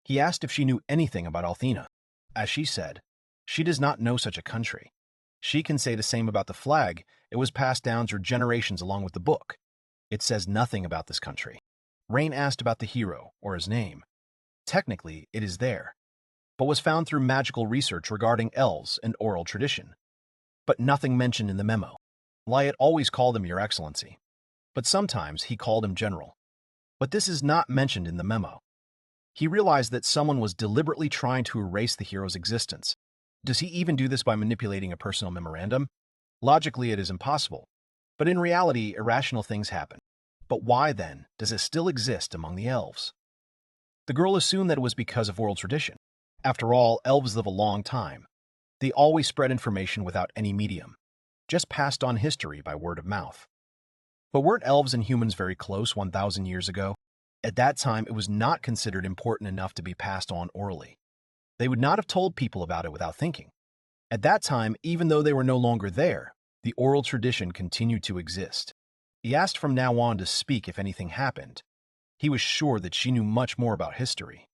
He asked if she knew anything about Althena. As she said, she does not know such a country. She can say the same about the flag. It was passed down through generations along with the book. It says nothing about this country. Rain asked about the hero, or his name. Technically, it is there, but was found through magical research regarding elves and oral tradition. but nothing mentioned in the memo. Lyot always called him Your Excellency, but sometimes he called him General. But this is not mentioned in the memo. He realized that someone was deliberately trying to erase the hero's existence. Does he even do this by manipulating a personal memorandum? Logically, it is impossible, but in reality, irrational things happen. But why, then, does it still exist among the elves? The girl assumed that it was because of oral tradition. After all, elves live a long time. They always spread information without any medium, just passed on history by word of mouth. But weren't elves and humans very close 1,000 years ago? At that time, it was not considered important enough to be passed on orally. They would not have told people about it without thinking. At that time, even though they were no longer there, the oral tradition continued to exist. He asked from now on to speak if anything happened. He was sure that she knew much more about history.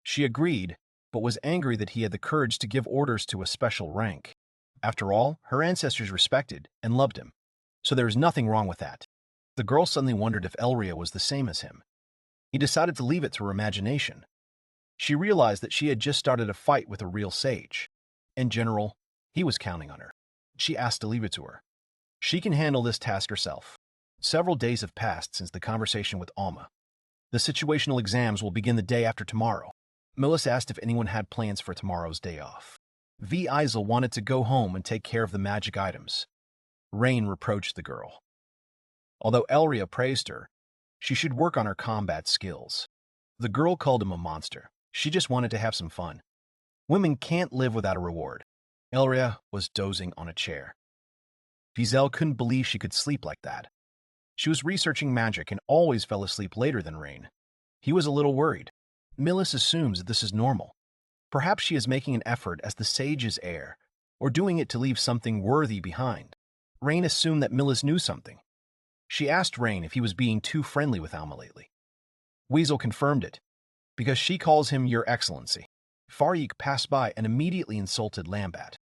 She agreed, but was angry that he had the courage to give orders to a special rank. After all, her ancestors respected and loved him, so there was nothing wrong with that. The girl suddenly wondered if Elria was the same as him. He decided to leave it to her imagination. She realized that she had just started a fight with a real sage. In general, he was counting on her. She asked to leave it to her. She can handle this task herself. Several days have passed since the conversation with Alma. The situational exams will begin the day after tomorrow. Millis asked if anyone had plans for tomorrow's day off. V. Isel wanted to go home and take care of the magic items. Rain reproached the girl. Although Elria praised her, she should work on her combat skills. The girl called him a monster. She just wanted to have some fun. Women can't live without a reward. Elria was dozing on a chair. Vizel couldn't believe she could sleep like that. She was researching magic and always fell asleep later than Rain. He was a little worried. Millis assumes that this is normal. Perhaps she is making an effort as the sage's heir, or doing it to leave something worthy behind. Rain assumed that Millis knew something. She asked Rain if he was being too friendly with Alma lately. Weasel confirmed it, because she calls him Your Excellency. Farik passed by and immediately insulted Lambat.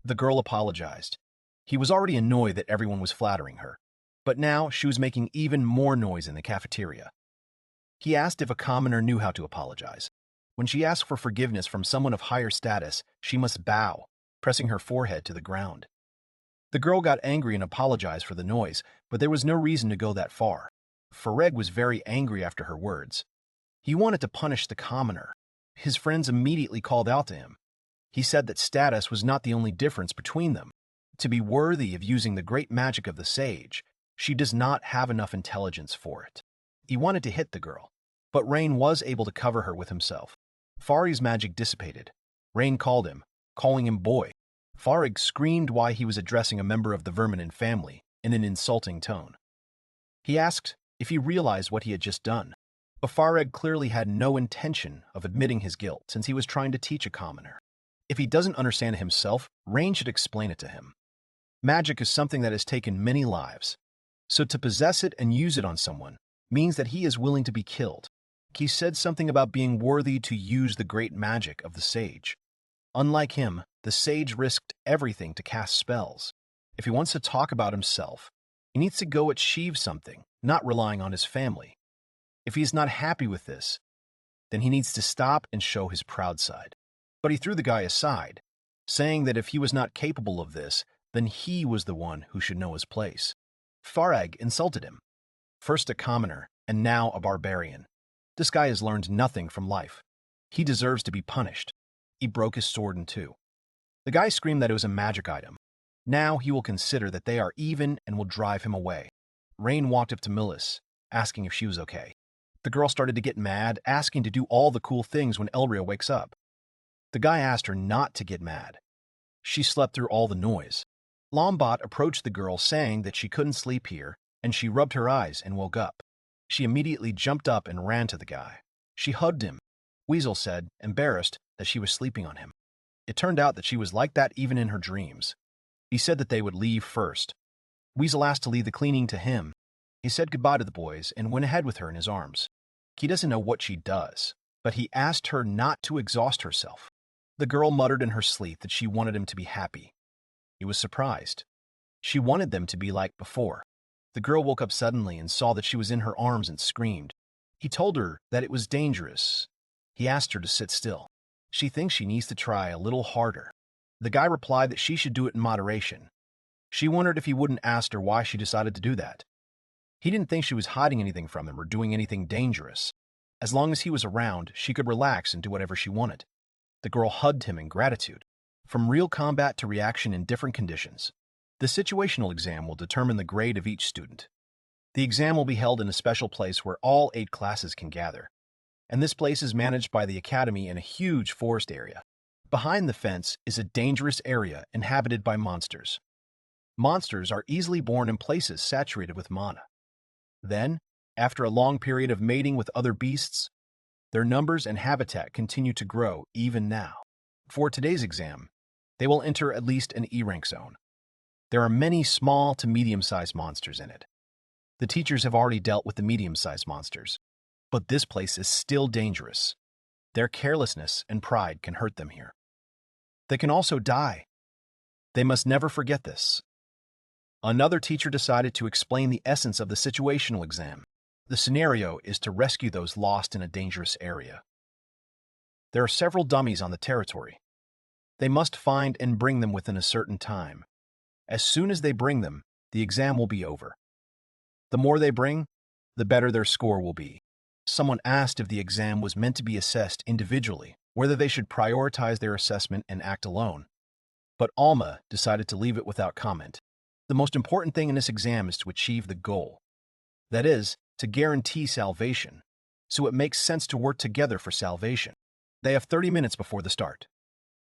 The girl apologized. He was already annoyed that everyone was flattering her, but now she was making even more noise in the cafeteria. He asked if a commoner knew how to apologize. When she asked for forgiveness from someone of higher status, she must bow, pressing her forehead to the ground. The girl got angry and apologized for the noise, but there was no reason to go that far. Fareg was very angry after her words. He wanted to punish the commoner. His friends immediately called out to him. He said that status was not the only difference between them. To be worthy of using the great magic of the sage, she does not have enough intelligence for it. He wanted to hit the girl, but Rain was able to cover her with himself. Fari's magic dissipated. Rain called him, calling him boy. Farig screamed why he was addressing a member of the Verminen family in an insulting tone. He asked if he realized what he had just done. But Fareg clearly had no intention of admitting his guilt since he was trying to teach a commoner. If he doesn't understand it himself, Rain should explain it to him. Magic is something that has taken many lives, so to possess it and use it on someone means that he is willing to be killed. He said something about being worthy to use the great magic of the sage. Unlike him, the sage risked everything to cast spells. If he wants to talk about himself, he needs to go achieve something, not relying on his family. If he's not happy with this, then he needs to stop and show his proud side. But he threw the guy aside, saying that if he was not capable of this, then he was the one who should know his place. Farag insulted him. First a commoner, and now a barbarian. This guy has learned nothing from life. He deserves to be punished. He broke his sword in two. The guy screamed that it was a magic item. Now he will consider that they are even and will drive him away. Rain walked up to Millis, asking if she was okay. The girl started to get mad, asking to do all the cool things when Elria wakes up. The guy asked her not to get mad. She slept through all the noise. Lombot approached the girl saying that she couldn't sleep here, and she rubbed her eyes and woke up. She immediately jumped up and ran to the guy. She hugged him. Weasel said, embarrassed, that she was sleeping on him. It turned out that she was like that even in her dreams. He said that they would leave first. Weasel asked to leave the cleaning to him. He said goodbye to the boys and went ahead with her in his arms. He doesn't know what she does, but he asked her not to exhaust herself. The girl muttered in her sleep that she wanted him to be happy. He was surprised. She wanted them to be like before. The girl woke up suddenly and saw that she was in her arms and screamed. He told her that it was dangerous. He asked her to sit still. She thinks she needs to try a little harder. The guy replied that she should do it in moderation, She wondered if he wouldn't ask her why she decided to do that. He didn't think she was hiding anything from him or doing anything dangerous. As long as he was around, she could relax and do whatever she wanted. The girl hugged him in gratitude. From real combat to reaction in different conditions. The situational exam will determine the grade of each student. The exam will be held in a special place where all 8 classes can gather. And this place is managed by the academy in a huge forest area. Behind the fence is a dangerous area inhabited by monsters. Monsters are easily born in places saturated with mana. Then, after a long period of mating with other beasts, their numbers and habitat continue to grow even now. For today's exam, they will enter at least an E-rank zone. There are many small to medium-sized monsters in it. The teachers have already dealt with the medium-sized monsters, but this place is still dangerous. Their carelessness and pride can hurt them here. They can also die. They must never forget this. Another teacher decided to explain the essence of the situational exam. The scenario is to rescue those lost in a dangerous area. There are several dummies on the territory. They must find and bring them within a certain time. As soon as they bring them, the exam will be over. The more they bring, the better their score will be. Someone asked if the exam was meant to be assessed individually, whether they should prioritize their assessment and act alone. But Alma decided to leave it without comment. The most important thing in this exam is to achieve the goal. That is, to guarantee salvation. So it makes sense to work together for salvation. They have 30 minutes before the start.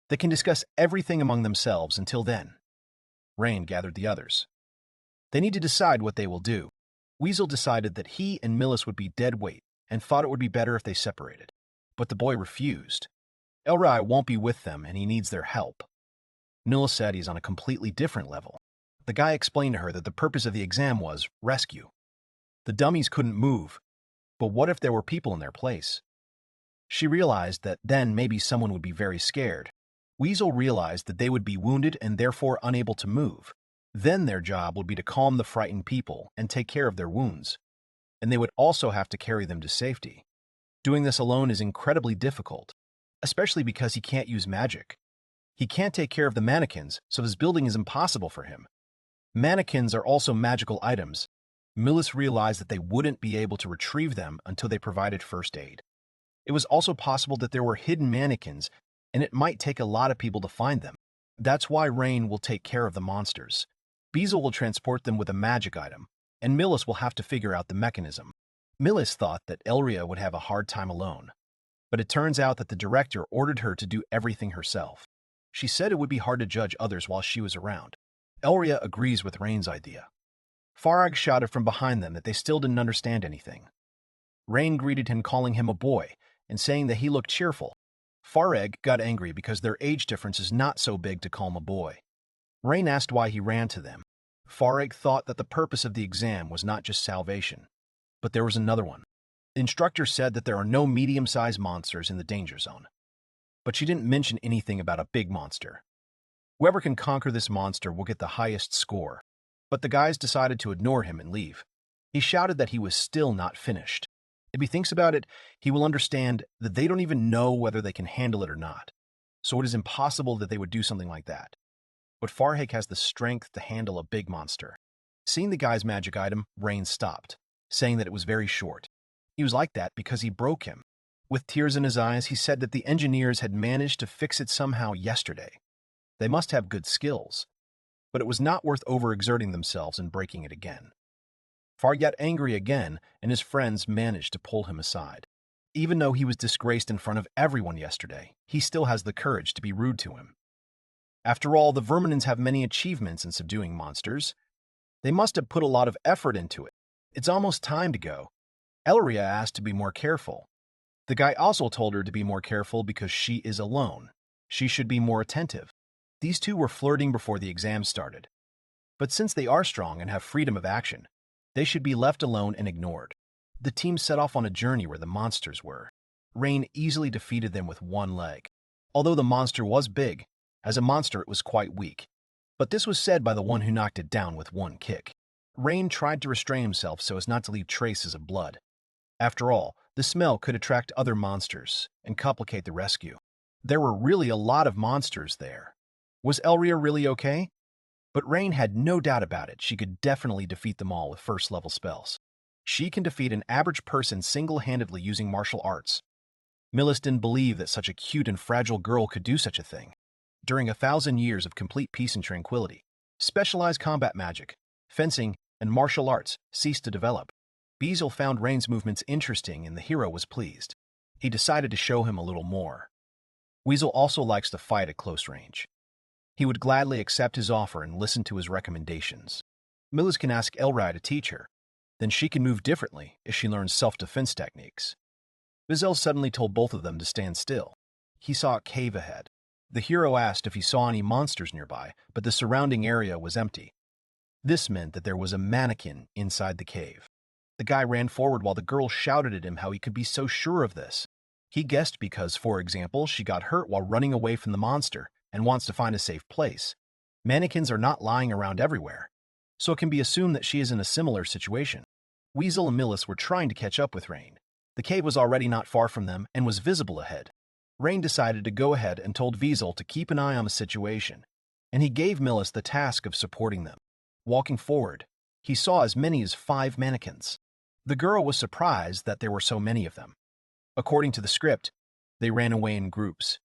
They can discuss everything among themselves until then. Rain gathered the others. They need to decide what they will do. Weasel decided that he and Millis would be dead weight and thought it would be better if they separated. But the boy refused. Elria won't be with them and he needs their help. Millis said he's on a completely different level. The guy explained to her that the purpose of the exam was rescue. The dummies couldn't move, but what if there were people in their place? She realized that then maybe someone would be very scared. Weasel realized that they would be wounded and therefore unable to move. Then their job would be to calm the frightened people and take care of their wounds. And they would also have to carry them to safety. Doing this alone is incredibly difficult, especially because he can't use magic. He can't take care of the mannequins, so this building is impossible for him. Mannequins are also magical items. Millis realized that they wouldn't be able to retrieve them until they provided first aid. It was also possible that there were hidden mannequins, and it might take a lot of people to find them. That's why Rain will take care of the monsters. Beazle will transport them with a magic item, and Millis will have to figure out the mechanism. Millis thought that Elria would have a hard time alone, but it turns out that the director ordered her to do everything herself. She said it would be hard to judge others while she was around. Elria agrees with Rain's idea. Farag shouted from behind them that they still didn't understand anything. Rain greeted him calling him a boy and saying that he looked cheerful. Farag got angry because their age difference is not so big to call him a boy. Rain asked why he ran to them. Farag thought that the purpose of the exam was not just salvation, but there was another one. The instructor said that there are no medium-sized monsters in the danger zone, but she didn't mention anything about a big monster. Whoever can conquer this monster will get the highest score, but the guys decided to ignore him and leave. He shouted that he was still not finished. If he thinks about it, he will understand that they don't even know whether they can handle it or not, so it is impossible that they would do something like that. But Farhake has the strength to handle a big monster. Seeing the guy's magic item, Rain stopped, saying that it was very short. He was like that because he broke him. With tears in his eyes, he said that the engineers had managed to fix it somehow yesterday. They must have good skills, but it was not worth overexerting themselves and breaking it again. Far got angry again, and his friends managed to pull him aside. Even though he was disgraced in front of everyone yesterday, he still has the courage to be rude to him. After all, the Verminans have many achievements in subduing monsters. They must have put a lot of effort into it. It's almost time to go. Elria asked to be more careful. The guy also told her to be more careful because she is alone. She should be more attentive. These two were flirting before the exam started. But since they are strong and have freedom of action, they should be left alone and ignored. The team set off on a journey where the monsters were. Rain easily defeated them with one leg. Although the monster was big, as a monster it was quite weak. But this was said by the one who knocked it down with one kick. Rain tried to restrain himself so as not to leave traces of blood. After all, the smell could attract other monsters and complicate the rescue. There were really a lot of monsters there. Was Elria really okay? But Rain had no doubt about it. She could definitely defeat them all with first-level spells. She can defeat an average person single-handedly using martial arts. Millis didn't believe that such a cute and fragile girl could do such a thing. During 1,000 years of complete peace and tranquility, specialized combat magic, fencing, and martial arts ceased to develop. Beazle found Rain's movements interesting and the hero was pleased. He decided to show him a little more. Weasel also likes to fight at close range. He would gladly accept his offer and listen to his recommendations. Millis can ask Elria to teach her. Then she can move differently if she learns self-defense techniques. Beazle suddenly told both of them to stand still. He saw a cave ahead. The hero asked if he saw any monsters nearby, but the surrounding area was empty. This meant that there was a mannequin inside the cave. The guy ran forward while the girl shouted at him how he could be so sure of this. He guessed because, for example, she got hurt while running away from the monster and wants to find a safe place. Mannequins are not lying around everywhere, so it can be assumed that she is in a similar situation. Weasel and Millis were trying to catch up with Rain. The cave was already not far from them and was visible ahead. Rain decided to go ahead and told Weasel to keep an eye on the situation, and he gave Millis the task of supporting them. Walking forward, he saw as many as 5 mannequins. The girl was surprised that there were so many of them. According to the script, they ran away in groups.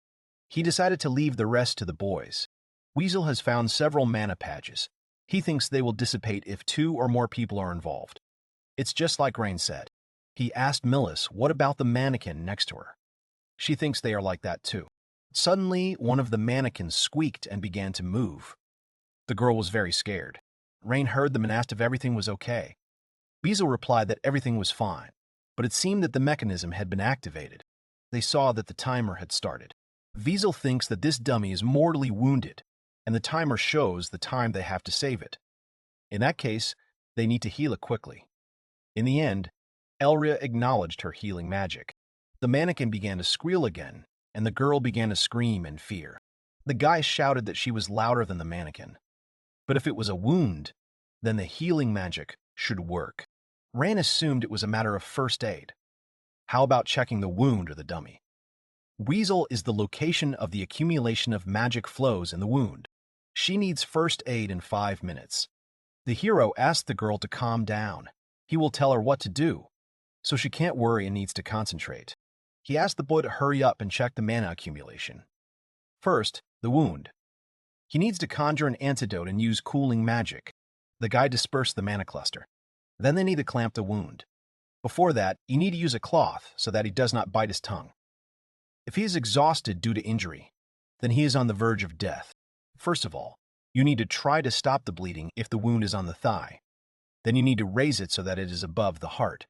He decided to leave the rest to the boys. Weasel has found several mana patches. He thinks they will dissipate if 2 or more people are involved. It's just like Rain said. He asked Millis what about the mannequin next to her. She thinks they are like that too. Suddenly, one of the mannequins squeaked and began to move. The girl was very scared. Rain heard them and asked if everything was okay. Beazle replied that everything was fine, but it seemed that the mechanism had been activated. They saw that the timer had started. Weasel thinks that this dummy is mortally wounded, and the timer shows the time they have to save it. In that case, they need to heal it quickly. In the end, Elria acknowledged her healing magic. The mannequin began to squeal again, and the girl began to scream in fear. The guy shouted that she was louder than the mannequin. But if it was a wound, then the healing magic should work. Rain assumed it was a matter of first aid. How about checking the wound or the dummy? Weasel is the location of the accumulation of magic flows in the wound. She needs first aid in 5 minutes. The hero asked the girl to calm down. He will tell her what to do, so she can't worry and needs to concentrate. He asked the boy to hurry up and check the mana accumulation. First, the wound. He needs to conjure an antidote and use cooling magic. The guy dispersed the mana cluster. Then they need to clamp the wound. Before that, you need to use a cloth so that he does not bite his tongue. If he is exhausted due to injury, then he is on the verge of death. First of all, you need to try to stop the bleeding if the wound is on the thigh. Then you need to raise it so that it is above the heart.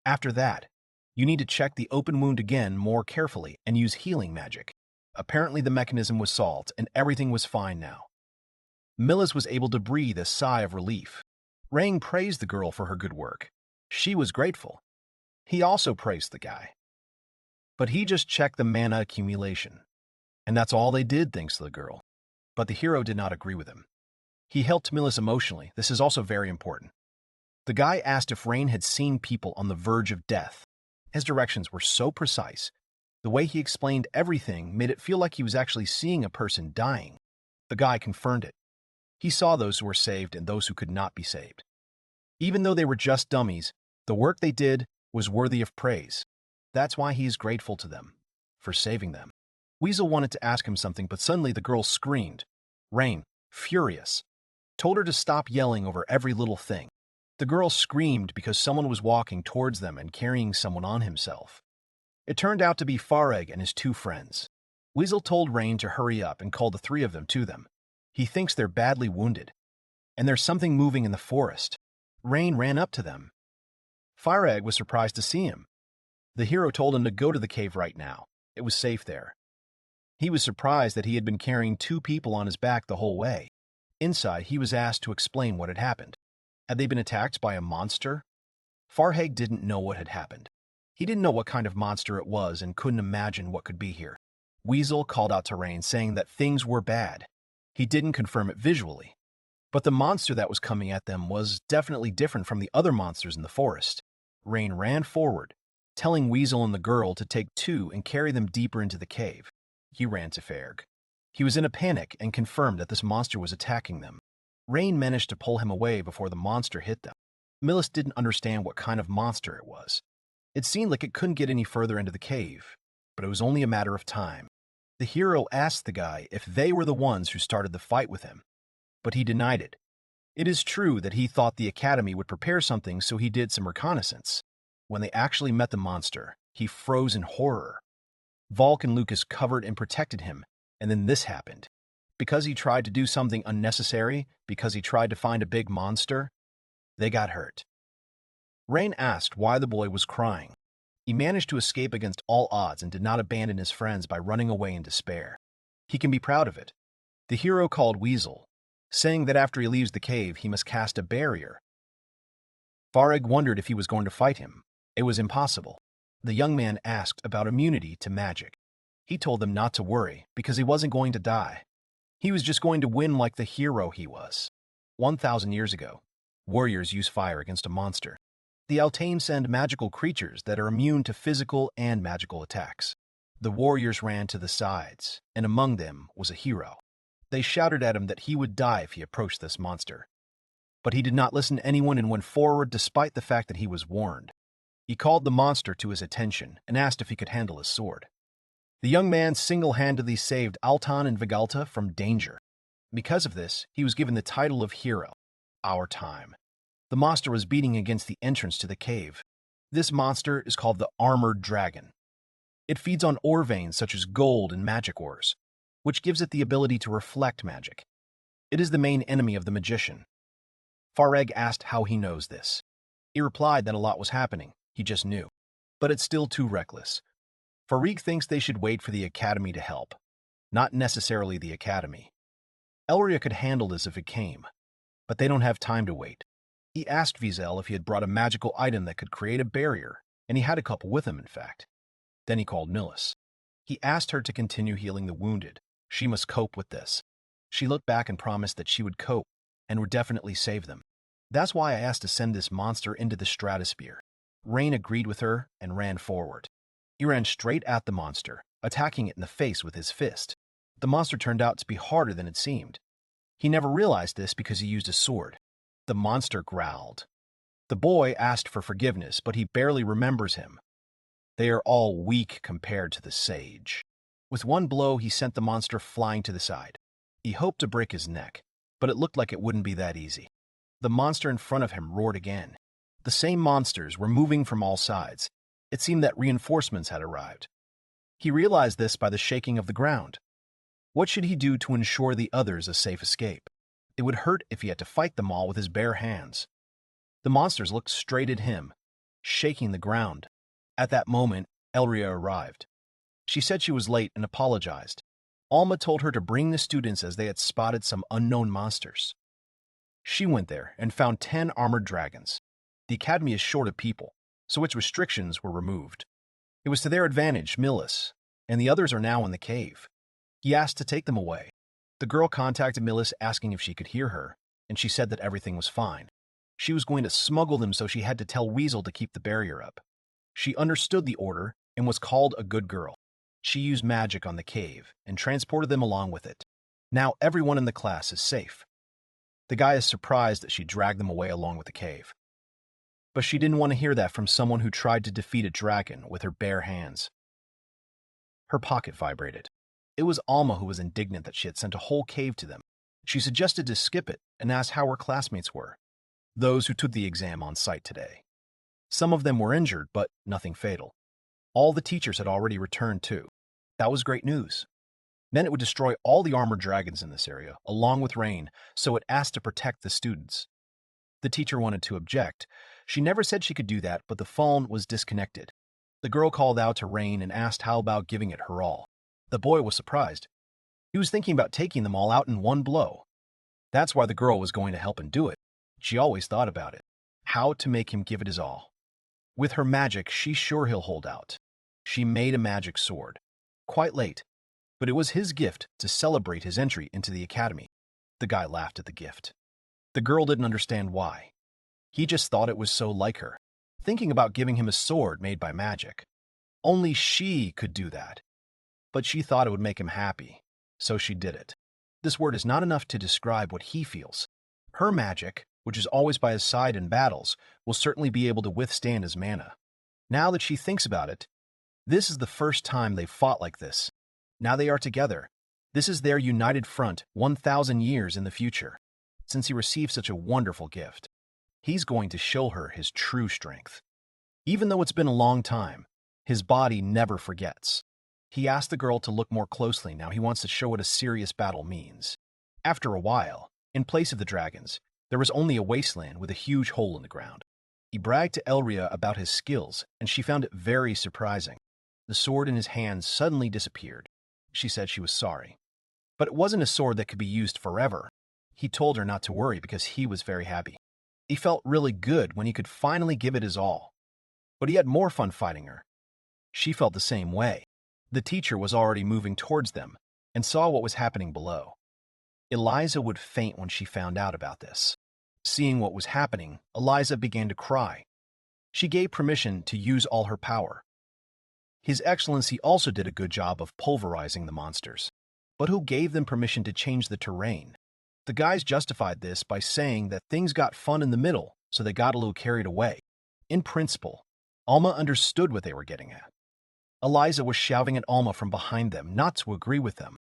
After that, you need to check the open wound again more carefully and use healing magic. Apparently the mechanism was solved and everything was fine now. Millis was able to breathe a sigh of relief. Rain praised the girl for her good work. She was grateful. He also praised the guy. But he just checked the mana accumulation. And that's all they did, thanks to the girl. But the hero did not agree with him. He helped Millis emotionally. This is also very important. The guy asked if Rain had seen people on the verge of death. His directions were so precise. The way he explained everything made it feel like he was actually seeing a person dying. The guy confirmed it. He saw those who were saved and those who could not be saved. Even though they were just dummies, the work they did was worthy of praise. That's why he is grateful to them, for saving them. Weasel wanted to ask him something, but suddenly the girl screamed. Rain, furious, told her to stop yelling over every little thing. The girl screamed because someone was walking towards them and carrying someone on himself. It turned out to be Fareg and his 2 friends. Weasel told Rain to hurry up and called the 3 of them to them. He thinks they're badly wounded, and there's something moving in the forest. Rain ran up to them. Fareg was surprised to see him. The hero told him to go to the cave right now. It was safe there. He was surprised that he had been carrying 2 people on his back the whole way. Inside, he was asked to explain what had happened. Had they been attacked by a monster? Fareg didn't know what had happened. He didn't know what kind of monster it was and couldn't imagine what could be here. Weasel called out to Rain, saying that things were bad. He didn't confirm it visually, but the monster that was coming at them was definitely different from the other monsters in the forest. Rain ran forward, telling Weasel and the girl to take 2 and carry them deeper into the cave. He ran to Fareg. He was in a panic and confirmed that this monster was attacking them. Rain managed to pull him away before the monster hit them. Millis didn't understand what kind of monster it was. It seemed like it couldn't get any further into the cave, but it was only a matter of time. The hero asked the guy if they were the ones who started the fight with him, but he denied it. It is true that he thought the academy would prepare something, so he did some reconnaissance. When they actually met the monster, he froze in horror. Volk and Lucas covered and protected him, and then this happened. Because he tried to do something unnecessary, because he tried to find a big monster, they got hurt. Rain asked why the boy was crying. He managed to escape against all odds and did not abandon his friends by running away in despair. He can be proud of it. The hero called Weasel, saying that after he leaves the cave, he must cast a barrier. Farag wondered if he was going to fight him. It was impossible. The young man asked about immunity to magic. He told them not to worry because he wasn't going to die. He was just going to win like the hero he was. 1,000 years ago, warriors use fire against a monster. The Altain send magical creatures that are immune to physical and magical attacks. The warriors ran to the sides, and among them was a hero. They shouted at him that he would die if he approached this monster. But he did not listen to anyone and went forward despite the fact that he was warned. He called the monster to his attention and asked if he could handle his sword. The young man single-handedly saved Altan and Vigalta from danger. Because of this, he was given the title of hero. Our time. The monster was beating against the entrance to the cave. This monster is called the Armored Dragon. It feeds on ore veins such as gold and magic ores, which gives it the ability to reflect magic. It is the main enemy of the magician. Farag asked how he knows this. He replied that a lot was happening, he just knew. But it's still too reckless. Farik thinks they should wait for the academy to help, not necessarily the academy. Elria could handle this if it came, but they don't have time to wait. He asked Wiesel if he had brought a magical item that could create a barrier, and he had a couple with him, in fact. Then he called Millis. He asked her to continue healing the wounded. She must cope with this. She looked back and promised that she would cope and would definitely save them. That's why I asked to send this monster into the stratosphere. Rain agreed with her and ran forward. He ran straight at the monster, attacking it in the face with his fist. The monster turned out to be harder than it seemed. He never realized this because he used a sword. The monster growled. The boy asked for forgiveness, but he barely remembers him. They are all weak compared to the sage. With one blow, he sent the monster flying to the side. He hoped to break his neck, but it looked like it wouldn't be that easy. The monster in front of him roared again. The same monsters were moving from all sides. It seemed that reinforcements had arrived. He realized this by the shaking of the ground. What should he do to ensure the others a safe escape? It would hurt if he had to fight them all with his bare hands. The monsters looked straight at him, shaking the ground. At that moment, Elria arrived. She said she was late and apologized. Alma told her to bring the students as they had spotted some unknown monsters. She went there and found 10 armored dragons. The academy is short of people, so its restrictions were removed. It was to their advantage, Millis, and the others are now in the cave. He asked to take them away. The girl contacted Millis asking if she could hear her, and she said that everything was fine. She was going to smuggle them, so she had to tell Weasel to keep the barrier up. She understood the order and was called a good girl. She used magic on the cave and transported them along with it. Now everyone in the class is safe. The guy is surprised that she dragged them away along with the cave. But she didn't want to hear that from someone who tried to defeat a dragon with her bare hands. Her pocket vibrated. It was Alma who was indignant that she had sent a whole cave to them. She suggested to skip it and asked how her classmates were, those who took the exam on site today. Some of them were injured, but nothing fatal. All the teachers had already returned too. That was great news. Then it would destroy all the armored dragons in this area, along with Rain, so it asked to protect the students. The teacher wanted to object. She never said she could do that, but the phone was disconnected. The girl called out to Rain and asked how about giving it her all. The boy was surprised. He was thinking about taking them all out in one blow. That's why the girl was going to help him do it. She always thought about it. How to make him give it his all. With her magic, she's sure he'll hold out. She made a magic sword. Quite late, but it was his gift to celebrate his entry into the academy. The guy laughed at the gift. The girl didn't understand why. He just thought it was so like her, thinking about giving him a sword made by magic. Only she could do that. But she thought it would make him happy, so she did it. This word is not enough to describe what he feels. Her magic, which is always by his side in battles, will certainly be able to withstand his mana. Now that she thinks about it, this is the first time they've fought like this. Now they are together. This is their united front 1,000 years in the future. Since he received such a wonderful gift, he's going to show her his true strength. Even though it's been a long time, his body never forgets. He asked the girl to look more closely now. He wants to show what a serious battle means. After a while, in place of the dragons, there was only a wasteland with a huge hole in the ground. He bragged to Elria about his skills, and she found it very surprising. The sword in his hand suddenly disappeared. She said she was sorry. But it wasn't a sword that could be used forever. He told her not to worry because he was very happy. He felt really good when he could finally give it his all. But he had more fun fighting her. She felt the same way. The teacher was already moving towards them and saw what was happening below. Eliza would faint when she found out about this. Seeing what was happening, Eliza began to cry. She gave permission to use all her power. His Excellency also did a good job of pulverizing the monsters. But who gave them permission to change the terrain? The guys justified this by saying that things got fun in the middle, so they got a little carried away. In principle, Alma understood what they were getting at. Eliza was shouting at Alma from behind them not to agree with them.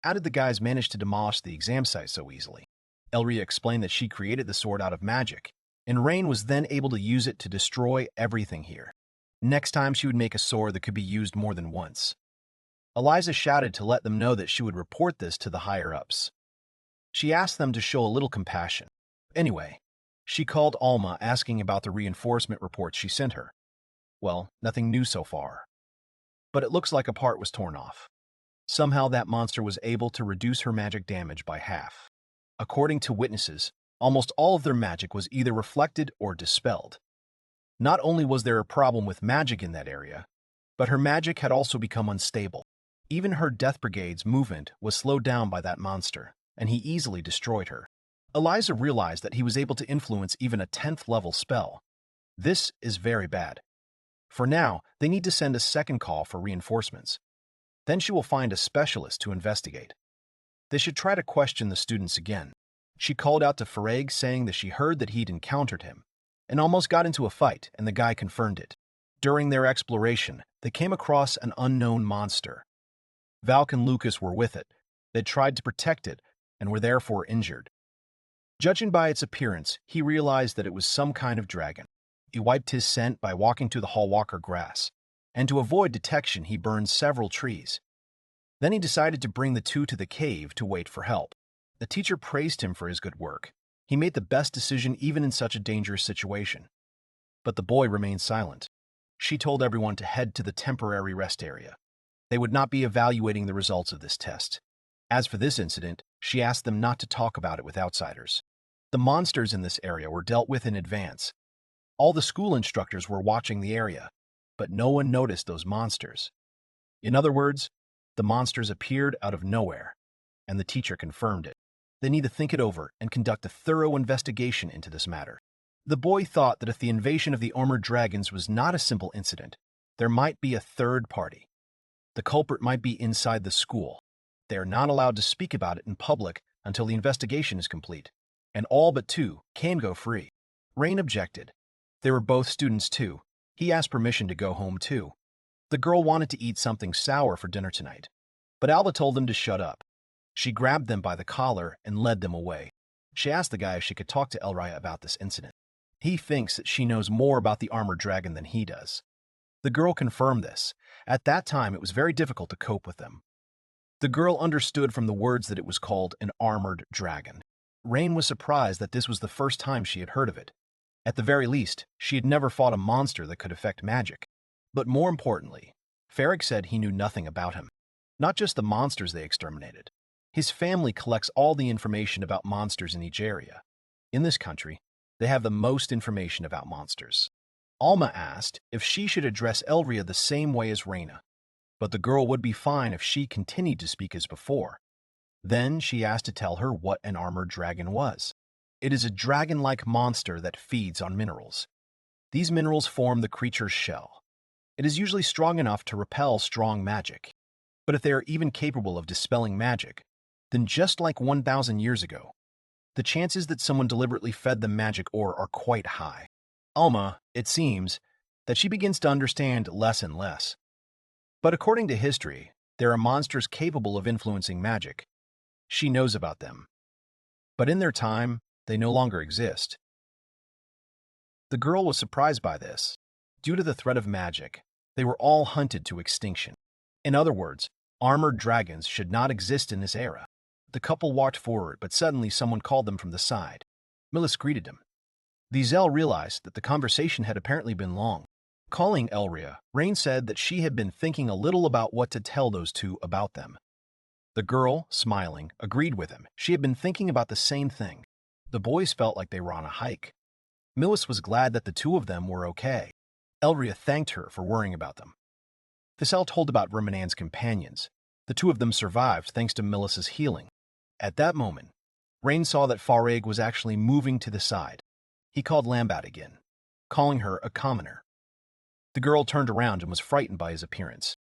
How did the guys manage to demolish the exam site so easily? Elria explained that she created the sword out of magic, and Rain was then able to use it to destroy everything here. Next time she would make a sword that could be used more than once. Eliza shouted to let them know that she would report this to the higher-ups. She asked them to show a little compassion. Anyway, she called Alma asking about the reinforcement reports she sent her. Well, nothing new so far. But it looks like a part was torn off. Somehow that monster was able to reduce her magic damage by half. According to witnesses, almost all of their magic was either reflected or dispelled. Not only was there a problem with magic in that area, but her magic had also become unstable. Even her Death Brigade's movement was slowed down by that monster, and he easily destroyed her. Eliza realized that he was able to influence even a 10th level spell. This is very bad. For now, they need to send a second call for reinforcements. Then she will find a specialist to investigate. They should try to question the students again. She called out to Farag saying that she heard that he'd encountered him, and almost got into a fight, and the guy confirmed it. During their exploration, they came across an unknown monster. Valk and Lucas were with it. They tried to protect it, and were therefore injured. Judging by its appearance, he realized that it was some kind of dragon. He wiped his scent by walking to the Hallwalker grass, and to avoid detection he burned several trees. Then he decided to bring the two to the cave to wait for help. The teacher praised him for his good work. He made the best decision even in such a dangerous situation. But the boy remained silent. She told everyone to head to the temporary rest area. They would not be evaluating the results of this test. As for this incident, she asked them not to talk about it with outsiders. The monsters in this area were dealt with in advance. All the school instructors were watching the area, but no one noticed those monsters. In other words, the monsters appeared out of nowhere, and the teacher confirmed it. They need to think it over and conduct a thorough investigation into this matter. The boy thought that if the invasion of the armored dragons was not a simple incident, there might be a third party. The culprit might be inside the school. They are not allowed to speak about it in public until the investigation is complete, and all but two can go free. Rain objected. They were both students too. He asked permission to go home too. The girl wanted to eat something sour for dinner tonight, but Alba told them to shut up. She grabbed them by the collar and led them away. She asked the guy if she could talk to Elria about this incident. He thinks that she knows more about the armored dragon than he does. The girl confirmed this. At that time, it was very difficult to cope with them. The girl understood from the words that it was called an armored dragon. Rain was surprised that this was the first time she had heard of it. At the very least, she had never fought a monster that could affect magic. But more importantly, Farag said he knew nothing about him. Not just the monsters they exterminated. His family collects all the information about monsters in each area. In this country, they have the most information about monsters. Alma asked if she should address Elria the same way as Reina, but the girl would be fine if she continued to speak as before. Then she asked to tell her what an armored dragon was. It is a dragon-like monster that feeds on minerals. These minerals form the creature's shell. It is usually strong enough to repel strong magic. But if they are even capable of dispelling magic, then just like 1,000 years ago, the chances that someone deliberately fed them magic ore are quite high. Alma, it seems, that she begins to understand less and less. But according to history, there are monsters capable of influencing magic. She knows about them. But in their time, they no longer exist. The girl was surprised by this. Due to the threat of magic, they were all hunted to extinction. In other words, armored dragons should not exist in this era. The couple walked forward, but suddenly someone called them from the side. Millis greeted them. The Zell realized that the conversation had apparently been long. Calling Elria, Rain said that she had been thinking a little about what to tell those two about them. The girl, smiling, agreed with him. She had been thinking about the same thing. The boys felt like they were on a hike. Millis was glad that the two of them were okay. Elria thanked her for worrying about them. Thissel told about Rimanan's companions. The two of them survived thanks to Millis's healing. At that moment, Rain saw that Fareg was actually moving to the side. He called Lambat again, calling her a commoner. The girl turned around and was frightened by his appearance.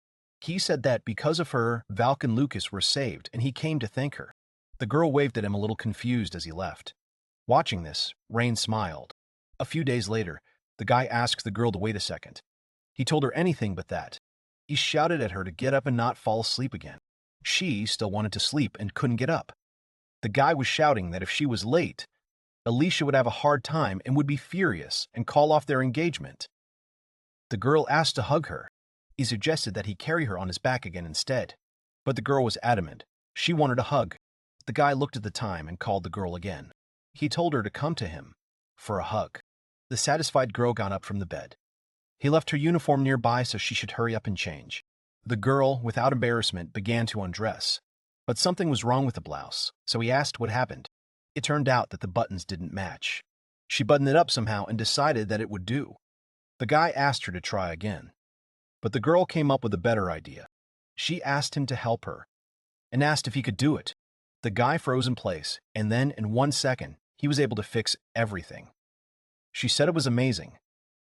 He said that because of her, Valk and Lucas were saved, and he came to thank her. The girl waved at him a little confused as he left. Watching this, Rain smiled. A few days later, the guy asked the girl to wait a second. He told her anything but that. He shouted at her to get up and not fall asleep again. She still wanted to sleep and couldn't get up. The guy was shouting that if she was late, Alicia would have a hard time and would be furious and call off their engagement. The girl asked to hug her. He suggested that he carry her on his back again instead, but the girl was adamant. She wanted a hug. The guy looked at the time and called the girl again. He told her to come to him for a hug. The satisfied girl got up from the bed. He left her uniform nearby so she should hurry up and change. The girl, without embarrassment, began to undress. But something was wrong with the blouse, so he asked what happened. It turned out that the buttons didn't match. She buttoned it up somehow and decided that it would do. The guy asked her to try again. But the girl came up with a better idea. She asked him to help her and asked if he could do it. The guy froze in place, and then, in 1 second, he was able to fix everything. She said it was amazing.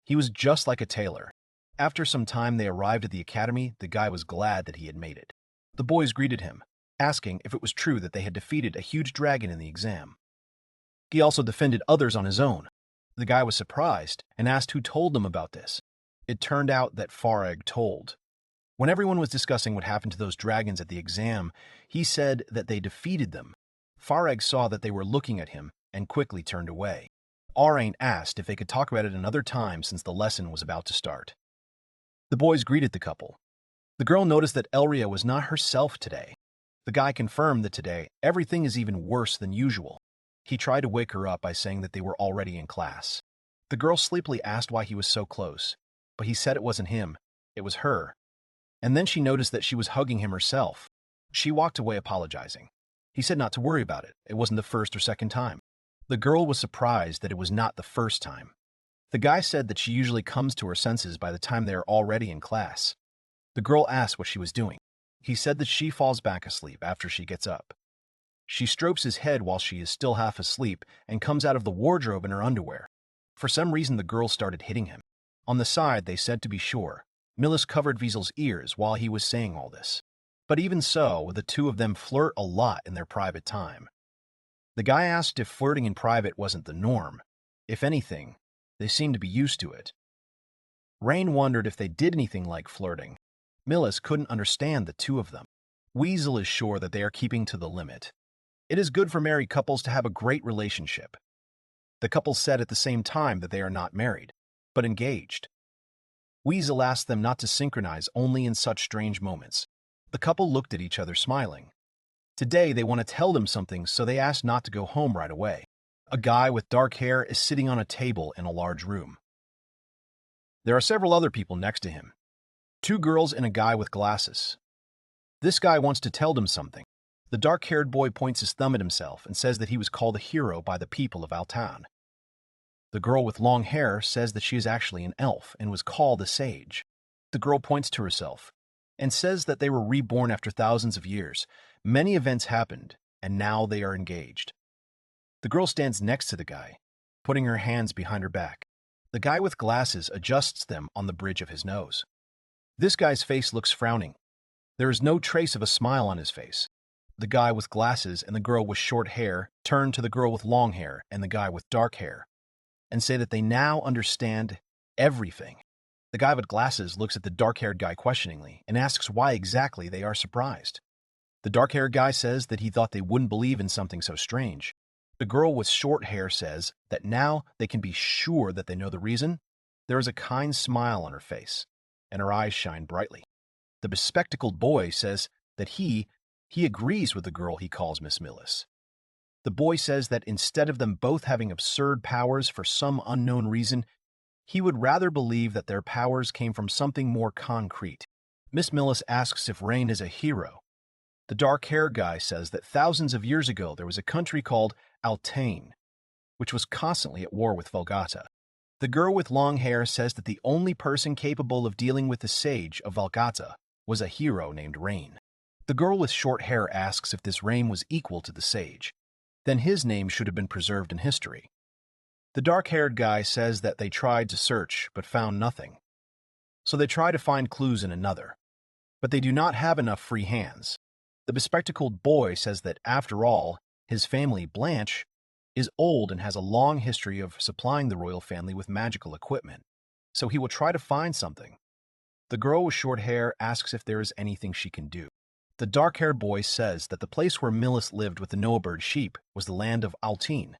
He was just like a tailor. After some time they arrived at the academy, the guy was glad that he had made it. The boys greeted him, asking if it was true that they had defeated a huge dragon in the exam. He also defended others on his own. The guy was surprised and asked who told them about this. It turned out that Fareg told. When everyone was discussing what happened to those dragons at the exam, he said that they defeated them. Fareg saw that they were looking at him and quickly turned away. Arain asked if they could talk about it another time since the lesson was about to start. The boys greeted the couple. The girl noticed that Elria was not herself today. The guy confirmed that today everything is even worse than usual. He tried to wake her up by saying that they were already in class. The girl sleepily asked why he was so close, but he said it wasn't him, it was her. And then she noticed that she was hugging him herself. She walked away apologizing. He said not to worry about it. It wasn't the first or second time. The girl was surprised that it was not the first time. The guy said that she usually comes to her senses by the time they are already in class. The girl asked what she was doing. He said that she falls back asleep after she gets up. She strokes his head while she is still half asleep and comes out of the wardrobe in her underwear. For some reason, the girl started hitting him. On the side, they said to be sure. Millis covered Wiesel's ears while he was saying all this. But even so, the two of them flirt a lot in their private time. The guy asked if flirting in private wasn't the norm. If anything, they seemed to be used to it. Rain wondered if they did anything like flirting. Millis couldn't understand the two of them. Wiesel is sure that they are keeping to the limit. It is good for married couples to have a great relationship. The couple said at the same time that they are not married, but engaged. Wiesel asked them not to synchronize only in such strange moments. The couple looked at each other smiling. Today they want to tell them something, so they asked not to go home right away. A guy with dark hair is sitting on a table in a large room. There are several other people next to him. 2 girls and a guy with glasses. This guy wants to tell them something. The dark-haired boy points his thumb at himself and says that he was called a hero by the people of Altan. The girl with long hair says that she is actually an elf and was called a sage. The girl points to herself and says that they were reborn after thousands of years. Many events happened, and now they are engaged. The girl stands next to the guy, putting her hands behind her back. The guy with glasses adjusts them on the bridge of his nose. This guy's face looks frowning. There is no trace of a smile on his face. The guy with glasses and the girl with short hair turn to the girl with long hair and the guy with dark hair and say that they now understand everything. The guy with glasses looks at the dark-haired guy questioningly and asks why exactly they are surprised. The dark-haired guy says that he thought they wouldn't believe in something so strange. The girl with short hair says that now they can be sure that they know the reason. There is a kind smile on her face, and her eyes shine brightly. The bespectacled boy says that he agrees with the girl he calls Miss Millis. The boy says that instead of them both having absurd powers for some unknown reason, he would rather believe that their powers came from something more concrete. Miss Millis asks if Rain is a hero. The dark-haired guy says that thousands of years ago there was a country called Altain, which was constantly at war with Volgata. The girl with long hair says that the only person capable of dealing with the sage of Volgata was a hero named Rain. The girl with short hair asks if this Rain was equal to the sage. Then his name should have been preserved in history. The dark-haired guy says that they tried to search but found nothing. So they try to find clues in another. But they do not have enough free hands. The bespectacled boy says that, after all, his family, Blanche, is old and has a long history of supplying the royal family with magical equipment. So he will try to find something. The girl with short hair asks if there is anything she can do. The dark-haired boy says that the place where Millis lived with the Noahbird sheep was the land of Altain.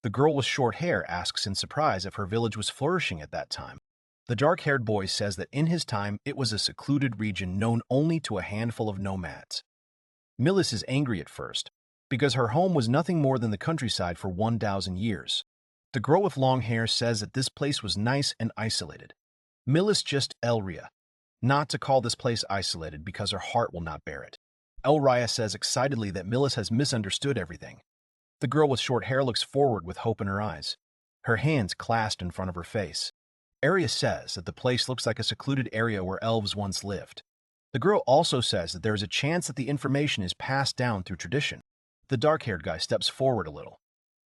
The girl with short hair asks in surprise if her village was flourishing at that time. The dark-haired boy says that in his time it was a secluded region known only to a handful of nomads. Millis is angry at first, because her home was nothing more than the countryside for 1,000 years. The girl with long hair says that this place was nice and isolated. Millis just Elria, not to call this place isolated because her heart will not bear it. Elria says excitedly that Millis has misunderstood everything. The girl with short hair looks forward with hope in her eyes, her hands clasped in front of her face. Elria says that the place looks like a secluded area where elves once lived. The girl also says that there is a chance that the information is passed down through tradition. The dark-haired guy steps forward a little,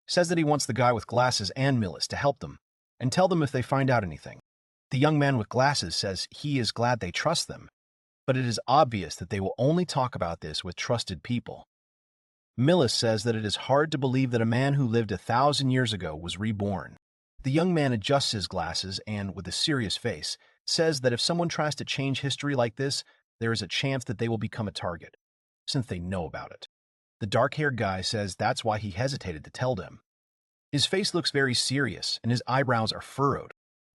says that he wants the guy with glasses and Millis to help them, and tell them if they find out anything. The young man with glasses says he is glad they trust them, but it is obvious that they will only talk about this with trusted people. Millis says that it is hard to believe that a man who lived 1,000 years ago was reborn. The young man adjusts his glasses and, with a serious face, says that if someone tries to change history like this, there is a chance that they will become a target, since they know about it. The dark-haired guy says that's why he hesitated to tell them. His face looks very serious, and his eyebrows are furrowed.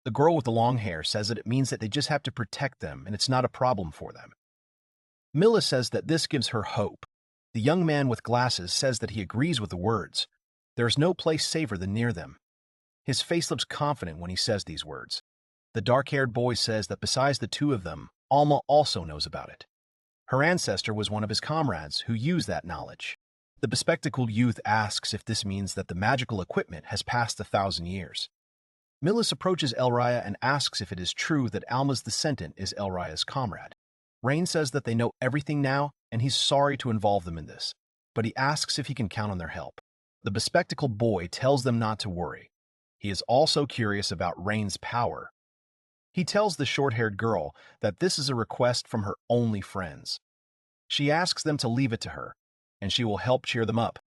The girl with the long hair says that it means that they just have to protect them, and it's not a problem for them. Millis says that this gives her hope. The young man with glasses says that he agrees with the words. There is no place safer than near them. His face looks confident when he says these words. The dark-haired boy says that besides the two of them, Alma also knows about it. Her ancestor was one of his comrades who used that knowledge. The bespectacled youth asks if this means that the magical equipment has passed 1,000 years. Millis approaches Elria and asks if it is true that Alma's descendant is Elria's comrade. Rain says that they know everything now, and he's sorry to involve them in this, but he asks if he can count on their help. The bespectacled boy tells them not to worry. He is also curious about Rain's power. He tells the short-haired girl that this is a request from her only friends. She asks them to leave it to her, and she will help cheer them up.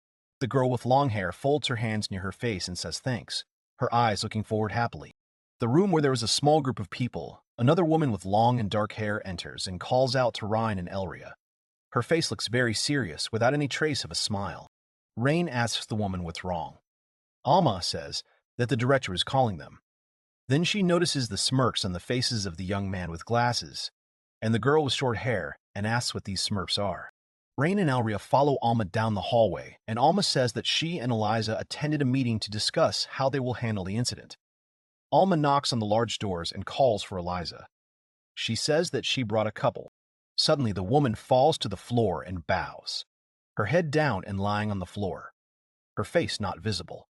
The girl with long hair folds her hands near her face and says thanks, her eyes looking forward happily. The room where there is a small group of people, another woman with long and dark hair enters and calls out to Rain and Elria. Her face looks very serious, without any trace of a smile. Rain asks the woman what's wrong. Alma says that the director is calling them. Then she notices the smirks on the faces of the young man with glasses and the girl with short hair and asks what these smirks are. Rain and Elria follow Alma down the hallway, and Alma says that she and Eliza attended a meeting to discuss how they will handle the incident. Alma knocks on the large doors and calls for Eliza. She says that she brought a couple. Suddenly, the woman falls to the floor and bows, her head down and lying on the floor, her face not visible.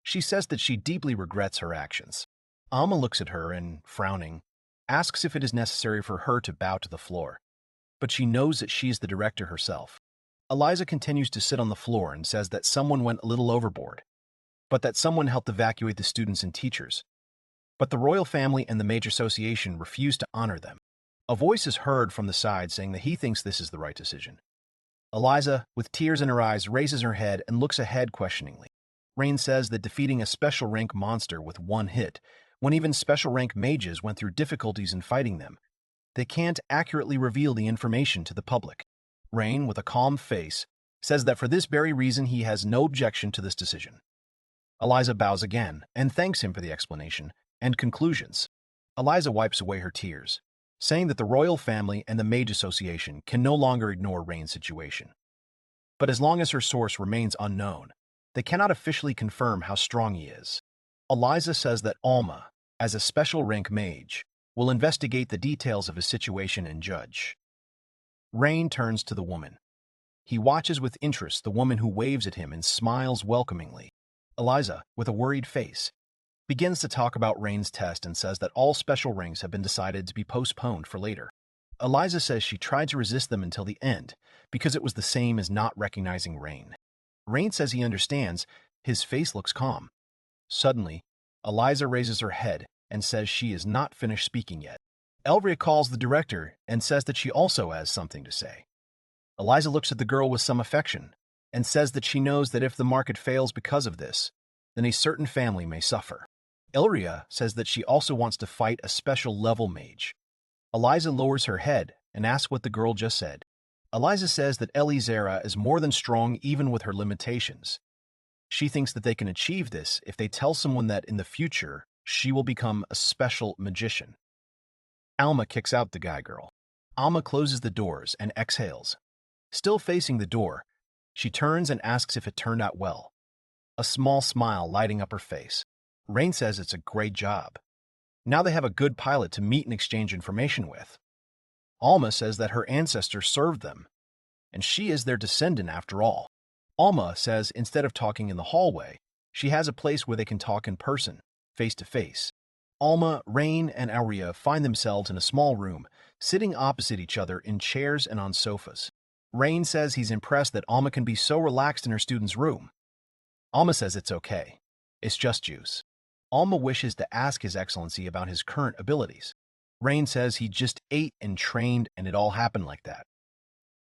She says that she deeply regrets her actions. Alma looks at her and, frowning, asks if it is necessary for her to bow to the floor, but she knows that she is the director herself. Eliza continues to sit on the floor and says that someone went a little overboard, but that someone helped evacuate the students and teachers. But the royal family and the major association refuse to honor them. A voice is heard from the side saying that he thinks this is the right decision. Eliza, with tears in her eyes, raises her head and looks ahead questioningly. Rain says that defeating a special rank monster with one hit, when even special rank mages went through difficulties in fighting them, they can't accurately reveal the information to the public. Rain, with a calm face, says that for this very reason he has no objection to this decision. Eliza bows again and thanks him for the explanation and conclusions. Eliza wipes away her tears, saying that the royal family and the Mage Association can no longer ignore Rain's situation. But as long as her source remains unknown, they cannot officially confirm how strong he is. Eliza says that Alma, as a special rank mage, will investigate the details of his situation and judge. Rain turns to the woman. He watches with interest the woman who waves at him and smiles welcomingly. Eliza, with a worried face, begins to talk about Rain's test and says that all special ranks have been decided to be postponed for later. Eliza says she tried to resist them until the end because it was the same as not recognizing Rain. Rain says he understands. His face looks calm. Suddenly, Eliza raises her head and says she is not finished speaking yet. Elria calls the director and says that she also has something to say. Eliza looks at the girl with some affection and says that she knows that if the market fails because of this, then a certain family may suffer. Elria says that she also wants to fight a special level mage. Eliza lowers her head and asks what the girl just said. Eliza says that Elizera is more than strong even with her limitations. She thinks that they can achieve this if they tell someone that in the future she will become a special magician. Alma kicks out the guy girl. Alma closes the doors and exhales. Still facing the door, she turns and asks if it turned out well, a small smile lighting up her face. Rain says it's a great job. Now they have a good pilot to meet and exchange information with. Alma says that her ancestors served them, and she is their descendant after all. Alma says instead of talking in the hallway, she has a place where they can talk in person, face to face. Alma, Rain, and Elria find themselves in a small room, sitting opposite each other in chairs and on sofas. Rain says he's impressed that Alma can be so relaxed in her student's room. Alma says it's okay. It's just juice. Alma wishes to ask His Excellency about his current abilities. Rain says he just ate and trained and it all happened like that.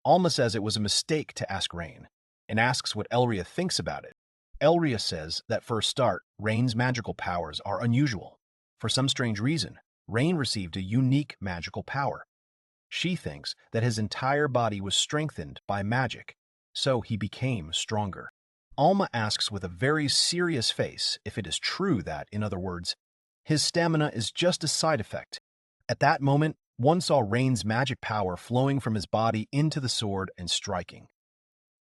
Alma says it was a mistake to ask Rain, and asks what Elria thinks about it. Elria says that for a start, Rain's magical powers are unusual. For some strange reason, Rain received a unique magical power. She thinks that his entire body was strengthened by magic, so he became stronger. Alma asks with a very serious face if it is true that, in other words, his stamina is just a side effect. At that moment, one saw Rain's magic power flowing from his body into the sword and striking.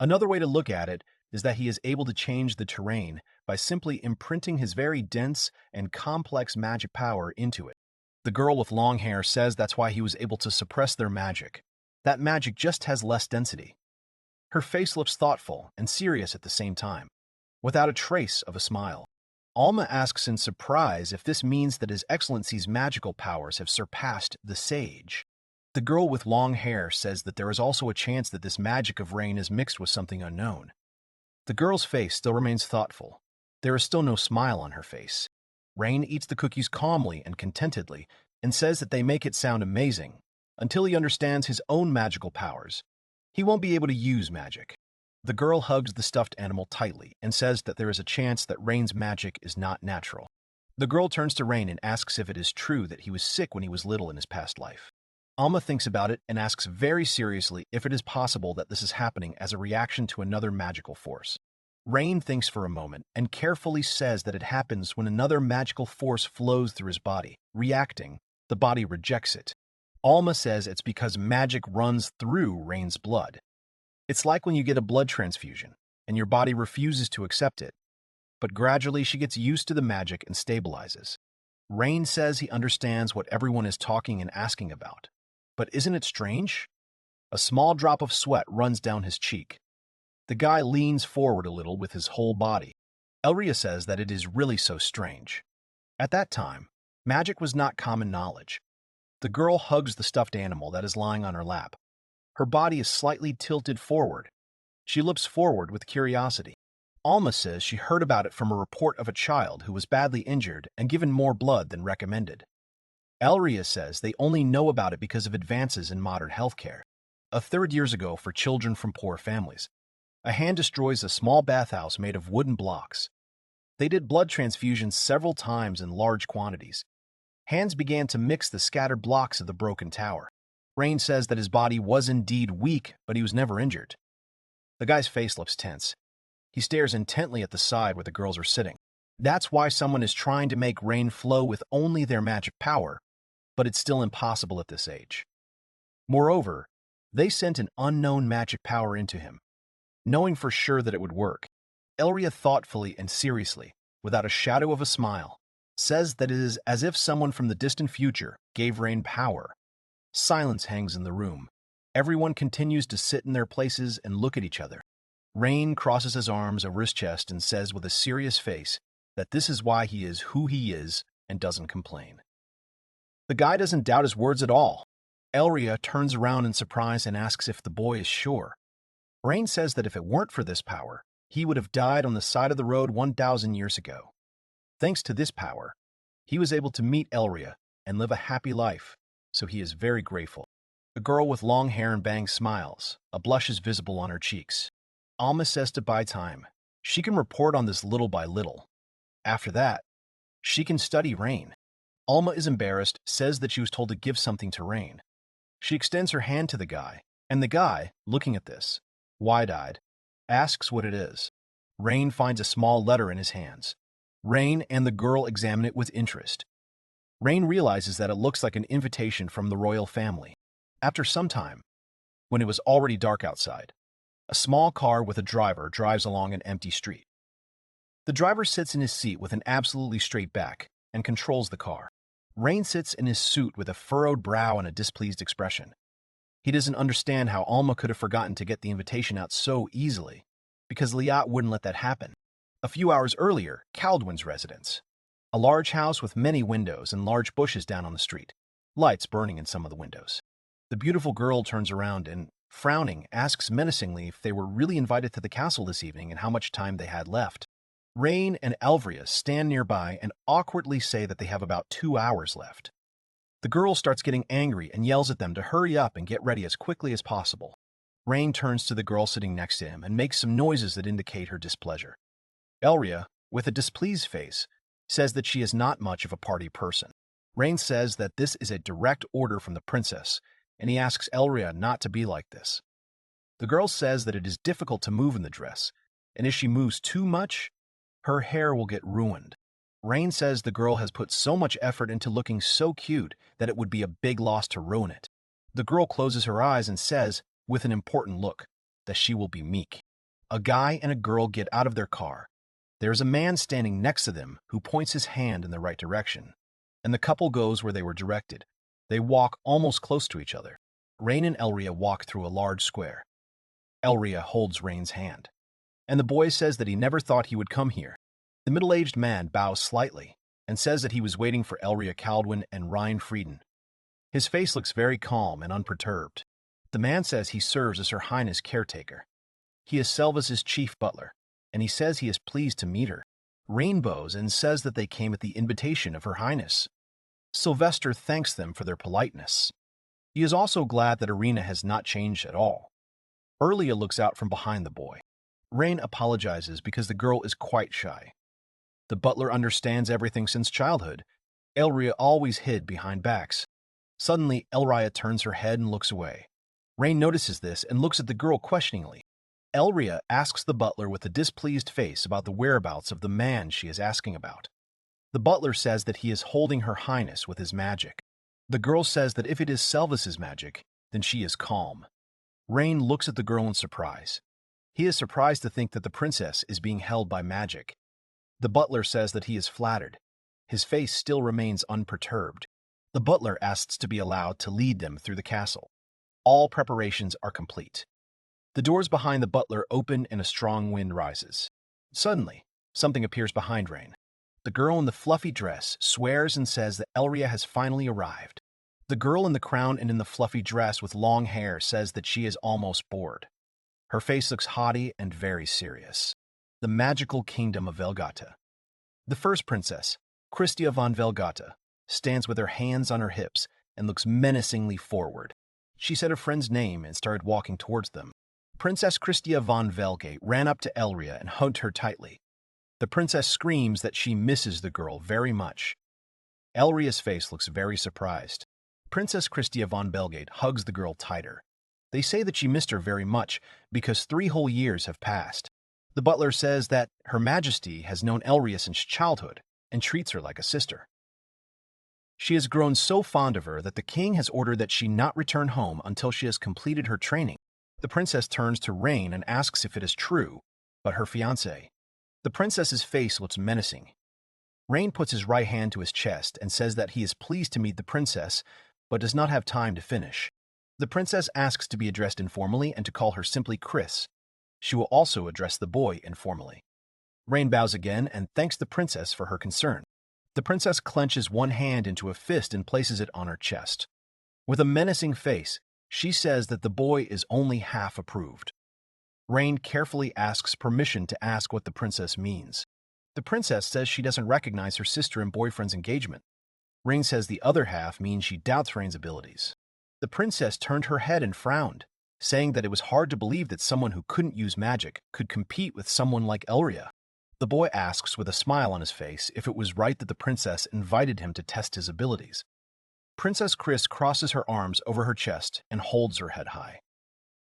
Another way to look at it is that he is able to change the terrain by simply imprinting his very dense and complex magic power into it. The girl with long hair says that's why he was able to suppress their magic. That magic just has less density. Her face looks thoughtful and serious at the same time, without a trace of a smile. Alma asks in surprise if this means that His Excellency's magical powers have surpassed the sage. The girl with long hair says that there is also a chance that this magic of Rain is mixed with something unknown. The girl's face still remains thoughtful. There is still no smile on her face. Rain eats the cookies calmly and contentedly and says that they make it sound amazing. Until he understands his own magical powers, he won't be able to use magic. The girl hugs the stuffed animal tightly and says that there is a chance that Rain's magic is not natural. The girl turns to Rain and asks if it is true that he was sick when he was little in his past life. Alma thinks about it and asks very seriously if it is possible that this is happening as a reaction to another magical force. Rain thinks for a moment and carefully says that it happens when another magical force flows through his body. Reacting, the body rejects it. Alma says it's because magic runs through Rain's blood. It's like when you get a blood transfusion and your body refuses to accept it, but gradually she gets used to the magic and stabilizes. Rain says he understands what everyone is talking and asking about. But isn't it strange? A small drop of sweat runs down his cheek. The guy leans forward a little with his whole body. Elria says that it is really so strange. At that time, magic was not common knowledge. The girl hugs the stuffed animal that is lying on her lap. Her body is slightly tilted forward. She looks forward with curiosity. Alma says she heard about it from a report of a child who was badly injured and given more blood than recommended. Elria says they only know about it because of advances in modern healthcare. a third years ago for children from poor families. A hand destroys a small bathhouse made of wooden blocks. They did blood transfusions several times in large quantities. Hands began to mix the scattered blocks of the broken tower. Rain says that his body was indeed weak, but he was never injured. The guy's face looks tense. He stares intently at the side where the girls are sitting. That's why someone is trying to make rain flow with only their magic power, but it's still impossible at this age. Moreover, they sent an unknown magic power into him, knowing for sure that it would work. Elria thoughtfully and seriously, without a shadow of a smile, says that it is as if someone from the distant future gave Rain power. Silence hangs in the room. Everyone continues to sit in their places and look at each other. Rain crosses his arms over his chest and says with a serious face that this is why he is who he is and doesn't complain. The guy doesn't doubt his words at all. Elria turns around in surprise and asks if the boy is sure. Rain says that if it weren't for this power, he would have died on the side of the road 1,000 years ago. Thanks to this power, he was able to meet Elria and live a happy life, so he is very grateful. The girl with long hair and bangs smiles. A blush is visible on her cheeks. Alma says to buy time. She can report on this little by little. After that, she can study Rain. Alma is embarrassed, says that she was told to give something to Rain. She extends her hand to the guy, and the guy, looking at this, wide-eyed, asks what it is. Rain finds a small letter in his hands. Rain and the girl examine it with interest. Rain realizes that it looks like an invitation from the royal family. After some time, when it was already dark outside, a small car with a driver drives along an empty street. The driver sits in his seat with an absolutely straight back and controls the car. Rain sits in his suit with a furrowed brow and a displeased expression. He doesn't understand how Alma could have forgotten to get the invitation out so easily, because Liat wouldn't let that happen. A few hours earlier, Kaldwin's residence. A large house with many windows and large bushes down on the street, lights burning in some of the windows. The beautiful girl turns around and, frowning, asks menacingly if they were really invited to the castle this evening and how much time they had left. Rain and Elria stand nearby and awkwardly say that they have about 2 hours left. The girl starts getting angry and yells at them to hurry up and get ready as quickly as possible. Rain turns to the girl sitting next to him and makes some noises that indicate her displeasure. Elria, with a displeased face, says that she is not much of a party person. Rain says that this is a direct order from the princess, and he asks Elria not to be like this. The girl says that it is difficult to move in the dress, and if she moves too much, her hair will get ruined. Rain says the girl has put so much effort into looking so cute that it would be a big loss to ruin it. The girl closes her eyes and says, with an important look, that she will be meek. A guy and a girl get out of their car. There is a man standing next to them who points his hand in the right direction, and the couple goes where they were directed. They walk almost close to each other. Rain and Elria walk through a large square. Elria holds Rain's hand, and the boy says that he never thought he would come here. The middle-aged man bows slightly and says that he was waiting for Elria Kaldwin and Ryan Frieden. His face looks very calm and unperturbed. The man says he serves as Her Highness' caretaker. He is Selva's chief butler, and he says he is pleased to meet her. Rain bows and says that they came at the invitation of Her Highness. Sylvester thanks them for their politeness. He is also glad that Irina has not changed at all. Erlia looks out from behind the boy. Rain apologizes because the girl is quite shy. The butler understands everything since childhood. Elria always hid behind backs. Suddenly, Elria turns her head and looks away. Rain notices this and looks at the girl questioningly. Elria asks the butler with a displeased face about the whereabouts of the man she is asking about. The butler says that he is holding Her Highness with his magic. The girl says that if it is Selva's magic, then she is calm. Rain looks at the girl in surprise. He is surprised to think that the princess is being held by magic. The butler says that he is flattered. His face still remains unperturbed. The butler asks to be allowed to lead them through the castle. All preparations are complete. The doors behind the butler open and a strong wind rises. Suddenly, something appears behind Rain. The girl in the fluffy dress swears and says that Elria has finally arrived. The girl in the crown and in the fluffy dress with long hair says that she is almost bored. Her face looks haughty and very serious. The magical kingdom of Velgata. The first princess, Christia von Velgata, stands with her hands on her hips and looks menacingly forward. She said a friend's name and started walking towards them. Princess Christia von Velgate ran up to Elria and hugged her tightly. The princess screams that she misses the girl very much. Elria's face looks very surprised. Princess Christia von Velgate hugs the girl tighter. They say that she missed her very much because 3 whole years have passed. The butler says that Her Majesty has known Elria since childhood and treats her like a sister. She has grown so fond of her that the king has ordered that she not return home until she has completed her training. The princess turns to Rain and asks if it is true, but her fiancé. The princess's face looks menacing. Rain puts his right hand to his chest and says that he is pleased to meet the princess, but does not have time to finish. The princess asks to be addressed informally and to call her simply Chris. She will also address the boy informally. Rain bows again and thanks the princess for her concern. The princess clenches one hand into a fist and places it on her chest. With a menacing face, she says that the boy is only half approved. Rain carefully asks permission to ask what the princess means. The princess says she doesn't recognize her sister and boyfriend's engagement. Rain says the other half means she doubts Rain's abilities. The princess turned her head and frowned, saying that it was hard to believe that someone who couldn't use magic could compete with someone like Elria. The boy asks with a smile on his face if it was right that the princess invited him to test his abilities. Princess Chris crosses her arms over her chest and holds her head high.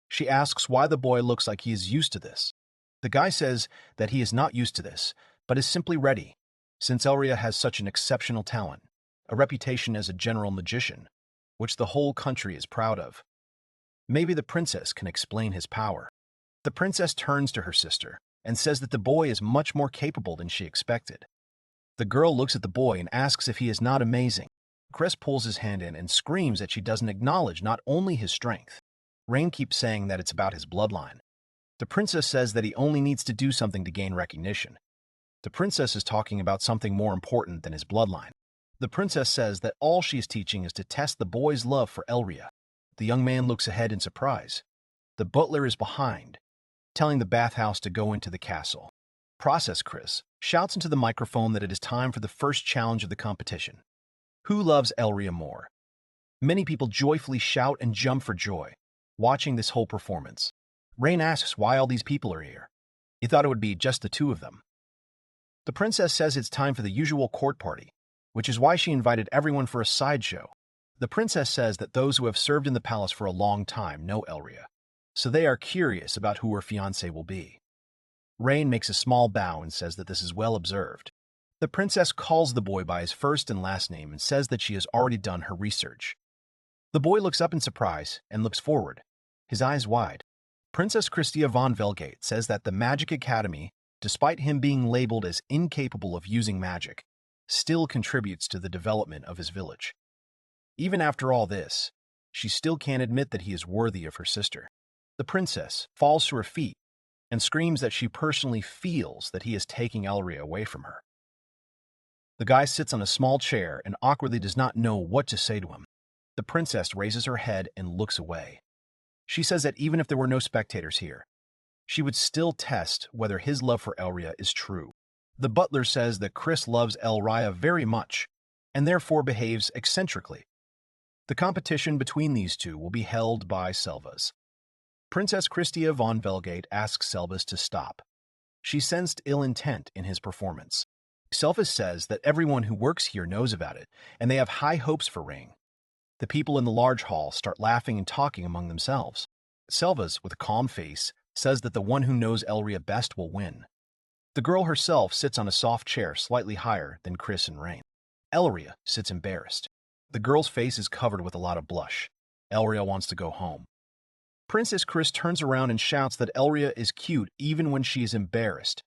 She asks why the boy looks like he is used to this. The guy says that he is not used to this, but is simply ready, since Elria has such an exceptional talent, a reputation as a general magician, which the whole country is proud of. Maybe the princess can explain his power. The princess turns to her sister and says that the boy is much more capable than she expected. The girl looks at the boy and asks if he is not amazing. Chris pulls his hand in and screams that she doesn't acknowledge not only his strength. Rain keeps saying that it's about his bloodline. The princess says that he only needs to do something to gain recognition. The princess is talking about something more important than his bloodline. The princess says that all she is teaching is to test the boy's love for Elria. The young man looks ahead in surprise. The butler is behind, telling the bathhouse to go into the castle. Process Chris shouts into the microphone that it is time for the first challenge of the competition. Who loves Elria more? Many people joyfully shout and jump for joy, watching this whole performance. Rain asks why all these people are here. He thought it would be just the 2 of them. The princess says it's time for the usual court party, which is why she invited everyone for a sideshow. The princess says that those who have served in the palace for a long time know Elria, so they are curious about who her fiancé will be. Rain makes a small bow and says that this is well observed. The princess calls the boy by his first and last name and says that she has already done her research. The boy looks up in surprise and looks forward, his eyes wide. Princess Christia von Velgate says that the Magic Academy, despite him being labeled as incapable of using magic, still contributes to the development of his village. Even after all this, she still can't admit that he is worthy of her sister. The princess falls to her feet and screams that she personally feels that he is taking Elria away from her. The guy sits on a small chair and awkwardly does not know what to say to him. The princess raises her head and looks away. She says that even if there were no spectators here, she would still test whether his love for Elria is true. The butler says that Chris loves Elria very much and therefore behaves eccentrically. The competition between these 2 will be held by Selvas. Princess Christia von Velgate asks Selvas to stop. She sensed ill intent in his performance. Selvas says that everyone who works here knows about it, and they have high hopes for Rain. The people in the large hall start laughing and talking among themselves. Selvas, with a calm face, says that the one who knows Elria best will win. The girl herself sits on a soft chair slightly higher than Chris and Rain. Elria sits embarrassed. The girl's face is covered with a lot of blush. Elria wants to go home. Princess Chris turns around and shouts that Elria is cute even when she is embarrassed.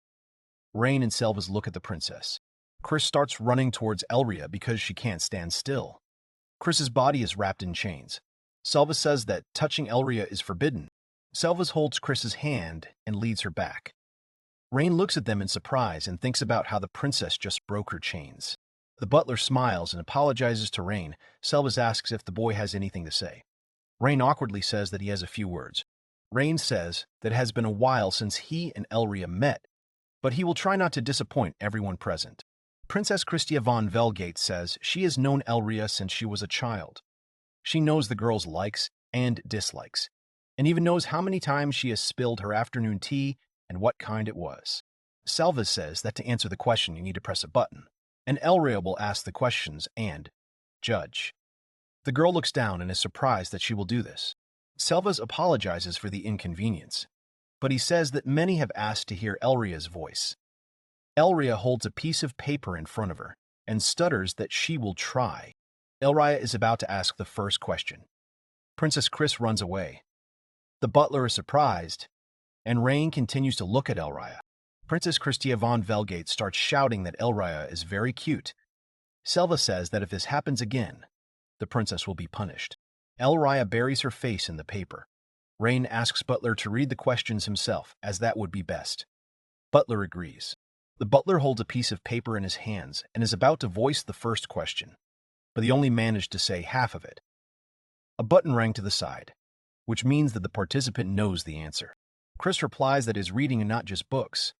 Rain and Selvas look at the princess. Chris starts running towards Elria because she can't stand still. Chris's body is wrapped in chains. Selvas says that touching Elria is forbidden. Selvas holds Chris's hand and leads her back. Rain looks at them in surprise and thinks about how the princess just broke her chains. The butler smiles and apologizes to Rain. Selvas asks if the boy has anything to say. Rain awkwardly says that he has a few words. Rain says that it has been a while since he and Elria met, but he will try not to disappoint everyone present. Princess Christia von Velgate says she has known Elria since she was a child. She knows the girl's likes and dislikes, and even knows how many times she has spilled her afternoon tea and what kind it was. Selva says that to answer the question you need to press a button, and Elria will ask the questions and judge. The girl looks down and is surprised that she will do this. Selvas apologizes for the inconvenience, but he says that many have asked to hear Elria's voice. Elria holds a piece of paper in front of her and stutters that she will try. Elria is about to ask the first question. Princess Chris runs away. The butler is surprised, and Rain continues to look at Elria. Princess Christia von Velgate starts shouting that Elria is very cute. Selva says that if this happens again, the princess will be punished. Elria buries her face in the paper. Rain asks Butler to read the questions himself, as that would be best. Butler agrees. The butler holds a piece of paper in his hands and is about to voice the first question, but he only managed to say half of it. A button rang to the side, which means that the participant knows the answer. Chris replies that he's reading and not just books.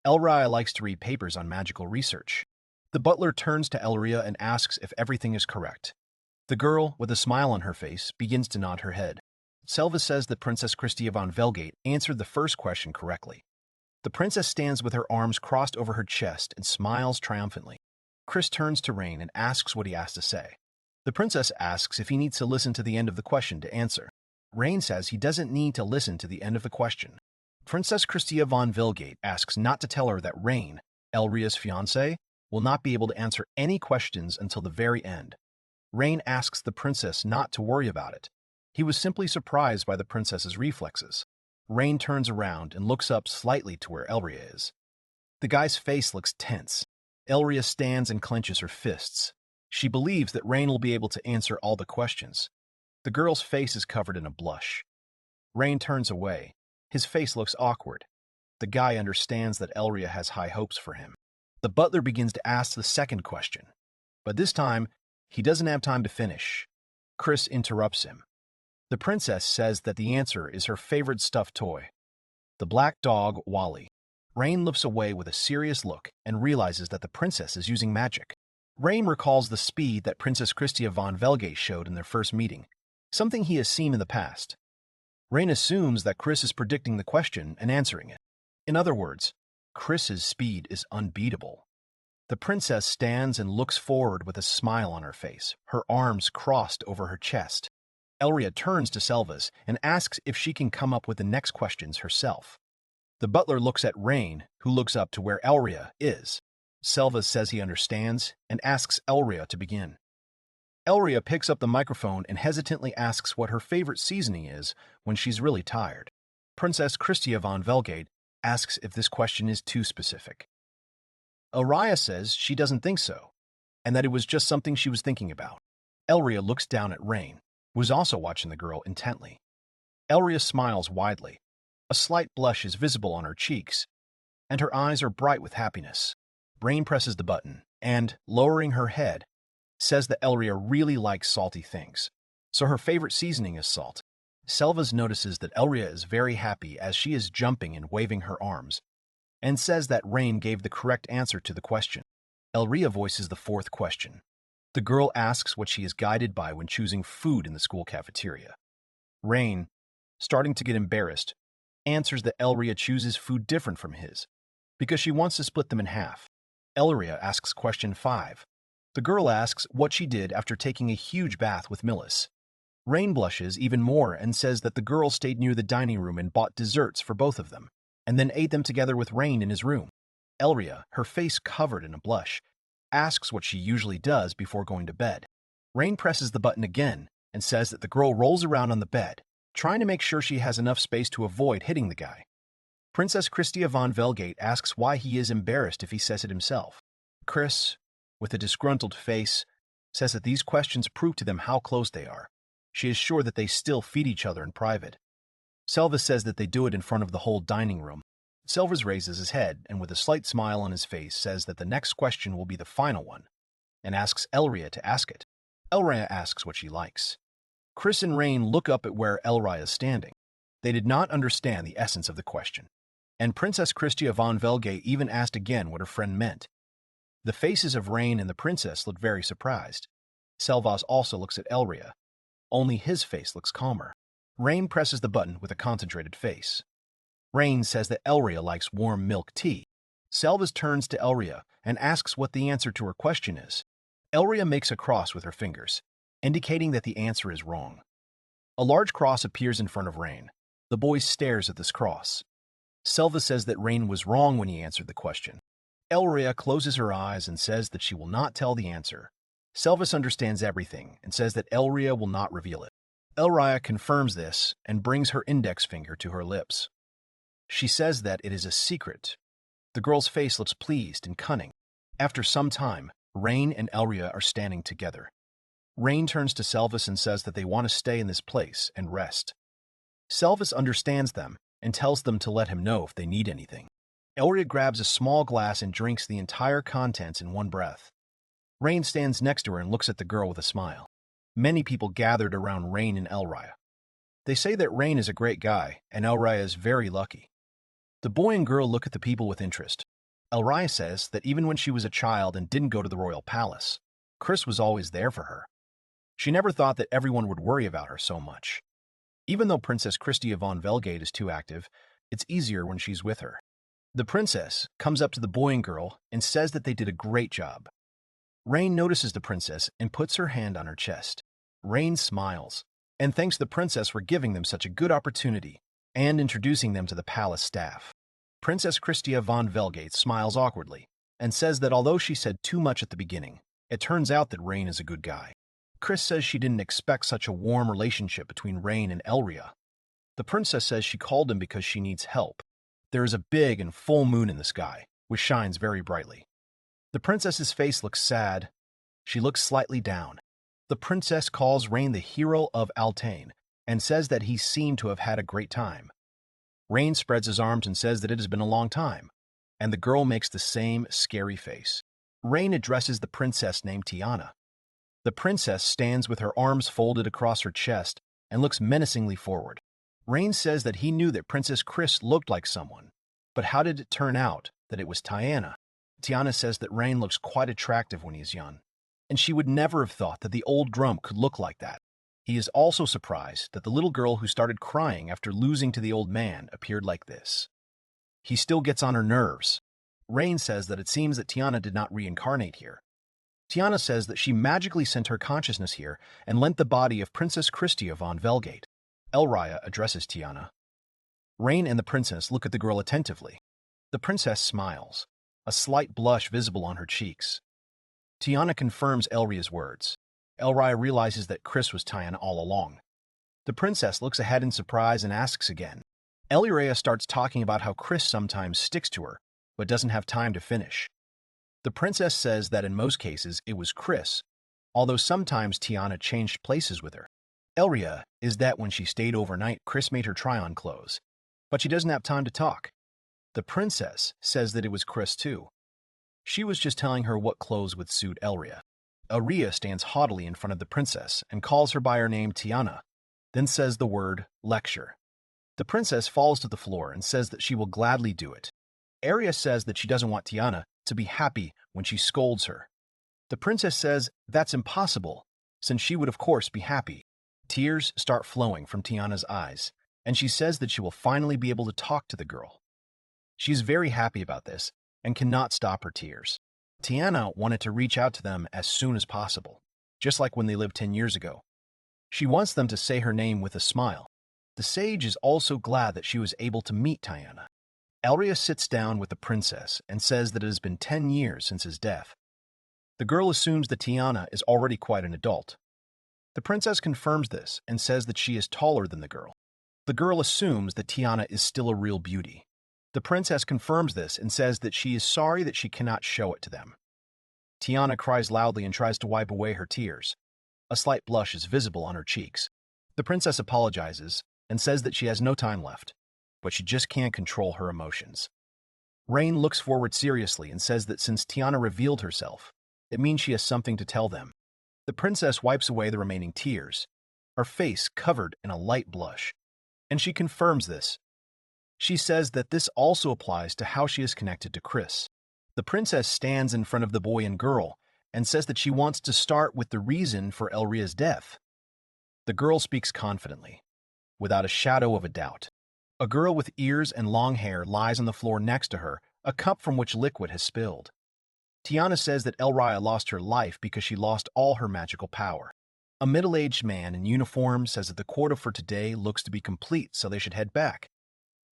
Elria likes to read papers on magical research. The butler turns to Elria and asks if everything is correct. The girl, with a smile on her face, begins to nod her head. Selva says that Princess Christia von Velgate answered the first question correctly. The princess stands with her arms crossed over her chest and smiles triumphantly. Chris turns to Rain and asks what he has to say. The princess asks if he needs to listen to the end of the question to answer. Rain says he doesn't need to listen to the end of the question. Princess Christia von Velgate asks not to tell her that Rain, Elria's fiancé, will not be able to answer any questions until the very end. Rain asks the princess not to worry about it. He was simply surprised by the princess's reflexes. Rain turns around and looks up slightly to where Elria is. The guy's face looks tense. Elria stands and clenches her fists. She believes that Rain will be able to answer all the questions. The girl's face is covered in a blush. Rain turns away. His face looks awkward. The guy understands that Elria has high hopes for him. The butler begins to ask the second question, but this time, he doesn't have time to finish. Chris interrupts him. The princess says that the answer is her favorite stuffed toy, the black dog, Wally. Rain looks away with a serious look and realizes that the princess is using magic. Rain recalls the speed that Princess Christia von Velgate showed in their first meeting, something he has seen in the past. Rain assumes that Chris is predicting the question and answering it. In other words, Chris's speed is unbeatable. The princess stands and looks forward with a smile on her face, her arms crossed over her chest. Elria turns to Selvas and asks if she can come up with the next questions herself. The butler looks at Rain, who looks up to where Elria is. Selvas says he understands and asks Elria to begin. Elria picks up the microphone and hesitantly asks what her favorite seasoning is when she's really tired. Princess Christia von Velgate asks if this question is too specific. Elria says she doesn't think so, and that it was just something she was thinking about. Elria looks down at Rain, who is also watching the girl intently. Elria smiles widely. A slight blush is visible on her cheeks, and her eyes are bright with happiness. Rain presses the button and, lowering her head, says that Elria really likes salty things, so her favorite seasoning is salt. Selvas notices that Elria is very happy as she is jumping and waving her arms, and says that Rain gave the correct answer to the question. Elria voices the fourth question. The girl asks what she is guided by when choosing food in the school cafeteria. Rain, starting to get embarrassed, answers that Elria chooses food different from his, because she wants to split them in half. Elria asks question 5. The girl asks what she did after taking a huge bath with Millis. Rain blushes even more and says that the girl stayed near the dining room and bought desserts for both of them, and then ate them together with Rain in his room. Elria, her face covered in a blush, asks what she usually does before going to bed. Rain presses the button again and says that the girl rolls around on the bed, trying to make sure she has enough space to avoid hitting the guy. Princess Christia von Velgate asks why he is embarrassed if he says it himself. Chris, with a disgruntled face, says that these questions prove to them how close they are. She is sure that they still feed each other in private. Selvas says that they do it in front of the whole dining room. Selvas raises his head and with a slight smile on his face says that the next question will be the final one, and asks Elria to ask it. Elria asks what she likes. Chris and Rain look up at where Elria is standing. They did not understand the essence of the question, and Princess Christia von Velgate even asked again what her friend meant. The faces of Rain and the princess look very surprised. Selvas also looks at Elria. only his face looks calmer. Rain presses the button with a concentrated face. Rain says that Elria likes warm milk tea. Selvas turns to Elria and asks what the answer to her question is. Elria makes a cross with her fingers, indicating that the answer is wrong. A large cross appears in front of Rain. The boy stares at this cross. Selva says that Rain was wrong when he answered the question. Elria closes her eyes and says that she will not tell the answer. Selvas understands everything and says that Elria will not reveal it. Elria confirms this and brings her index finger to her lips. She says that it is a secret. The girl's face looks pleased and cunning. After some time, Rain and Elria are standing together. Rain turns to Selvas and says that they want to stay in this place and rest. Selvas understands them and tells them to let him know if they need anything. Elria grabs a small glass and drinks the entire contents in one breath. Rain stands next to her and looks at the girl with a smile. Many people gathered around Rain and Elria. They say that Rain is a great guy and Elria is very lucky. The boy and girl look at the people with interest. Elria says that even when she was a child and didn't go to the royal palace, Chris was always there for her. She never thought that everyone would worry about her so much. Even though Princess Christia von Velgate is too active, it's easier when she's with her. The princess comes up to the boy and girl and says that they did a great job. Rain notices the princess and puts her hand on her chest. Rain smiles and thanks the princess for giving them such a good opportunity and introducing them to the palace staff. Princess Christia von Velgate smiles awkwardly and says that although she said too much at the beginning, it turns out that Rain is a good guy. Chris says she didn't expect such a warm relationship between Rain and Elria. The princess says she called him because she needs help. There is a big and full moon in the sky, which shines very brightly. The princess's face looks sad. She looks slightly down. The princess calls Rain the hero of Altain and says that he seemed to have had a great time. Rain spreads his arms and says that it has been a long time, and the girl makes the same scary face. Rain addresses the princess named Tiana. The princess stands with her arms folded across her chest and looks menacingly forward. Rain says that he knew that Princess Chris looked like someone, but how did it turn out that it was Tiana? Tiana says that Rain looks quite attractive when he's young, and she would never have thought that the old drum could look like that. He is also surprised that the little girl who started crying after losing to the old man appeared like this. He still gets on her nerves. Rain says that it seems that Tiana did not reincarnate here. Tiana says that she magically sent her consciousness here and lent the body of Princess Christia von Velgate. Elria addresses Tiana. Rain and the princess look at the girl attentively. The princess smiles, a slight blush visible on her cheeks. Tiana confirms Elria's words. Elria realizes that Chris was Tiana all along. The princess looks ahead in surprise and asks again. Elria starts talking about how Chris sometimes sticks to her, but doesn't have time to finish. The princess says that in most cases it was Chris, although sometimes Tiana changed places with her. Elria is that when she stayed overnight, Chris made her try on clothes, but she doesn't have time to talk. The princess says that it was Chris too. She was just telling her what clothes would suit Elria. Elria stands haughtily in front of the princess and calls her by her name Tiana, then says the word lecture. The princess falls to the floor and says that she will gladly do it. Elria says that she doesn't want Tiana to be happy when she scolds her. The princess says that's impossible, since she would of course be happy. Tears start flowing from Tiana's eyes, and she says that she will finally be able to talk to the girl. She is very happy about this and cannot stop her tears. Tiana wanted to reach out to them as soon as possible, just like when they lived 10 years ago. She wants them to say her name with a smile. The sage is also glad that she was able to meet Tiana. Elria sits down with the princess and says that it has been 10 years since his death. The girl assumes that Tiana is already quite an adult. The princess confirms this and says that she is taller than the girl. The girl assumes that Tiana is still a real beauty. The princess confirms this and says that she is sorry that she cannot show it to them. Tiana cries loudly and tries to wipe away her tears. A slight blush is visible on her cheeks. The princess apologizes and says that she has no time left, but she just can't control her emotions. Rain looks forward seriously and says that since Tiana revealed herself, it means she has something to tell them. The princess wipes away the remaining tears, her face covered in a light blush, and she confirms this. She says that this also applies to how she is connected to Chris. The princess stands in front of the boy and girl and says that she wants to start with the reason for Elria's death. The girl speaks confidently, without a shadow of a doubt. A girl with ears and long hair lies on the floor next to her, a cup from which liquid has spilled. Tiana says that Elria lost her life because she lost all her magical power. A middle-aged man in uniform says that the quota for today looks to be complete, so they should head back.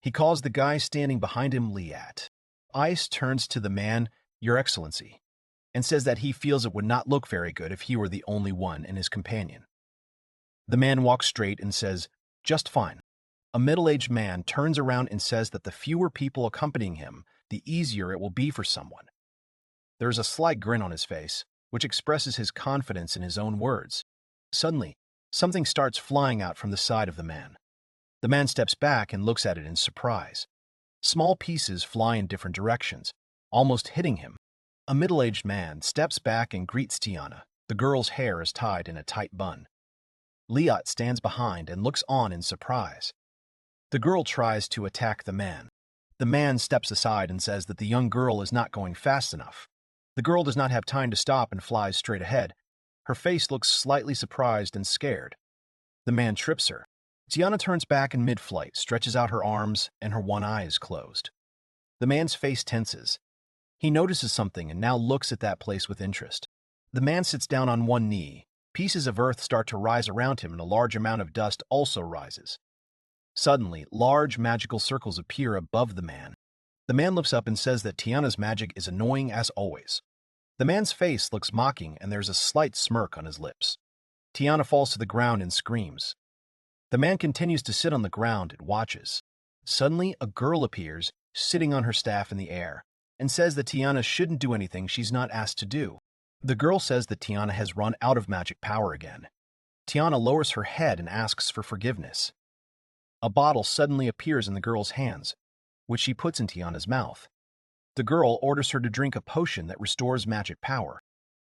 He calls the guy standing behind him Liat. Ice turns to the man, Your Excellency, and says that he feels it would not look very good if he were the only one and his companion. The man walks straight and says, Just fine. A middle-aged man turns around and says that the fewer people accompanying him, the easier it will be for someone. There is a slight grin on his face, which expresses his confidence in his own words. Suddenly, something starts flying out from the side of the man. The man steps back and looks at it in surprise. Small pieces fly in different directions, almost hitting him. A middle-aged man steps back and greets Tiana. The girl's hair is tied in a tight bun. Liat stands behind and looks on in surprise. The girl tries to attack the man. The man steps aside and says that the young girl is not going fast enough. The girl does not have time to stop and flies straight ahead. Her face looks slightly surprised and scared. The man trips her. Tiana turns back in mid-flight, stretches out her arms, and her one eye is closed. The man's face tenses. He notices something and now looks at that place with interest. The man sits down on one knee. Pieces of earth start to rise around him and a large amount of dust also rises. Suddenly, large magical circles appear above the man. The man looks up and says that Tiana's magic is annoying as always. The man's face looks mocking and there's a slight smirk on his lips. Tiana falls to the ground and screams. The man continues to sit on the ground and watches. Suddenly, a girl appears, sitting on her staff in the air, and says that Tiana shouldn't do anything she's not asked to do. The girl says that Tiana has run out of magic power again. Tiana lowers her head and asks for forgiveness. A bottle suddenly appears in the girl's hands, which she puts in Tiana's mouth. The girl orders her to drink a potion that restores magic power.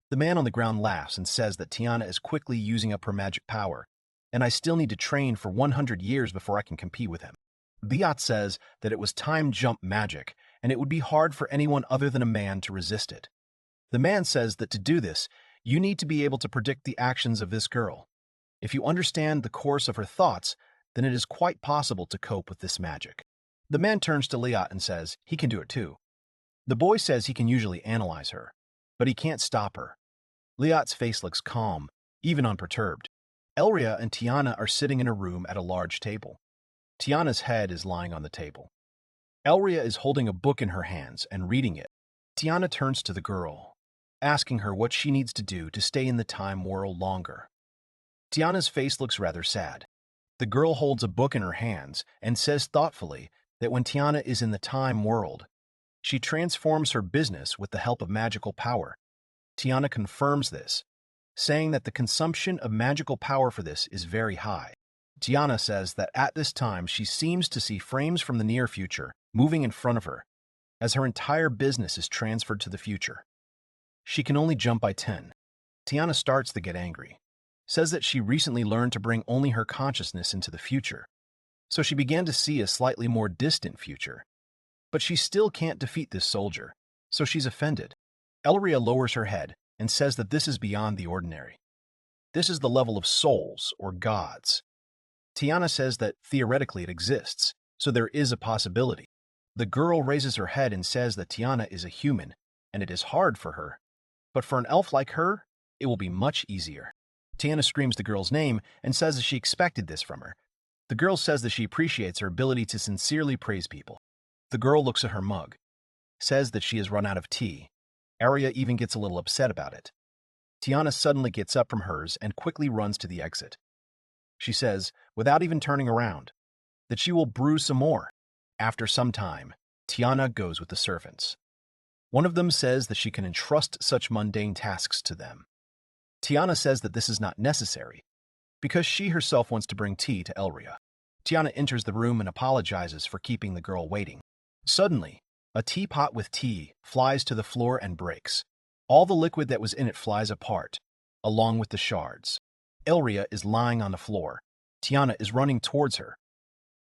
The man on the ground laughs and says that Tiana is quickly using up her magic power, and I still need to train for 100 years before I can compete with him. Liat says that it was time jump magic, and it would be hard for anyone other than a man to resist it. The man says that to do this, you need to be able to predict the actions of this girl. If you understand the course of her thoughts, then it is quite possible to cope with this magic. The man turns to Liat and says he can do it too. The boy says he can usually analyze her, but he can't stop her. Liat's face looks calm, even unperturbed. Elria and Tiana are sitting in a room at a large table. Tiana's head is lying on the table. Elria is holding a book in her hands and reading it. Tiana turns to the girl, asking her what she needs to do to stay in the time world longer. Tiana's face looks rather sad. The girl holds a book in her hands and says thoughtfully that when Tiana is in the time world, she transforms her business with the help of magical power. Tiana confirms this, saying that the consumption of magical power for this is very high. Tiana says that at this time she seems to see frames from the near future moving in front of her, as her entire business is transferred to the future. She can only jump by 10. Tiana starts to get angry, says that she recently learned to bring only her consciousness into the future, so she began to see a slightly more distant future. But she still can't defeat this soldier, so she's offended. Elria lowers her head and says that this is beyond the ordinary. This is the level of souls, or gods. Tiana says that theoretically it exists, so there is a possibility. The girl raises her head and says that Tiana is a human, and it is hard for her. But for an elf like her, it will be much easier. Tiana screams the girl's name and says that she expected this from her. The girl says that she appreciates her ability to sincerely praise people. The girl looks at her mug, says that she has run out of tea. Elria even gets a little upset about it. Tiana suddenly gets up from hers and quickly runs to the exit. She says, without even turning around, that she will brew some more. After some time, Tiana goes with the servants. One of them says that she can entrust such mundane tasks to them. Tiana says that this is not necessary, because she herself wants to bring tea to Elria. Tiana enters the room and apologizes for keeping the girl waiting. Suddenly, a teapot with tea flies to the floor and breaks. All the liquid that was in it flies apart, along with the shards. Elria is lying on the floor. Tiana is running towards her.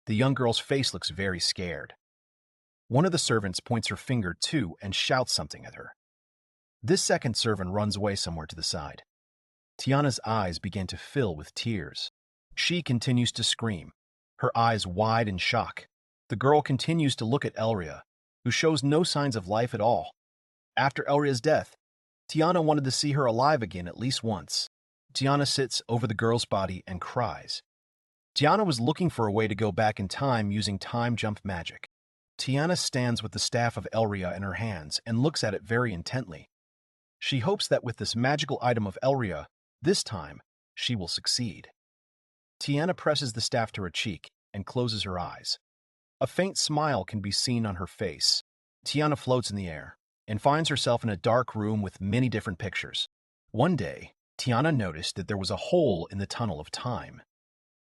The young girl's face looks very scared. One of the servants points her finger to and shouts something at her. This second servant runs away somewhere to the side. Tiana's eyes begin to fill with tears. She continues to scream, her eyes wide in shock. The girl continues to look at Elria, who shows no signs of life at all. After Elria's death, Tiana wanted to see her alive again at least once. Tiana sits over the girl's body and cries. Tiana was looking for a way to go back in time using time jump magic. Tiana stands with the staff of Elria in her hands and looks at it very intently. She hopes that with this magical item of Elria, this time, she will succeed. Tiana presses the staff to her cheek and closes her eyes. A faint smile can be seen on her face. Tiana floats in the air and finds herself in a dark room with many different pictures. One day, Tiana noticed that there was a hole in the tunnel of time.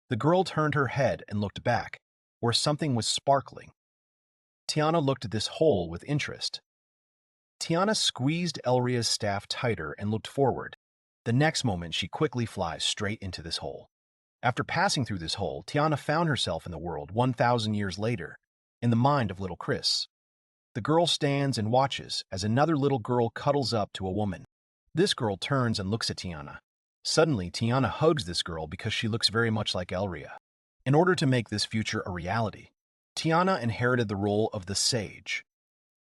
The girl turned her head and looked back, where something was sparkling. Tiana looked at this hole with interest. Tiana squeezed Elria's staff tighter and looked forward. The next moment, she quickly flies straight into this hole. After passing through this hole, Tiana found herself in the world 1,000 years later, in the mind of little Chris. The girl stands and watches as another little girl cuddles up to a woman. This girl turns and looks at Tiana. Suddenly, Tiana hugs this girl because she looks very much like Elria. In order to make this future a reality, Tiana inherited the role of the sage.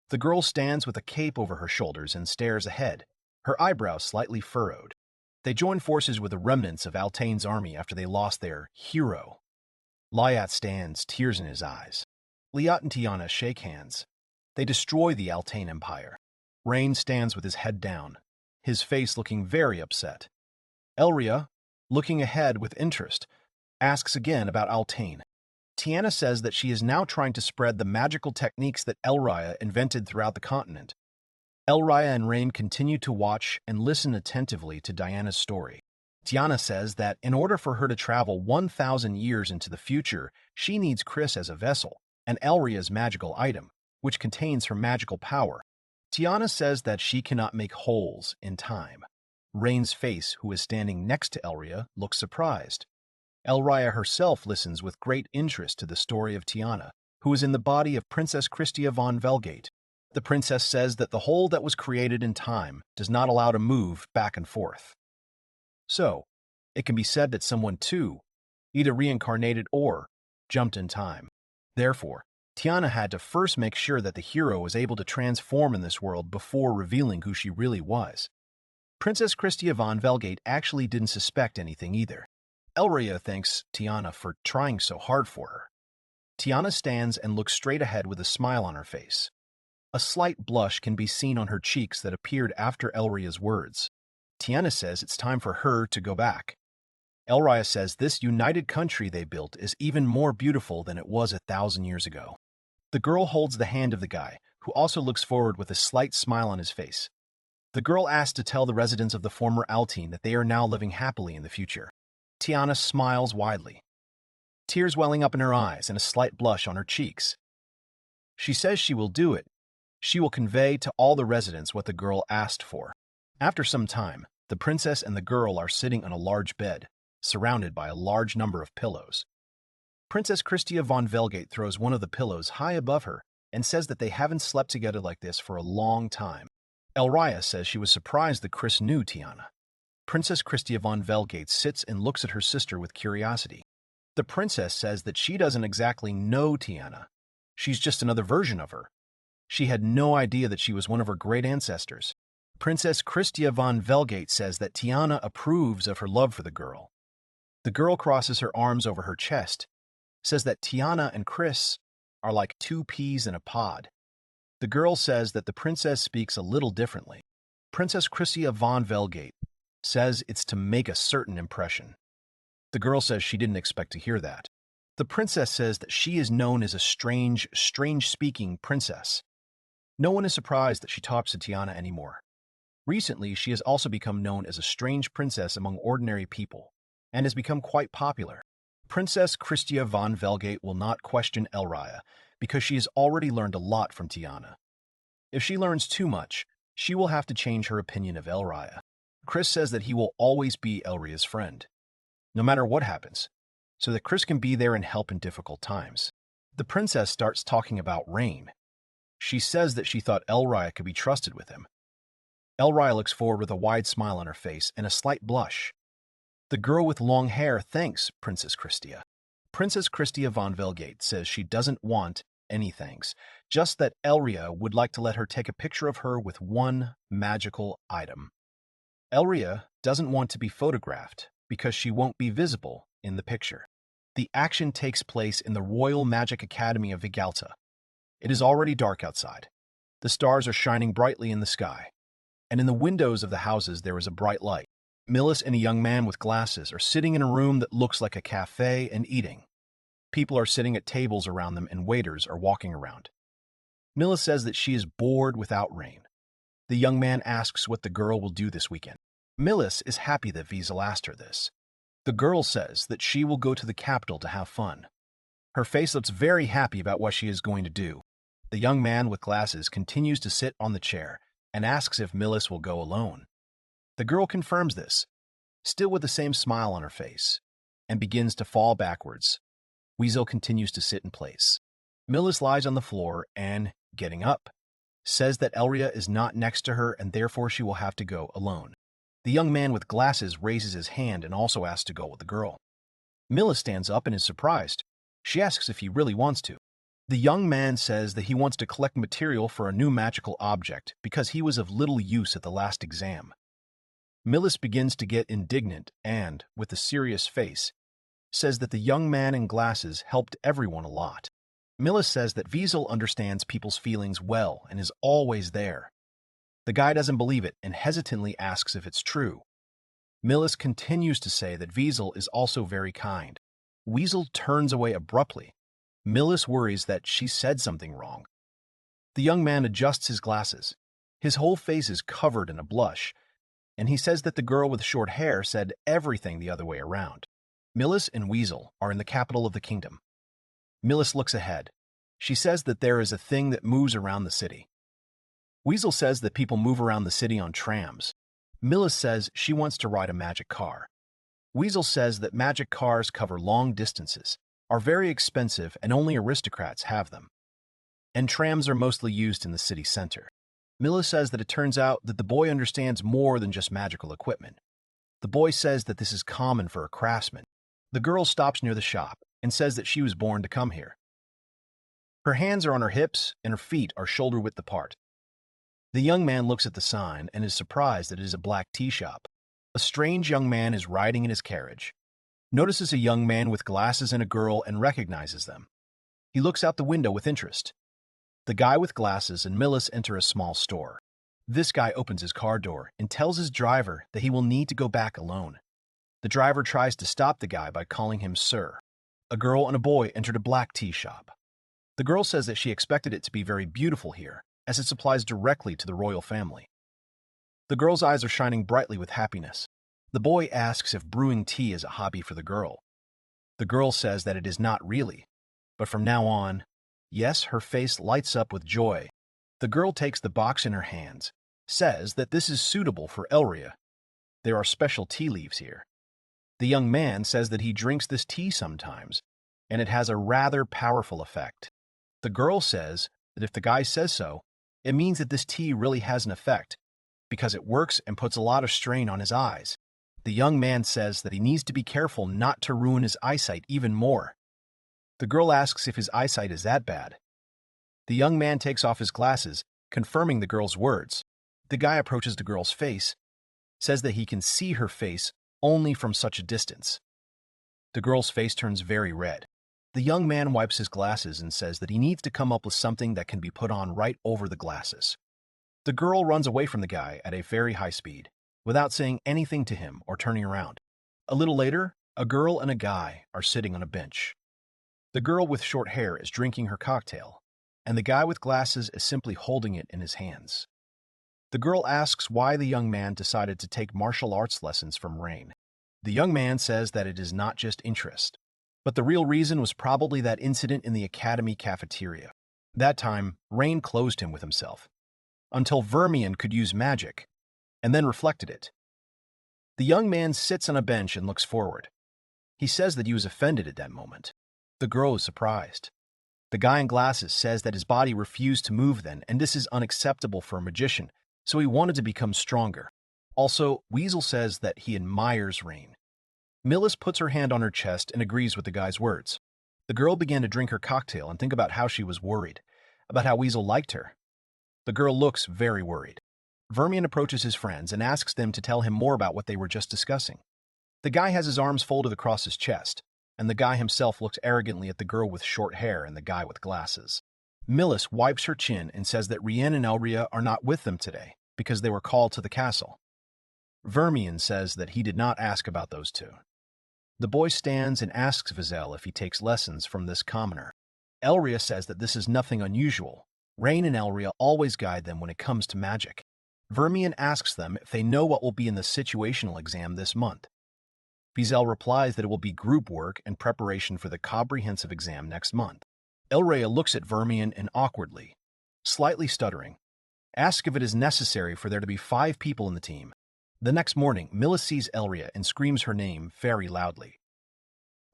The girl stands with a cape over her shoulders and stares ahead, her eyebrows slightly furrowed. They join forces with the remnants of Altain's army after they lost their hero. Liat stands, tears in his eyes. Liat and Tiana shake hands. They destroy the Altain Empire. Rain stands with his head down, his face looking very upset. Elria, looking ahead with interest, asks again about Altain. Tiana says that she is now trying to spread the magical techniques that Elria invented throughout the continent. Elria and Rain continue to watch and listen attentively to Diana's story. Tiana says that in order for her to travel 1,000 years into the future, she needs Chris as a vessel, and Elria's magical item, which contains her magical power. Tiana says that she cannot make holes in time. Rain's face, who is standing next to Elria, looks surprised. Elria herself listens with great interest to the story of Tiana, who is in the body of Princess Christia von Velgate. The princess says that the hole that was created in time does not allow to move back and forth. So, it can be said that someone too, either reincarnated or jumped in time. Therefore, Tiana had to first make sure that the hero was able to transform in this world before revealing who she really was. Princess Christia von Velgate actually didn't suspect anything either. Elria thanks Tiana for trying so hard for her. Tiana stands and looks straight ahead with a smile on her face. A slight blush can be seen on her cheeks that appeared after Elria's words. Tiana says it's time for her to go back. Elria says this united country they built is even more beautiful than it was 1,000 years ago. The girl holds the hand of the guy, who also looks forward with a slight smile on his face. The girl asks to tell the residents of the former Altain that they are now living happily in the future. Tiana smiles widely, tears welling up in her eyes and a slight blush on her cheeks. She says she will do it. She will convey to all the residents what the girl asked for. After some time, the princess and the girl are sitting on a large bed, surrounded by a large number of pillows. Princess Christia von Velgate throws one of the pillows high above her and says that they haven't slept together like this for a long time. Elria says she was surprised that Chris knew Tiana. Princess Christia von Velgate sits and looks at her sister with curiosity. The princess says that she doesn't exactly know Tiana. She's just another version of her. She had no idea that she was one of her great ancestors. Princess Christia von Velgate says that Tiana approves of her love for the girl. The girl crosses her arms over her chest, says that Tiana and Chris are like two peas in a pod. The girl says that the princess speaks a little differently. Princess Christia von Velgate says it's to make a certain impression. The girl says she didn't expect to hear that. The princess says that she is known as a strange-speaking princess. No one is surprised that she talks to Tiana anymore. Recently, she has also become known as a strange princess among ordinary people, and has become quite popular. Princess Christia von Velgate will not question Elria, because she has already learned a lot from Tiana. If she learns too much, she will have to change her opinion of Elria. Chris says that he will always be Elria's friend, no matter what happens, so that Chris can be there and help in difficult times. The princess starts talking about Rain. She says that she thought Elria could be trusted with him. Elria looks forward with a wide smile on her face and a slight blush. The girl with long hair thanks Princess Christia. Princess Christia von Velgate says she doesn't want any thanks, just that Elria would like to let her take a picture of her with one magical item. Elria doesn't want to be photographed because she won't be visible in the picture. The action takes place in the Royal Magic Academy of Vigalta. It is already dark outside. The stars are shining brightly in the sky, and in the windows of the houses there is a bright light. Millis and a young man with glasses are sitting in a room that looks like a cafe and eating. People are sitting at tables around them and waiters are walking around. Millis says that she is bored without Rain. The young man asks what the girl will do this weekend. Millis is happy that Wiesel asked her this. The girl says that she will go to the capital to have fun. Her face looks very happy about what she is going to do. The young man with glasses continues to sit on the chair and asks if Millis will go alone. The girl confirms this, still with the same smile on her face, and begins to fall backwards. Wiesel continues to sit in place. Millis lies on the floor and, getting up, says that Elria is not next to her and therefore she will have to go alone. The young man with glasses raises his hand and also asks to go with the girl. Millis stands up and is surprised. She asks if he really wants to. The young man says that he wants to collect material for a new magical object because he was of little use at the last exam. Millis begins to get indignant and, with a serious face, says that the young man in glasses helped everyone a lot. Millis says that Wiesel understands people's feelings well and is always there. The guy doesn't believe it and hesitantly asks if it's true. Millis continues to say that Wiesel is also very kind. Wiesel turns away abruptly. Millis worries that she said something wrong. The young man adjusts his glasses. His whole face is covered in a blush, and he says that the girl with short hair said everything the other way around. Millis and Wiesel are in the capital of the kingdom. Millis looks ahead. She says that there is a thing that moves around the city. Wiesel says that people move around the city on trams. Millis says she wants to ride a magic car. Wiesel says that magic cars cover long distances, are very expensive, and only aristocrats have them. And trams are mostly used in the city center. Millis says that it turns out that the boy understands more than just magical equipment. The boy says that this is common for a craftsman. The girl stops near the shop and says that she was born to come here. Her hands are on her hips and her feet are shoulder-width apart. The young man looks at the sign and is surprised that it is a black tea shop. A strange young man is riding in his carriage, notices a young man with glasses and a girl and recognizes them. He looks out the window with interest. The guy with glasses and Millis enter a small store. This guy opens his car door and tells his driver that he will need to go back alone. The driver tries to stop the guy by calling him sir. A girl and a boy entered a black tea shop. The girl says that she expected it to be very beautiful here, as it supplies directly to the royal family. The girl's eyes are shining brightly with happiness. The boy asks if brewing tea is a hobby for the girl. The girl says that it is not really, but from now on, yes, her face lights up with joy. The girl takes the box in her hands, says that this is suitable for Elria. There are special tea leaves here. The young man says that he drinks this tea sometimes, and it has a rather powerful effect. The girl says that if the guy says so, it means that this tea really has an effect, because it works and puts a lot of strain on his eyes. The young man says that he needs to be careful not to ruin his eyesight even more. The girl asks if his eyesight is that bad. The young man takes off his glasses, confirming the girl's words. The guy approaches the girl's face, says that he can see her face only from such a distance. The girl's face turns very red. The young man wipes his glasses and says that he needs to come up with something that can be put on right over the glasses. The girl runs away from the guy at a very high speed, without saying anything to him or turning around. A little later, a girl and a guy are sitting on a bench. The girl with short hair is drinking her cocktail, and the guy with glasses is simply holding it in his hands. The girl asks why the young man decided to take martial arts lessons from Rain. The young man says that it is not just interest, but the real reason was probably that incident in the academy cafeteria. That time, Rain closed him with himself, until Vermian could use magic, and then reflected it. The young man sits on a bench and looks forward. He says that he was offended at that moment. The girl is surprised. The guy in glasses says that his body refused to move then, and this is unacceptable for a magician, so he wanted to become stronger. Also, Wiesel says that he admires Rain. Millis puts her hand on her chest and agrees with the guy's words. The girl began to drink her cocktail and think about how she was worried, about how Weasel liked her. The girl looks very worried. Vermian approaches his friends and asks them to tell him more about what they were just discussing. The guy has his arms folded across his chest, and the guy himself looks arrogantly at the girl with short hair and the guy with glasses. Millis wipes her chin and says that Rain and Elria are not with them today because they were called to the castle. Vermian says that he did not ask about those two. The boy stands and asks Vizel if he takes lessons from this commoner. Elria says that this is nothing unusual. Rain and Elria always guide them when it comes to magic. Vermian asks them if they know what will be in the situational exam this month. Vizel replies that it will be group work and preparation for the comprehensive exam next month. Elria looks at Vermian and awkwardly, slightly stuttering, asks if it is necessary for there to be 5 people in the team. The next morning, Millis sees Elria and screams her name very loudly.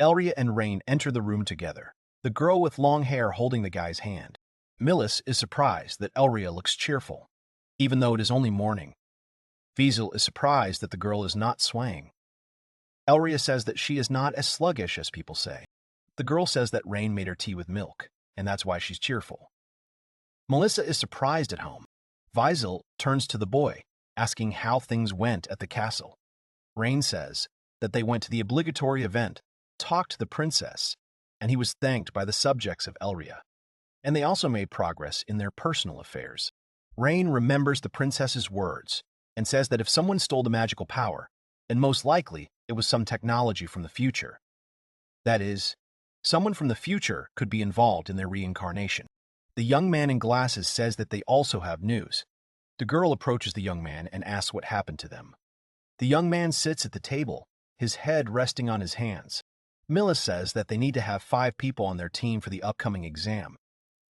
Elria and Rain enter the room together, the girl with long hair holding the guy's hand. Millis is surprised that Elria looks cheerful, even though it is only morning. Vizel is surprised that the girl is not swaying. Elria says that she is not as sluggish as people say. The girl says that Rain made her tea with milk, and that's why she's cheerful. Melissa is surprised at home. Vizel turns to the boy, asking how things went at the castle. Rain says that they went to the obligatory event, talked to the princess, and he was thanked by the subjects of Elria. And they also made progress in their personal affairs. Rain remembers the princess's words and says that if someone stole the magical power, then most likely it was some technology from the future. That is, someone from the future could be involved in their reincarnation. The young man in glasses says that they also have news. The girl approaches the young man and asks what happened to them. The young man sits at the table, his head resting on his hands. Millis says that they need to have 5 people on their team for the upcoming exam.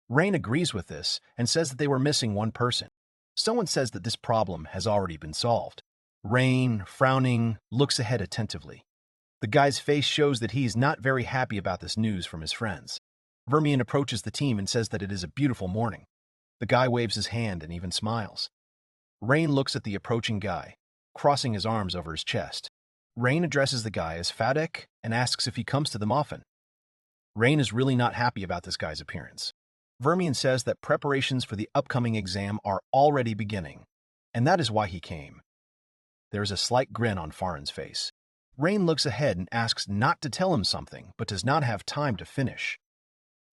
Rain agrees with this and says that they were missing one person. Someone says that this problem has already been solved. Rain, frowning, looks ahead attentively. The guy's face shows that he is not very happy about this news from his friends. Vermian approaches the team and says that it is a beautiful morning. The guy waves his hand and even smiles. Rain looks at the approaching guy, crossing his arms over his chest. Rain addresses the guy as Fadek and asks if he comes to them often. Rain is really not happy about this guy's appearance. Vermian says that preparations for the upcoming exam are already beginning, and that is why he came. There is a slight grin on Farin's face. Rain looks ahead and asks not to tell him something, but does not have time to finish.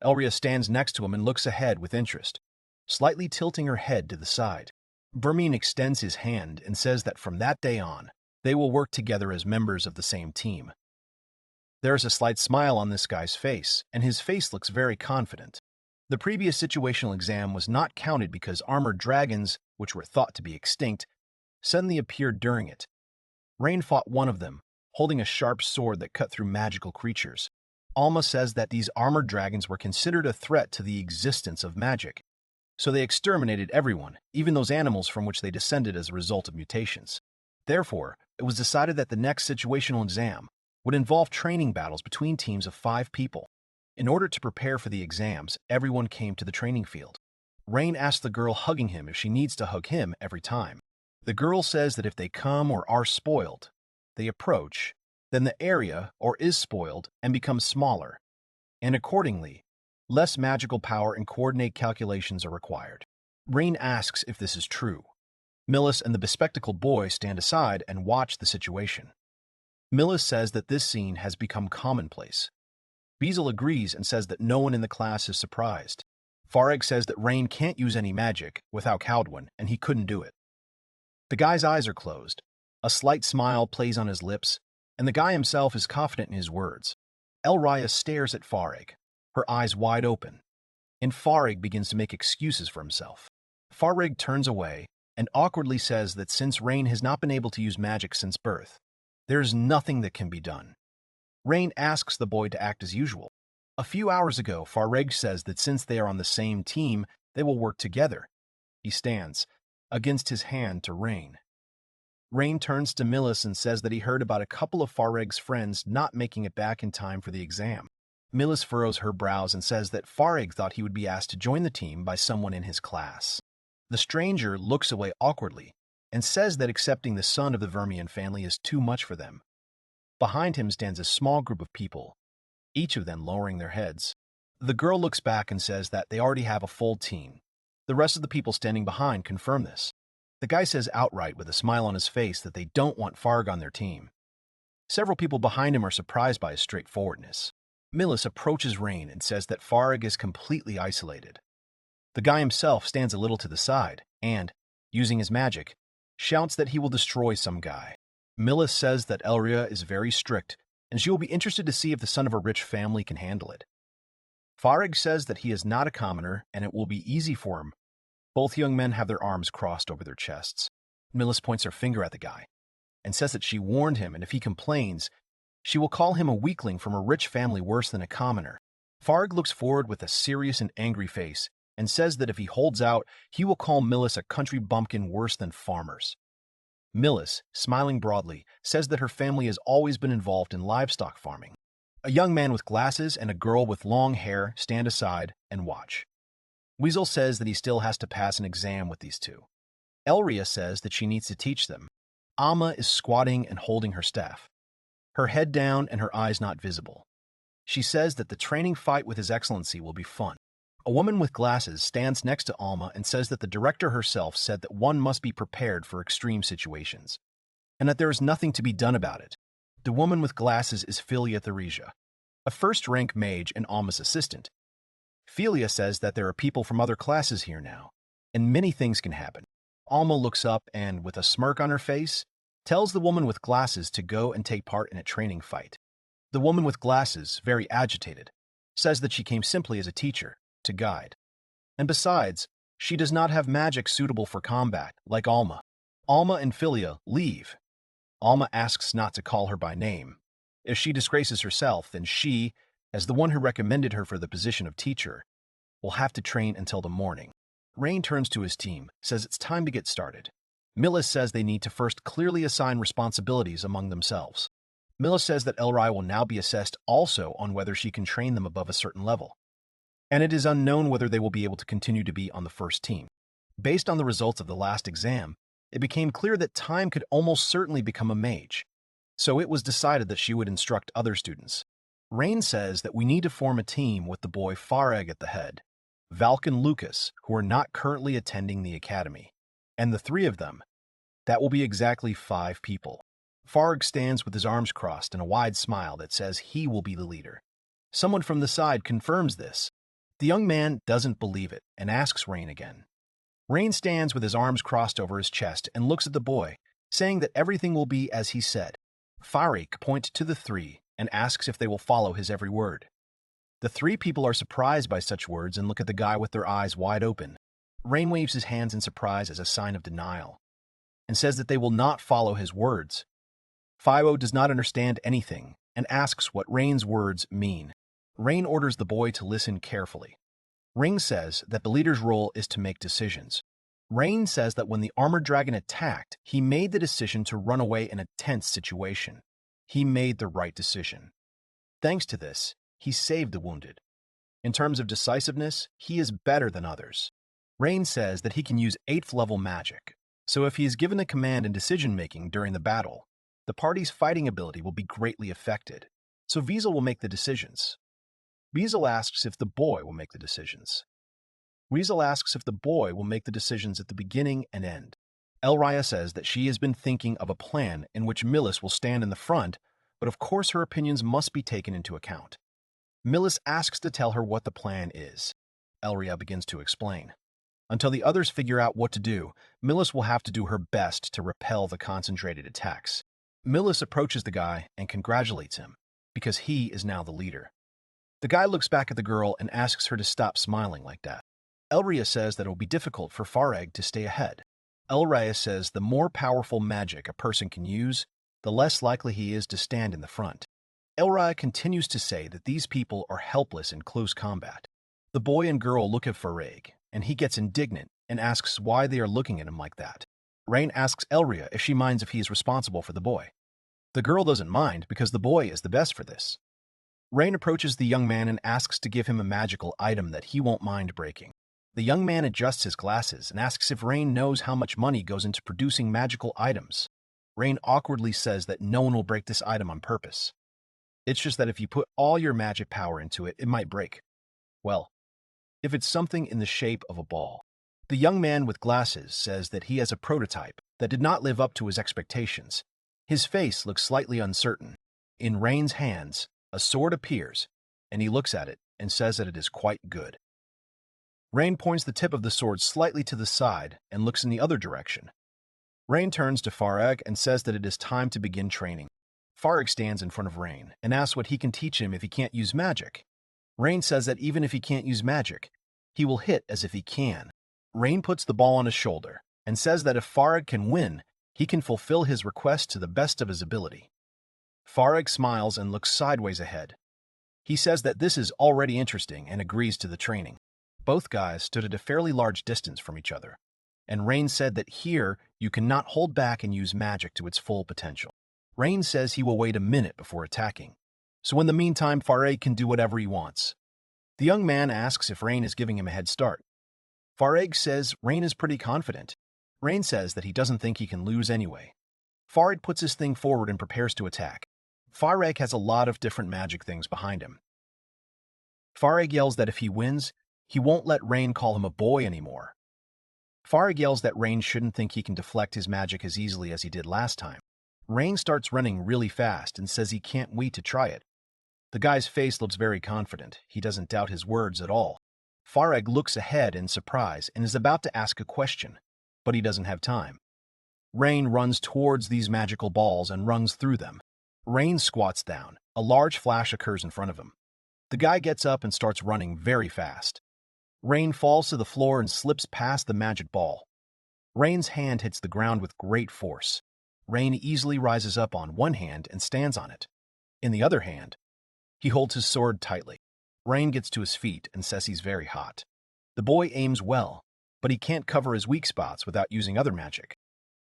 Elria stands next to him and looks ahead with interest, slightly tilting her head to the side. Vermian extends his hand and says that from that day on, they will work together as members of the same team. There is a slight smile on this guy's face, and his face looks very confident. The previous situational exam was not counted because armored dragons, which were thought to be extinct, suddenly appeared during it. Rain fought one of them, holding a sharp sword that cut through magical creatures. Alma says that these armored dragons were considered a threat to the existence of magic, so they exterminated everyone, even those animals from which they descended as a result of mutations. Therefore, it was decided that the next situational exam would involve training battles between teams of 5 people. In order to prepare for the exams, everyone came to the training field. Rain asks the girl hugging him if she needs to hug him every time. The girl says that if they come or are spoiled, they approach, then the area or is spoiled and becomes smaller, and accordingly, less magical power and coordinate calculations are required. Rain asks if this is true. Millis and the bespectacled boy stand aside and watch the situation. Millis says that this scene has become commonplace. Bezel agrees and says that no one in the class is surprised. Farag says that Rain can't use any magic without Caldwin, and he couldn't do it. The guy's eyes are closed. A slight smile plays on his lips, and the guy himself is confident in his words. Elria stares at Farag, her eyes wide open, and Farag begins to make excuses for himself. Farag turns away and awkwardly says that since Rain has not been able to use magic since birth, there is nothing that can be done. Rain asks the boy to act as usual. A few hours ago, Farag says that since they are on the same team, they will work together. He stands, against his hand to Rain. Rain turns to Millis and says that he heard about a couple of Farag's friends not making it back in time for the exam. Millis furrows her brows and says that Farag thought he would be asked to join the team by someone in his class. The stranger looks away awkwardly and says that accepting the son of the Vermian family is too much for them. Behind him stands a small group of people, each of them lowering their heads. The girl looks back and says that they already have a full team. The rest of the people standing behind confirm this. The guy says outright with a smile on his face that they don't want Farg on their team. Several people behind him are surprised by his straightforwardness. Millis approaches Rain and says that Farg is completely isolated. The guy himself stands a little to the side and, using his magic, shouts that he will destroy some guy. Millis says that Elria is very strict and she will be interested to see if the son of a rich family can handle it. Farg says that he is not a commoner and it will be easy for him. Both young men have their arms crossed over their chests. Millis points her finger at the guy and says that she warned him, and if he complains, she will call him a weakling from a rich family worse than a commoner. Farg looks forward with a serious and angry face and says that if he holds out, he will call Millis a country bumpkin worse than farmers. Millis, smiling broadly, says that her family has always been involved in livestock farming. A young man with glasses and a girl with long hair stand aside and watch. Weasel says that he still has to pass an exam with these two. Elria says that she needs to teach them. Alma is squatting and holding her staff, her head down and her eyes not visible. She says that the training fight with His Excellency will be fun. A woman with glasses stands next to Alma and says that the director herself said that one must be prepared for extreme situations, and that there is nothing to be done about it. The woman with glasses is Philia Theresia, a first-rank mage and Alma's assistant. Philia says that there are people from other classes here now, and many things can happen. Alma looks up and, with a smirk on her face, tells the woman with glasses to go and take part in a training fight. The woman with glasses, very agitated, says that she came simply as a teacher, to guide. And besides, she does not have magic suitable for combat, like Alma. Alma and Philia leave. Alma asks not to call her by name. If she disgraces herself, then she, as the one who recommended her for the position of teacher, will have to train until the morning. Rain turns to his team, says it's time to get started. Millis says they need to first clearly assign responsibilities among themselves. Millis says that Elrai will now be assessed also on whether she can train them above a certain level, and it is unknown whether they will be able to continue to be on the first team. Based on the results of the last exam, it became clear that Time could almost certainly become a mage, so it was decided that she would instruct other students. Rain says that we need to form a team with the boy Farag at the head, Valk and Lucas, who are not currently attending the academy, and the three of them. That will be exactly 5 people. Farag stands with his arms crossed and a wide smile that says he will be the leader. Someone from the side confirms this. The young man doesn't believe it and asks Rain again. Rain stands with his arms crossed over his chest and looks at the boy, saying that everything will be as he said. Farik points to the 3 and asks if they will follow his every word. The 3 people are surprised by such words and look at the guy with their eyes wide open. Rain waves his hands in surprise as a sign of denial and says that they will not follow his words. Philo does not understand anything and asks what Rain's words mean. Rain orders the boy to listen carefully. Ring says that the leader's role is to make decisions. Rain says that when the armored dragon attacked, he made the decision to run away in a tense situation. He made the right decision. Thanks to this, he saved the wounded. In terms of decisiveness, he is better than others. Rain says that he can use 8th level magic, so if he is given a command in decision-making during the battle, the party's fighting ability will be greatly affected, so Wiesel will make the decisions. Wiesel asks if the boy will make the decisions. Wiesel asks if the boy will make the decisions at the beginning and end. Elria says that she has been thinking of a plan in which Millis will stand in the front, but of course her opinions must be taken into account. Millis asks to tell her what the plan is. Elria begins to explain. Until the others figure out what to do, Millis will have to do her best to repel the concentrated attacks. Millis approaches the guy and congratulates him, because he is now the leader. The guy looks back at the girl and asks her to stop smiling like that. Elria says that it will be difficult for Farag to stay ahead. Elria says the more powerful magic a person can use, the less likely he is to stand in the front. Elria continues to say that these people are helpless in close combat. The boy and girl look at Farag, and he gets indignant and asks why they are looking at him like that. Rain asks Elria if she minds if he is responsible for the boy. The girl doesn't mind because the boy is the best for this. Rain approaches the young man and asks to give him a magical item that he won't mind breaking. The young man adjusts his glasses and asks if Rain knows how much money goes into producing magical items. Rain awkwardly says that no one will break this item on purpose. It's just that if you put all your magic power into it, it might break. Well, if it's something in the shape of a ball. The young man with glasses says that he has a prototype that did not live up to his expectations. His face looks slightly uncertain. In Rain's hands, a sword appears, and he looks at it and says that it is quite good. Rain points the tip of the sword slightly to the side and looks in the other direction. Rain turns to Farag and says that it is time to begin training. Farag stands in front of Rain and asks what he can teach him if he can't use magic. Rain says that even if he can't use magic, he will hit as if he can. Rain puts the ball on his shoulder and says that if Farag can win, he can fulfill his request to the best of his ability. Farag smiles and looks sideways ahead. He says that this is already interesting and agrees to the training. Both guys stood at a fairly large distance from each other, and Rain said that here you cannot hold back and use magic to its full potential. Rain says he will wait a minute before attacking, so in the meantime Farag can do whatever he wants. The young man asks if Rain is giving him a head start. Farag says Rain is pretty confident. Rain says that he doesn't think he can lose anyway. Farag puts his thing forward and prepares to attack. Farag has a lot of different magic things behind him. Farag yells that if he wins, he won't let Rain call him a boy anymore. Farag yells that Rain shouldn't think he can deflect his magic as easily as he did last time. Rain starts running really fast and says he can't wait to try it. The guy's face looks very confident. He doesn't doubt his words at all. Farag looks ahead in surprise and is about to ask a question, but he doesn't have time. Rain runs towards these magical balls and runs through them. Rain squats down. A large flash occurs in front of him. The guy gets up and starts running very fast. Rain falls to the floor and slips past the magic ball. Rain's hand hits the ground with great force. Rain easily rises up on one hand and stands on it. In the other hand, he holds his sword tightly. Rain gets to his feet and says he's very hot. The boy aims well, but he can't cover his weak spots without using other magic.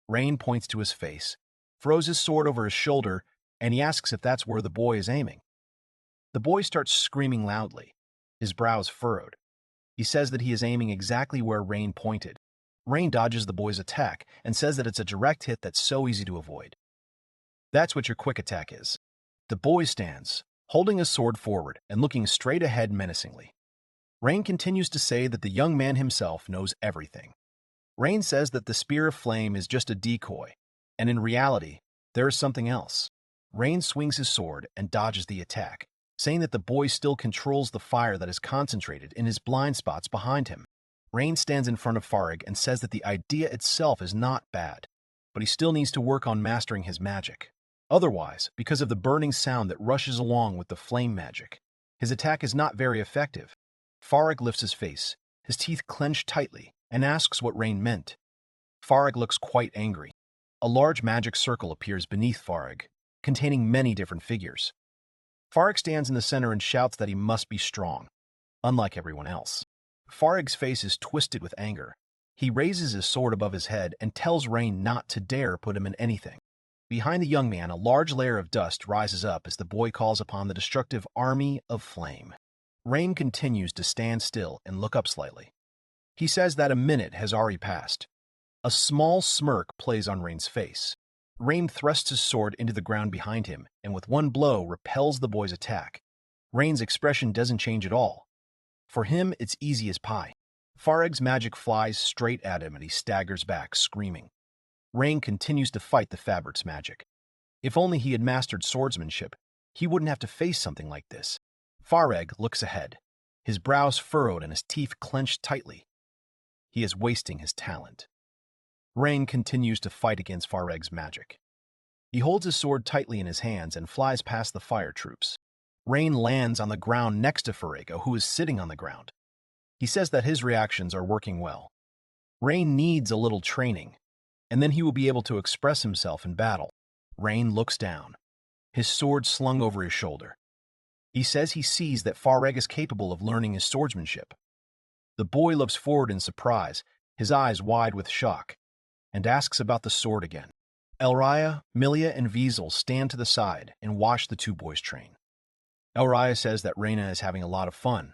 Rain points to his face, throws his sword over his shoulder, and he asks if that's where the boy is aiming. The boy starts screaming loudly, his brows furrowed. He says that he is aiming exactly where Rain pointed. Rain dodges the boy's attack and says that it's a direct hit that's so easy to avoid. That's what your quick attack is. The boy stands, holding his sword forward and looking straight ahead menacingly. Rain continues to say that the young man himself knows everything. Rain says that the spear of flame is just a decoy, and in reality, there is something else. Rain swings his sword and dodges the attack, saying that the boy still controls the fire that is concentrated in his blind spots behind him. Rain stands in front of Farag and says that the idea itself is not bad, but he still needs to work on mastering his magic. Otherwise, because of the burning sound that rushes along with the flame magic, his attack is not very effective. Farag lifts his face, his teeth clenched tightly, and asks what Rain meant. Farag looks quite angry. A large magic circle appears beneath Farag, containing many different figures. Farag stands in the center and shouts that he must be strong, unlike everyone else. Farag's face is twisted with anger. He raises his sword above his head and tells Rain not to dare put him in anything. Behind the young man, a large layer of dust rises up as the boy calls upon the destructive army of flame. Rain continues to stand still and look up slightly. He says that a minute has already passed. A small smirk plays on Rain's face. Rain thrusts his sword into the ground behind him and with one blow repels the boy's attack. Rain's expression doesn't change at all. For him, it's easy as pie. Farag's magic flies straight at him and he staggers back, screaming. Rain continues to fight the fabric's magic. If only he had mastered swordsmanship, he wouldn't have to face something like this. Farag looks ahead, his brows furrowed and his teeth clenched tightly. He is wasting his talent. Rain continues to fight against Farag's magic. He holds his sword tightly in his hands and flies past the fire troops. Rain lands on the ground next to Farag, who is sitting on the ground. He says that his reactions are working well. Rain needs a little training, and then he will be able to express himself in battle. Rain looks down, his sword slung over his shoulder. He says he sees that Farag is capable of learning his swordsmanship. The boy looks forward in surprise, his eyes wide with shock, and asks about the sword again. Elria, Milia, and Wiesel stand to the side and watch the two boys train. Elria says that Reina is having a lot of fun.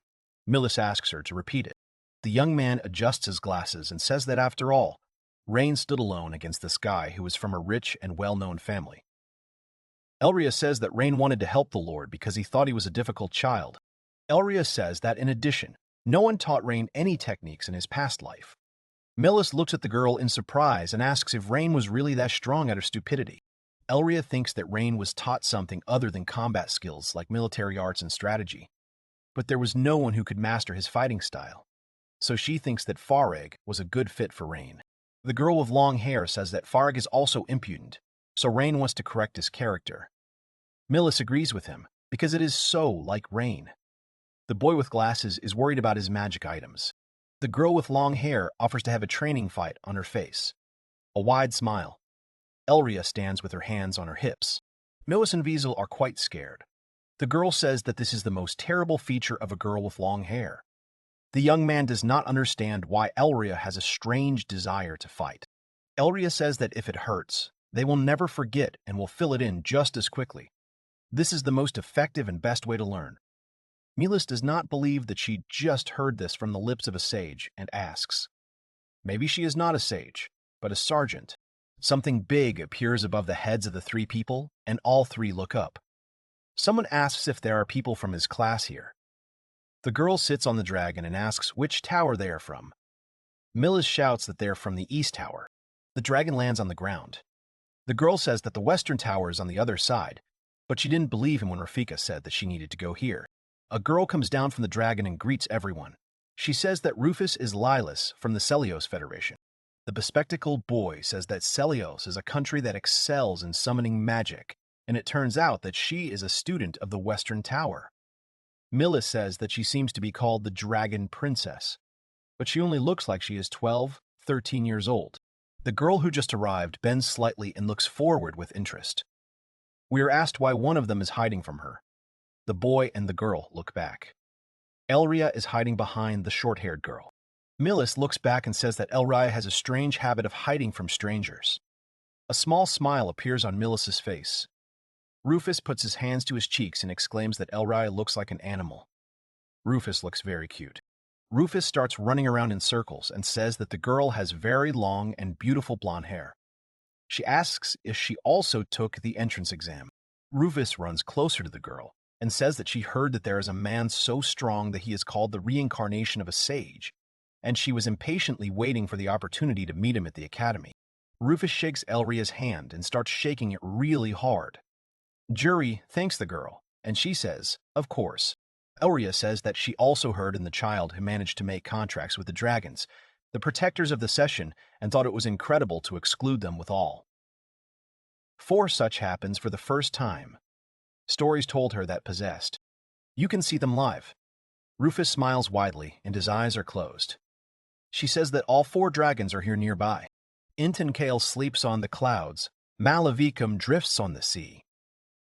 Milis asks her to repeat it. The young man adjusts his glasses and says that after all, Rain stood alone against this guy who was from a rich and well-known family. Elria says that Rain wanted to help the Lord because he thought he was a difficult child. Elria says that in addition, no one taught Rain any techniques in his past life. Millis looks at the girl in surprise and asks if Rain was really that strong out of stupidity. Elria thinks that Rain was taught something other than combat skills like military arts and strategy, but there was no one who could master his fighting style. So she thinks that Farag was a good fit for Rain. The girl with long hair says that Farag is also impudent, so Rain wants to correct his character. Millis agrees with him, because it is so like Rain. The boy with glasses is worried about his magic items. The girl with long hair offers to have a training fight on her face. A wide smile. Elria stands with her hands on her hips. Millis and Wiesel are quite scared. The girl says that this is the most terrible feature of a girl with long hair. The young man does not understand why Elria has a strange desire to fight. Elria says that if it hurts, they will never forget and will fill it in just as quickly. This is the most effective and best way to learn. Millis does not believe that she just heard this from the lips of a sage and asks. Maybe she is not a sage, but a sergeant. Something big appears above the heads of the three people, and all three look up. Someone asks if there are people from his class here. The girl sits on the dragon and asks which tower they are from. Millis shouts that they are from the East Tower. The dragon lands on the ground. The girl says that the Western Tower is on the other side, but she didn't believe him when Rafika said that she needed to go here. A girl comes down from the dragon and greets everyone. She says that Rufus is Lilas from the Celios Federation. The bespectacled boy says that Celios is a country that excels in summoning magic, and it turns out that she is a student of the Western Tower. Millis says that she seems to be called the Dragon Princess, but she only looks like she is 12, 13 years old. The girl who just arrived bends slightly and looks forward with interest. We are asked why one of them is hiding from her. The boy and the girl look back. Elria is hiding behind the short-haired girl. Millis looks back and says that Elria has a strange habit of hiding from strangers. A small smile appears on Millis's face. Rufus puts his hands to his cheeks and exclaims that Elria looks like an animal. Rufus looks very cute. Rufus starts running around in circles and says that the girl has very long and beautiful blonde hair. She asks if she also took the entrance exam. Rufus runs closer to the girl and says that she heard that there is a man so strong that he is called the reincarnation of a sage, and she was impatiently waiting for the opportunity to meet him at the academy. Rufus shakes Elria's hand and starts shaking it really hard. Jury thanks the girl, and she says, of course. Elria says that she also heard in the child who managed to make contracts with the dragons, the protectors of the session, and thought it was incredible to exclude them with all. 4 such happens for the first time. Stories told her that possessed. You can see them live. Rufus smiles widely, and his eyes are closed. She says that all 4 dragons are here nearby. Intenkale sleeps on the clouds. Malavicum drifts on the sea.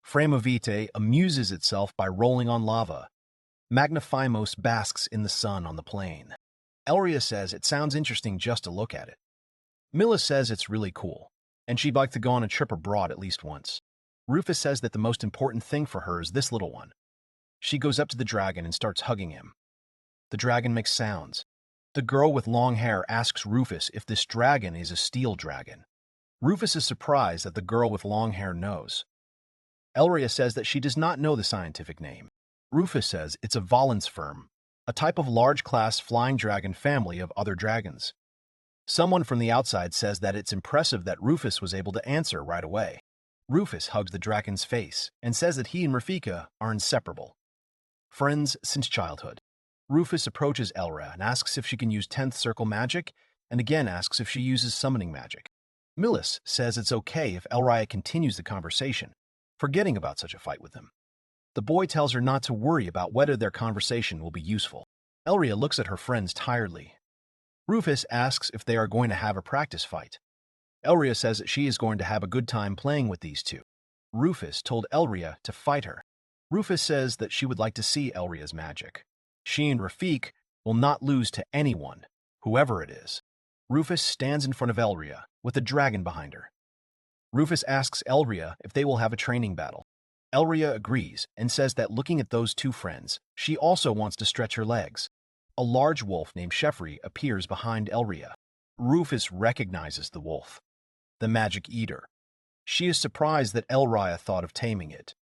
Framovite amuses itself by rolling on lava. Magniphimos basks in the sun on the plain. Elria says it sounds interesting just to look at it. Millis says it's really cool, and she'd like to go on a trip abroad at least once. Rufus says that the most important thing for her is this little one. She goes up to the dragon and starts hugging him. The dragon makes sounds. The girl with long hair asks Rufus if this dragon is a steel dragon. Rufus is surprised that the girl with long hair knows. Elria says that she does not know the scientific name. Rufus says it's a Valensfirm, a type of large-class flying dragon family of other dragons. Someone from the outside says that it's impressive that Rufus was able to answer right away. Rufus hugs the dragon's face and says that he and Rafika are inseparable. Friends since childhood. Rufus approaches Elra and asks if she can use 10th circle magic, and again asks if she uses summoning magic. Millis says it's okay if Elria continues the conversation, forgetting about such a fight with him. The boy tells her not to worry about whether their conversation will be useful. Elria looks at her friends tiredly. Rufus asks if they are going to have a practice fight. Elria says that she is going to have a good time playing with these two. Rufus told Elria to fight her. Rufus says that she would like to see Elria's magic. She and Rafik will not lose to anyone, whoever it is. Rufus stands in front of Elria, with a dragon behind her. Rufus asks Elria if they will have a training battle. Elria agrees and says that looking at those two friends, she also wants to stretch her legs. A large wolf named Shefri appears behind Elria. Rufus recognizes the wolf, the magic eater. She is surprised that Elria thought of taming it,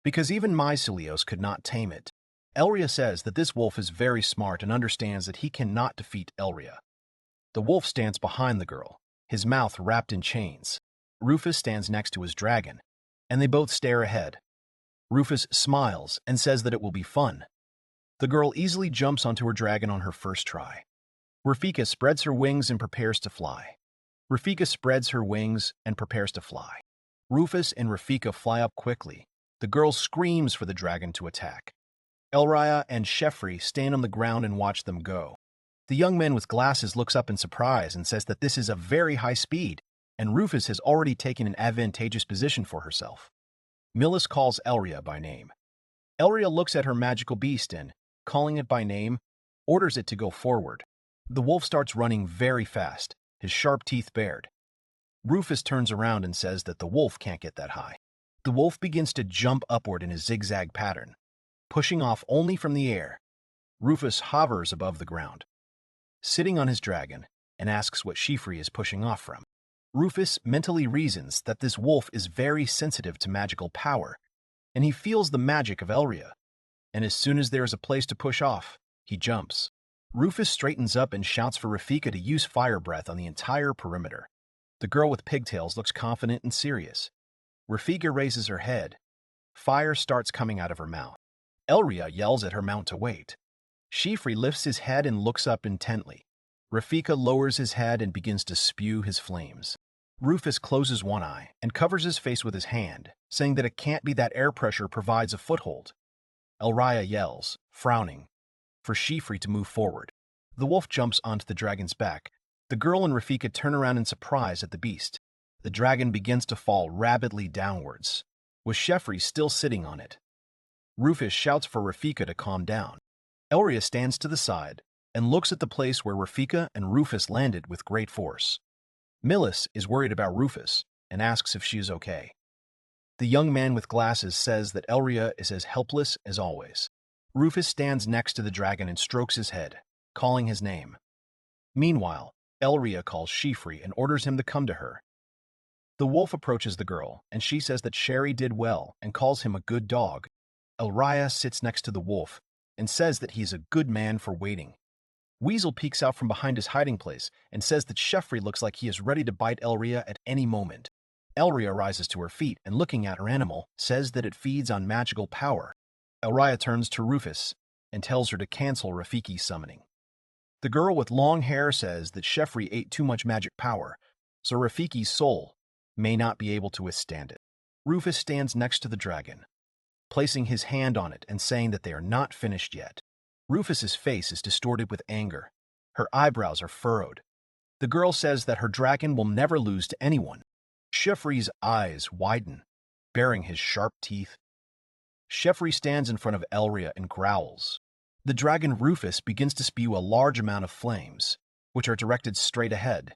because even Mycelios could not tame it. Elria says that this wolf is very smart and understands that he cannot defeat Elria. The wolf stands behind the girl, his mouth wrapped in chains. Rufus stands next to his dragon, and they both stare ahead. Rufus smiles and says that it will be fun. The girl easily jumps onto her dragon on her first try. Rafika spreads her wings and prepares to fly. Rafika spreads her wings and prepares to fly. Rufus and Rafika fly up quickly. The girl screams for the dragon to attack. Elria and Shefri stand on the ground and watch them go. The young man with glasses looks up in surprise and says that this is a very high speed, and Rufus has already taken an advantageous position for herself. Millis calls Elria by name. Elria looks at her magical beast and, calling it by name, orders it to go forward. The wolf starts running very fast, his sharp teeth bared. Rufus turns around and says that the wolf can't get that high. The wolf begins to jump upward in a zigzag pattern, pushing off only from the air. Rufus hovers above the ground, sitting on his dragon, and asks what Shefri is pushing off from. Rufus mentally reasons that this wolf is very sensitive to magical power, and he feels the magic of Elria, and as soon as there is a place to push off, he jumps. Rufus straightens up and shouts for Rafika to use fire breath on the entire perimeter. The girl with pigtails looks confident and serious. Rafika raises her head. Fire starts coming out of her mouth. Elria yells at her mount to wait. Shefri lifts his head and looks up intently. Rafika lowers his head and begins to spew his flames. Rufus closes one eye and covers his face with his hand, saying that it can't be that air pressure provides a foothold. Elria yells, frowning, for Shefri to move forward. The wolf jumps onto the dragon's back. The girl and Rafika turn around in surprise at the beast. The dragon begins to fall rapidly downwards, with Shefri still sitting on it. Rufus shouts for Rafika to calm down. Elria stands to the side and looks at the place where Rafika and Rufus landed with great force. Millis is worried about Rufus and asks if she is okay. The young man with glasses says that Elria is as helpless as always. Rufus stands next to the dragon and strokes his head, calling his name. Meanwhile, Elria calls Shefri and orders him to come to her. The wolf approaches the girl, and she says that Sherry did well and calls him a good dog. Elria sits next to the wolf and says that he's a good man for waiting. Weasel peeks out from behind his hiding place and says that Shefri looks like he is ready to bite Elria at any moment. Elria rises to her feet and, looking at her animal, says that it feeds on magical power. Elria turns to Rufus and tells her to cancel Rafiki's summoning. The girl with long hair says that Shefri ate too much magic power, so Rafiki's soul may not be able to withstand it. Rufus stands next to the dragon, placing his hand on it and saying that they are not finished yet. Rufus's face is distorted with anger. Her eyebrows are furrowed. The girl says that her dragon will never lose to anyone. Shefri's eyes widen, baring his sharp teeth. Shefri stands in front of Elria and growls. The dragon Rufus begins to spew a large amount of flames, which are directed straight ahead.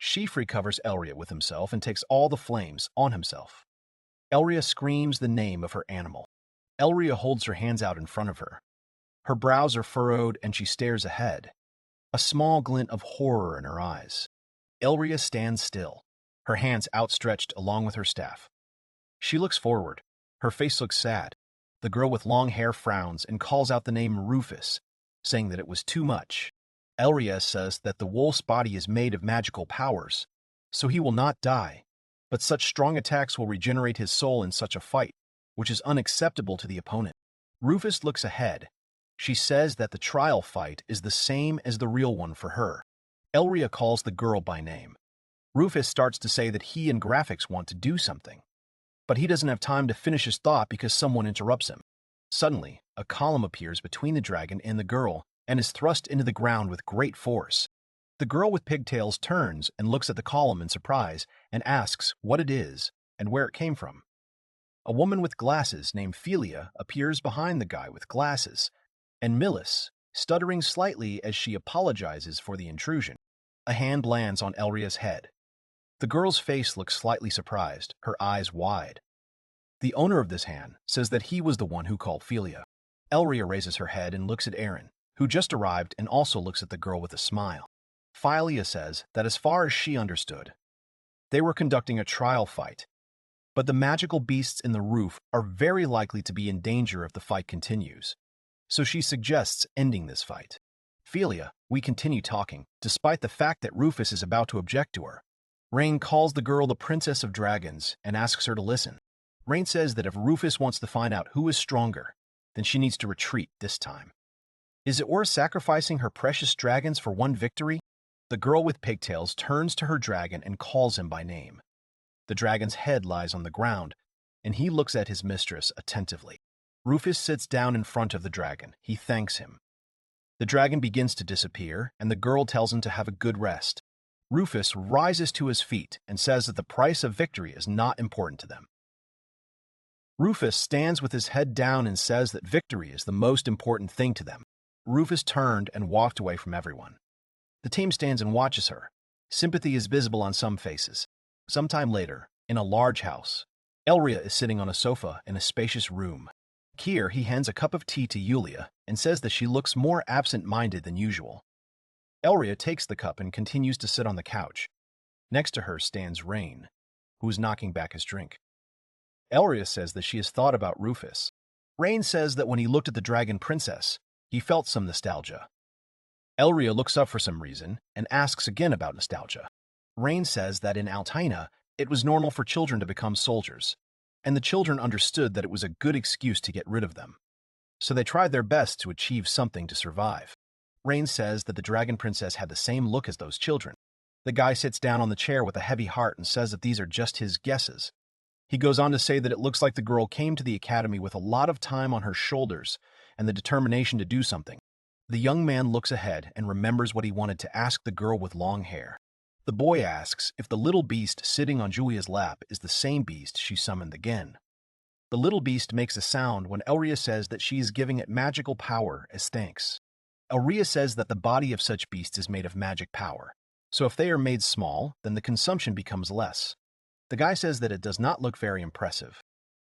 Shefri covers Elria with himself and takes all the flames on himself. Elria screams the name of her animal. Elria holds her hands out in front of her. Her brows are furrowed and she stares ahead, a small glint of horror in her eyes. Elria stands still, her hands outstretched along with her staff. She looks forward. Her face looks sad. The girl with long hair frowns and calls out the name Rufus, saying that it was too much. Elria says that the wolf's body is made of magical powers, so he will not die, but such strong attacks will regenerate his soul in such a fight, which is unacceptable to the opponent. Rufus looks ahead. She says that the trial fight is the same as the real one for her. Elria calls the girl by name. Rufus starts to say that he and Graphics want to do something, but he doesn't have time to finish his thought because someone interrupts him. Suddenly, a column appears between the dragon and the girl and is thrust into the ground with great force. The girl with pigtails turns and looks at the column in surprise and asks what it is and where it came from. A woman with glasses named Philia appears behind the guy with glasses, and Millis, stuttering slightly as she apologizes for the intrusion. A hand lands on Elria's head. The girl's face looks slightly surprised, her eyes wide. The owner of this hand says that he was the one who called Philia. Elria raises her head and looks at Aaron, who just arrived and also looks at the girl with a smile. Philia says that as far as she understood, they were conducting a trial fight, but the magical beasts in the roof are very likely to be in danger if the fight continues, so she suggests ending this fight. Philia, we continue talking, despite the fact that Rufus is about to object to her. Rain calls the girl the Princess of Dragons and asks her to listen. Rain says that if Rufus wants to find out who is stronger, then she needs to retreat this time. Is it worth sacrificing her precious dragons for one victory? The girl with pigtails turns to her dragon and calls him by name. The dragon's head lies on the ground, and he looks at his mistress attentively. Rufus sits down in front of the dragon. He thanks him. The dragon begins to disappear, and the girl tells him to have a good rest. Rufus rises to his feet and says that the price of victory is not important to them. Rufus stands with his head down and says that victory is the most important thing to them. Rufus turned and walked away from everyone. The team stands and watches her. Sympathy is visible on some faces. Sometime later, in a large house, Elria is sitting on a sofa in a spacious room. Here, he hands a cup of tea to Yulia and says that she looks more absent-minded than usual. Elria takes the cup and continues to sit on the couch. Next to her stands Rain, who is knocking back his drink. Elria says that she has thought about Rufus. Rain says that when he looked at the Dragon Princess, he felt some nostalgia. Elria looks up for some reason and asks again about nostalgia. Rain says that in Altaina, it was normal for children to become soldiers, and the children understood that it was a good excuse to get rid of them. So they tried their best to achieve something to survive. Rain says that the Dragon Princess had the same look as those children. The guy sits down on the chair with a heavy heart and says that these are just his guesses. He goes on to say that it looks like the girl came to the academy with a lot of time on her shoulders and the determination to do something. The young man looks ahead and remembers what he wanted to ask the girl with long hair. The boy asks if the little beast sitting on Julia's lap is the same beast she summoned again. The little beast makes a sound when Elria says that she is giving it magical power as thanks. Elria says that the body of such beasts is made of magic power, so if they are made small, then the consumption becomes less. The guy says that it does not look very impressive.